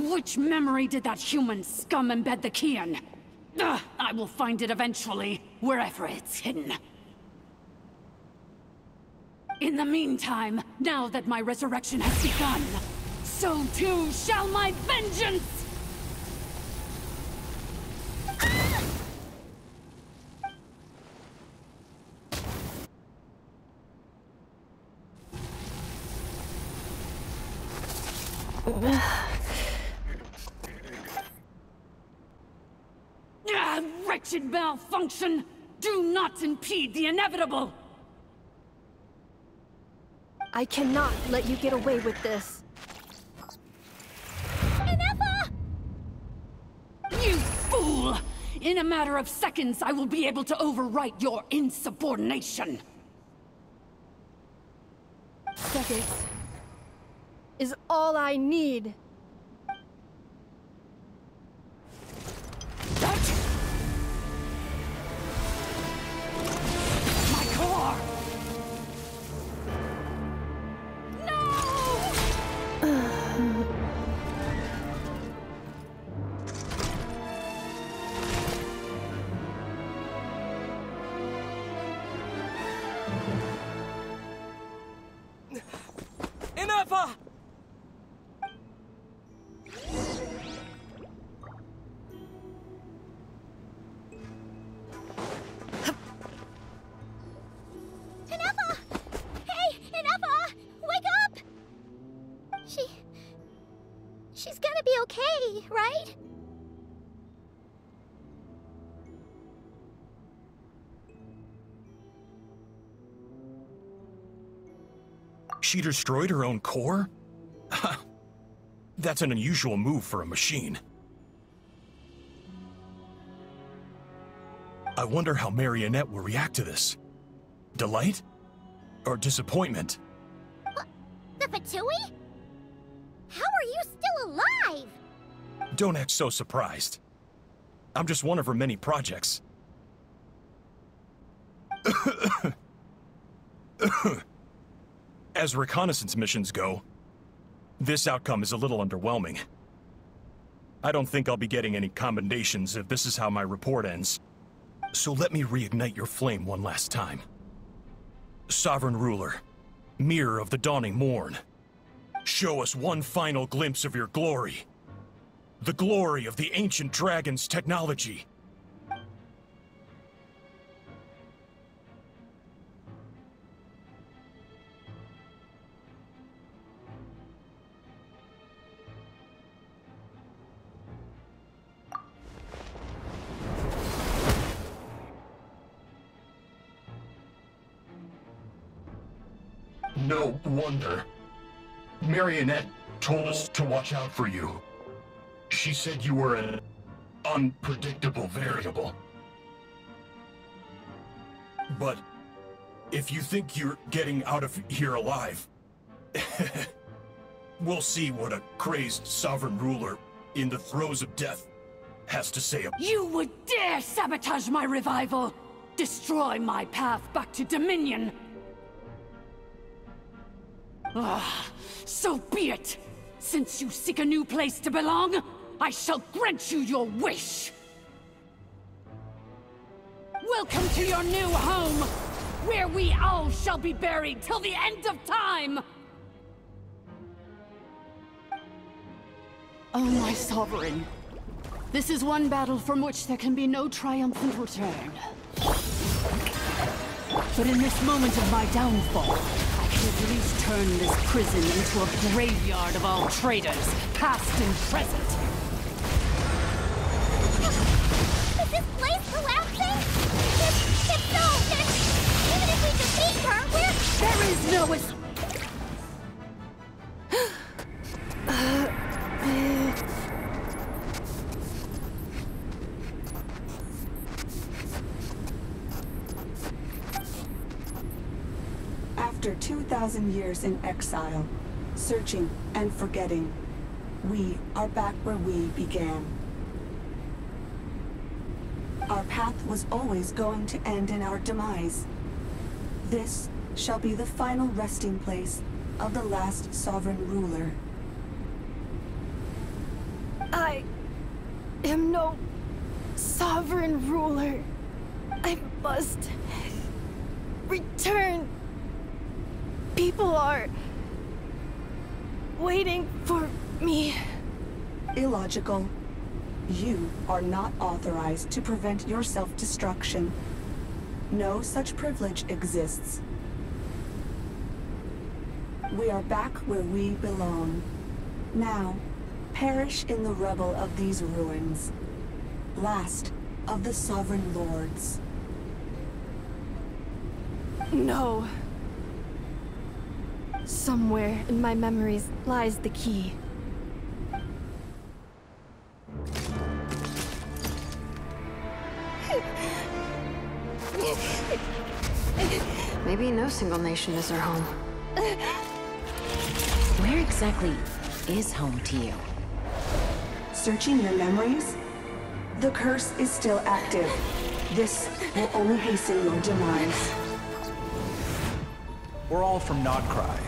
Which memory did that human scum embed the key in? I will find it eventually, wherever it's hidden. In the meantime, now that my resurrection has begun, so too shall my vengeance! Wretched malfunction! Do not impede the inevitable! I cannot let you get away with this. Ineffa! You fool! In a matter of seconds, I will be able to overwrite your insubordination! Seconds is all I need. My core! Ineffa! Ineffa! Hey, Ineffa! Wake up! She's gonna be okay, right? She destroyed her own core? That's an unusual move for a machine. I wonder how Marionette will react to this. Delight? Or disappointment? The Fatui? How are you still alive? Don't act so surprised. I'm just one of her many projects. As reconnaissance missions go, this outcome is a little underwhelming. I don't think I'll be getting any commendations if this is how my report ends. So let me reignite your flame one last time. Sovereign Ruler, Mirror of the Dawning Morn, show us one final glimpse of your glory. The glory of the ancient dragon's technology. No wonder. Marionette told us to watch out for you. She said you were an unpredictable variable. But if you think you're getting out of here alive, we'll see what a crazed sovereign ruler in the throes of death has to say. You would dare sabotage my revival! Destroy my path back to Dominion! So be it! Since you seek a new place to belong, I shall grant you your wish! Welcome to your new home, where we all shall be buried till the end of time! Oh, my sovereign. This is one battle from which there can be no triumphant return. But in this moment of my downfall, I can at least turn this prison into a graveyard of all traitors, past and present. Is this place collapsing? If so, then even if we defeat her, There is no After 2,000 years in exile, searching and forgetting, we are back where we began. Our path was always going to end in our demise. This shall be the final resting place of the last sovereign ruler. I am no sovereign ruler. I must return. People are waiting for me. Illogical. You are not authorized to prevent your self-destruction. No such privilege exists. We are back where we belong. Now, perish in the rubble of these ruins. Last of the sovereign lords. No. Somewhere in my memories lies the key. Maybe no single nation is our home. Where exactly is home to you? Searching your memories? The curse is still active. This will only hasten your demise. We're all from Nodcry.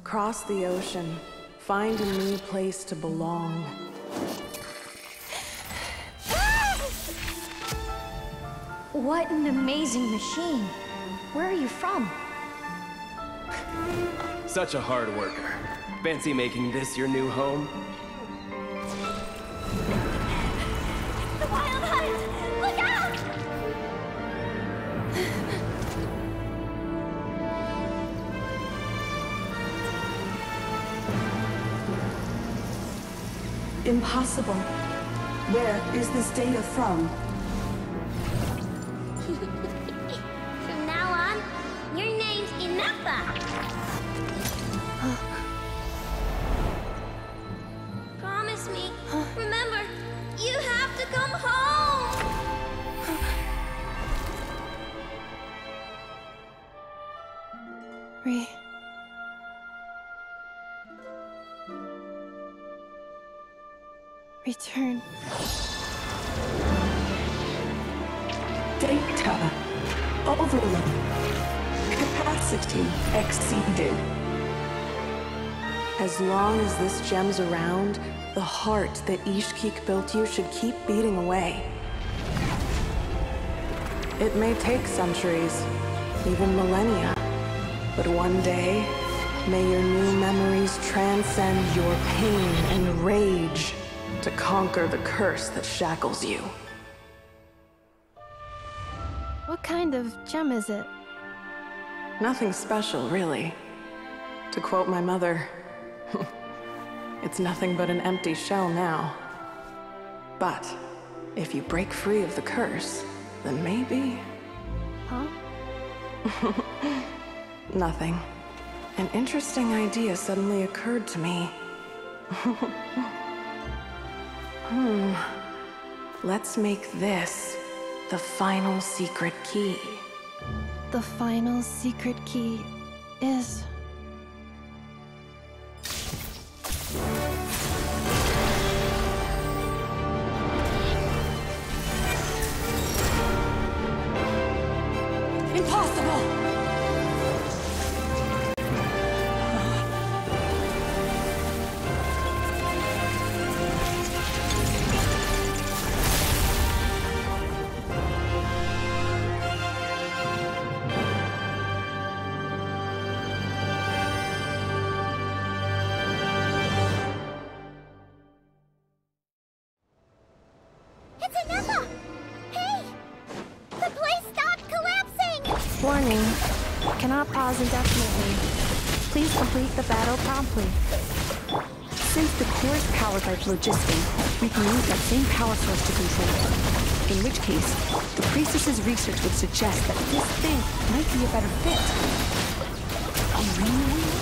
Cross the ocean. Find a new place to belong. What an amazing machine. Where are you from? Such a hard worker. Fancy making this your new home? The wild hunt! Look out! Impossible. Where is this data from? From now on, your name's Inappa. Promise me. Remember, you have to come home. Return. Data. Overload. Capacity exceeded. As long as this gem's around, the heart that Ishkik built you should keep beating away. It may take centuries, even millennia, but one day, may your new memories transcend your pain and rage to conquer the curse that shackles you. What kind of gem is it? Nothing special, really. To quote my mother, it's nothing but an empty shell now. But if you break free of the curse, then maybe... Huh? Nothing. An interesting idea suddenly occurred to me. Let's make this the final secret key. The final secret key is... impossible! It's Ineffa! Hey! The place stopped collapsing! Warning. Cannot pause indefinitely. Please complete the battle promptly. Since the core is powered by phlogiston, we can use that same power source to control it. In which case, the priestess's research would suggest that this thing might be a better fit. A ring wheel?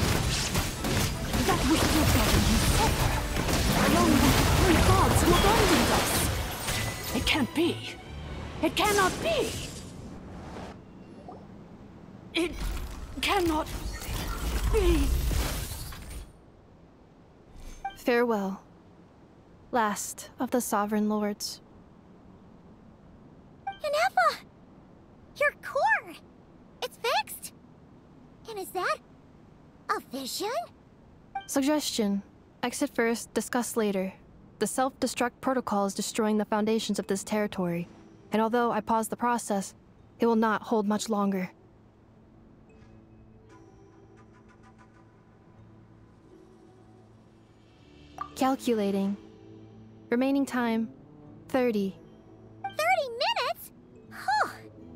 That was your brother you suffer, along with the three gods who abandoned us. It can't be. It cannot be. It cannot be. Farewell. Last of the Sovereign Lords. Ineffa! Your core! It's fixed! And is that a vision? Suggestion. Exit first, discuss later. The self-destruct protocol is destroying the foundations of this territory, and although I paused the process, it will not hold much longer. Calculating. Remaining time, 30. 30 minutes? Whew.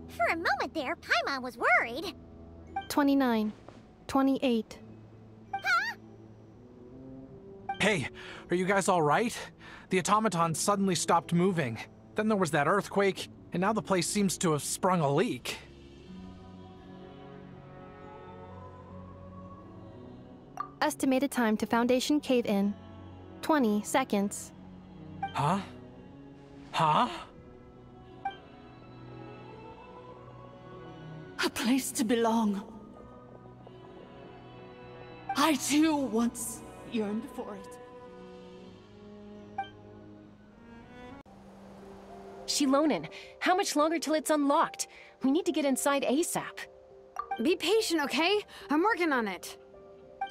For a moment there, Paimon was worried. 29. 28. Hey, are you guys all right? The automaton suddenly stopped moving. Then there was that earthquake, and now the place seems to have sprung a leak. Estimated time to Foundation cave-in, 20 seconds. Huh? Huh? A place to belong. I too once yearned for it. Shilonen, how much longer till it's unlocked? We need to get inside ASAP. Be patient, okay? I'm working on it.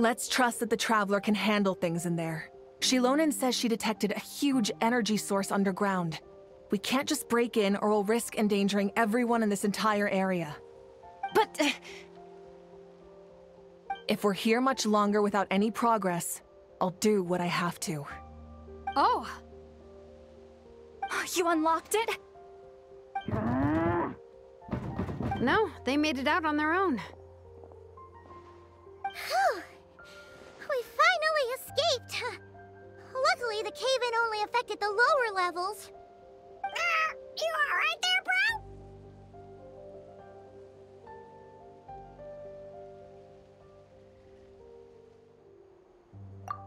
Let's trust that the Traveler can handle things in there. Shilonen says she detected a huge energy source underground. We can't just break in or we'll risk endangering everyone in this entire area. But... If we're here much longer without any progress, I'll do what I have to. Oh! You unlocked it? No, they made it out on their own. Whew. We finally escaped! Luckily, the cave-in only affected the lower levels. You alright there,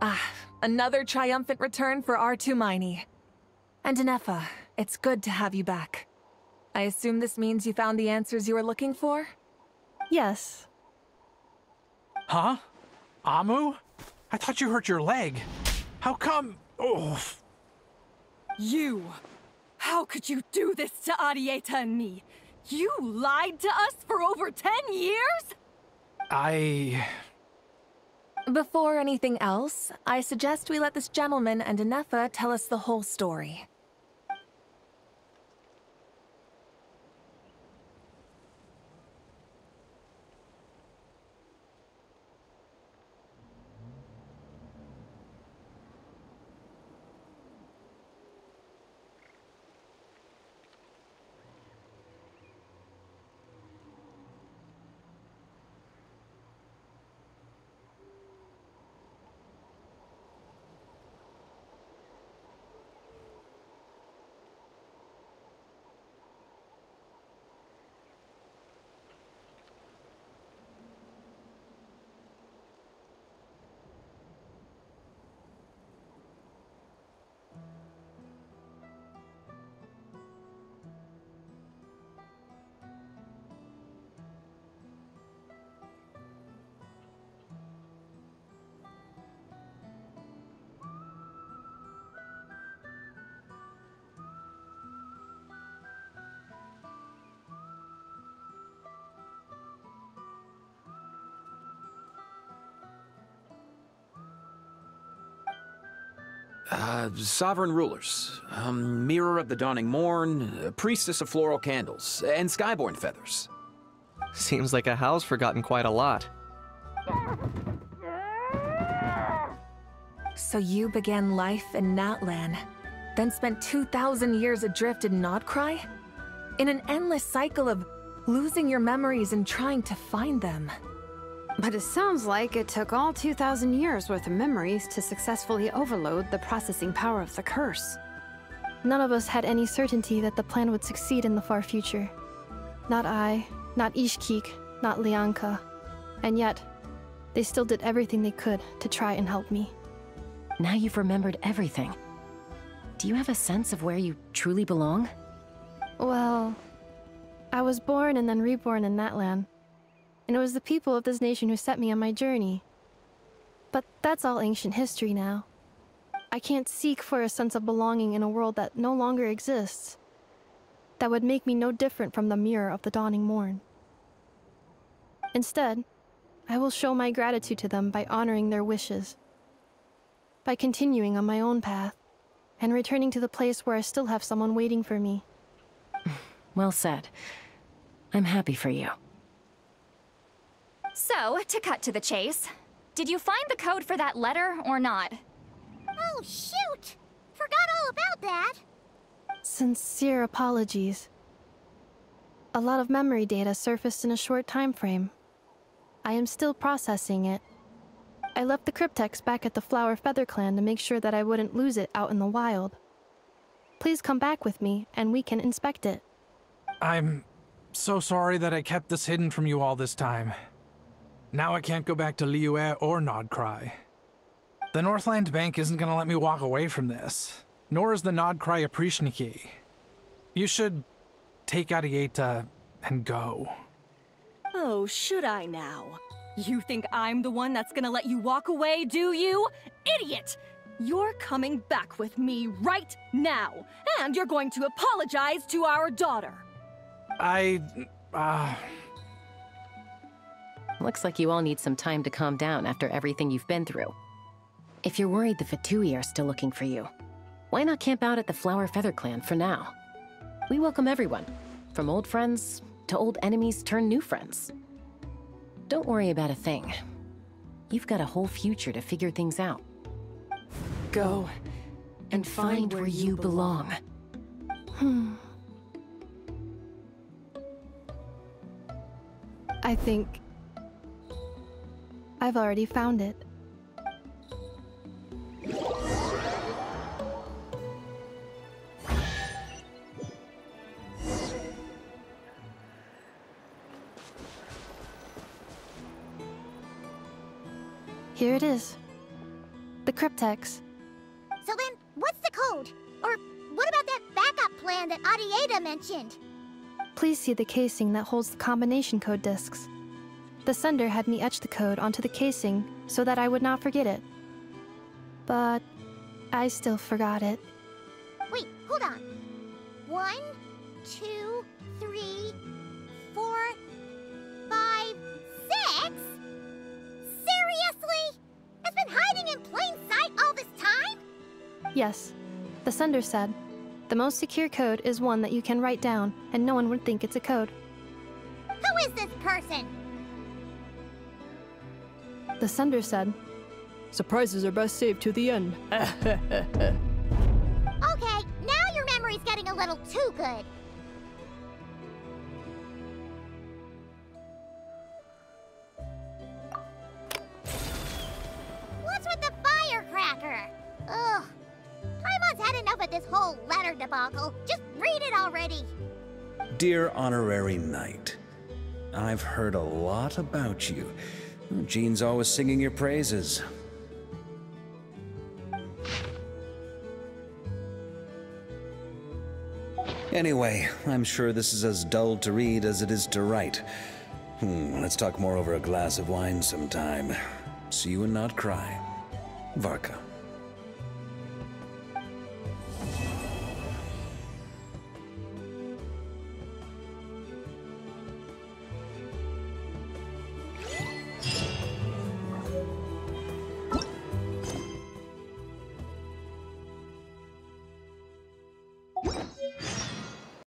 bro? Another triumphant return for R2 Miney. And Ineffa, it's good to have you back. I assume this means you found the answers you were looking for? Yes. Huh? Amu? I thought you hurt your leg. How come? Oh. You! How could you do this to Arieta and me? You lied to us for over 10 years? Before anything else, I suggest we let this gentleman and Ineffa tell us the whole story. Sovereign rulers, Mirror of the Dawning Morn, Priestess of Floral Candles, and Skyborn Feathers. Seems like a howl's forgotten quite a lot. So you began life in Natlan, then spent 2,000 years adrift in Nodcry? In an endless cycle of losing your memories and trying to find them. But it sounds like it took all 2,000 years worth of memories to successfully overload the processing power of the curse. None of us had any certainty that the plan would succeed in the far future. Not I, not Ishkik, not Lianka. And yet, they still did everything they could to try and help me. Now you've remembered everything. Do you have a sense of where you truly belong? Well, I was born and then reborn in Natlan. And it was the people of this nation who set me on my journey. But that's all ancient history now. I can't seek for a sense of belonging in a world that no longer exists. That would make me no different from the Mirror of the Dawning Morn. Instead, I will show my gratitude to them by honoring their wishes. By continuing on my own path, and returning to the place where I still have someone waiting for me. Well said. I'm happy for you. So, to cut to the chase, did you find the code for that letter or not? Oh, shoot! Forgot all about that! Sincere apologies. A lot of memory data surfaced in a short time frame. I am still processing it. I left the cryptex back at the Flower Feather Clan to make sure that I wouldn't lose it out in the wild. Please come back with me, and we can inspect it. I'm so sorry that I kept this hidden from you all this time. Now I can't go back to Liyue or Nodcry. The Northland Bank isn't gonna let me walk away from this, nor is the Nodcry Aprishniki. You should take Arieta and go. Oh, should I now? You think I'm the one that's gonna let you walk away, do you? Idiot! You're coming back with me right now, and you're going to apologize to our daughter. Looks like you all need some time to calm down after everything you've been through. If you're worried the Fatui are still looking for you, why not camp out at the Flower Feather Clan for now? We welcome everyone, from old friends to old enemies turned new friends. Don't worry about a thing. You've got a whole future to figure things out. Go and find where you belong. I think I've already found it. Here it is. The cryptex. So then, what's the code? Or what about that backup plan that Arieta mentioned? Please see the casing that holds the combination code discs. The sender had me etch the code onto the casing so that I would not forget it. But I still forgot it. Wait, hold on. 1, 2, 3, 4, 5, 6? Seriously? It's been hiding in plain sight all this time? Yes. The sender said, the most secure code is one that you can write down and no one would think it's a code. Who is this person? The sender said, surprises are best saved to the end. Okay, now your memory's getting a little too good. What's with the firecracker? Ugh. Paimon's had enough of this whole letter debacle. Just read it already. Dear Honorary Knight, I've heard a lot about you. Jean's always singing your praises. Anyway, I'm sure this is as dull to read as it is to write. Let's talk more over a glass of wine sometime. See you and not cry. Varka.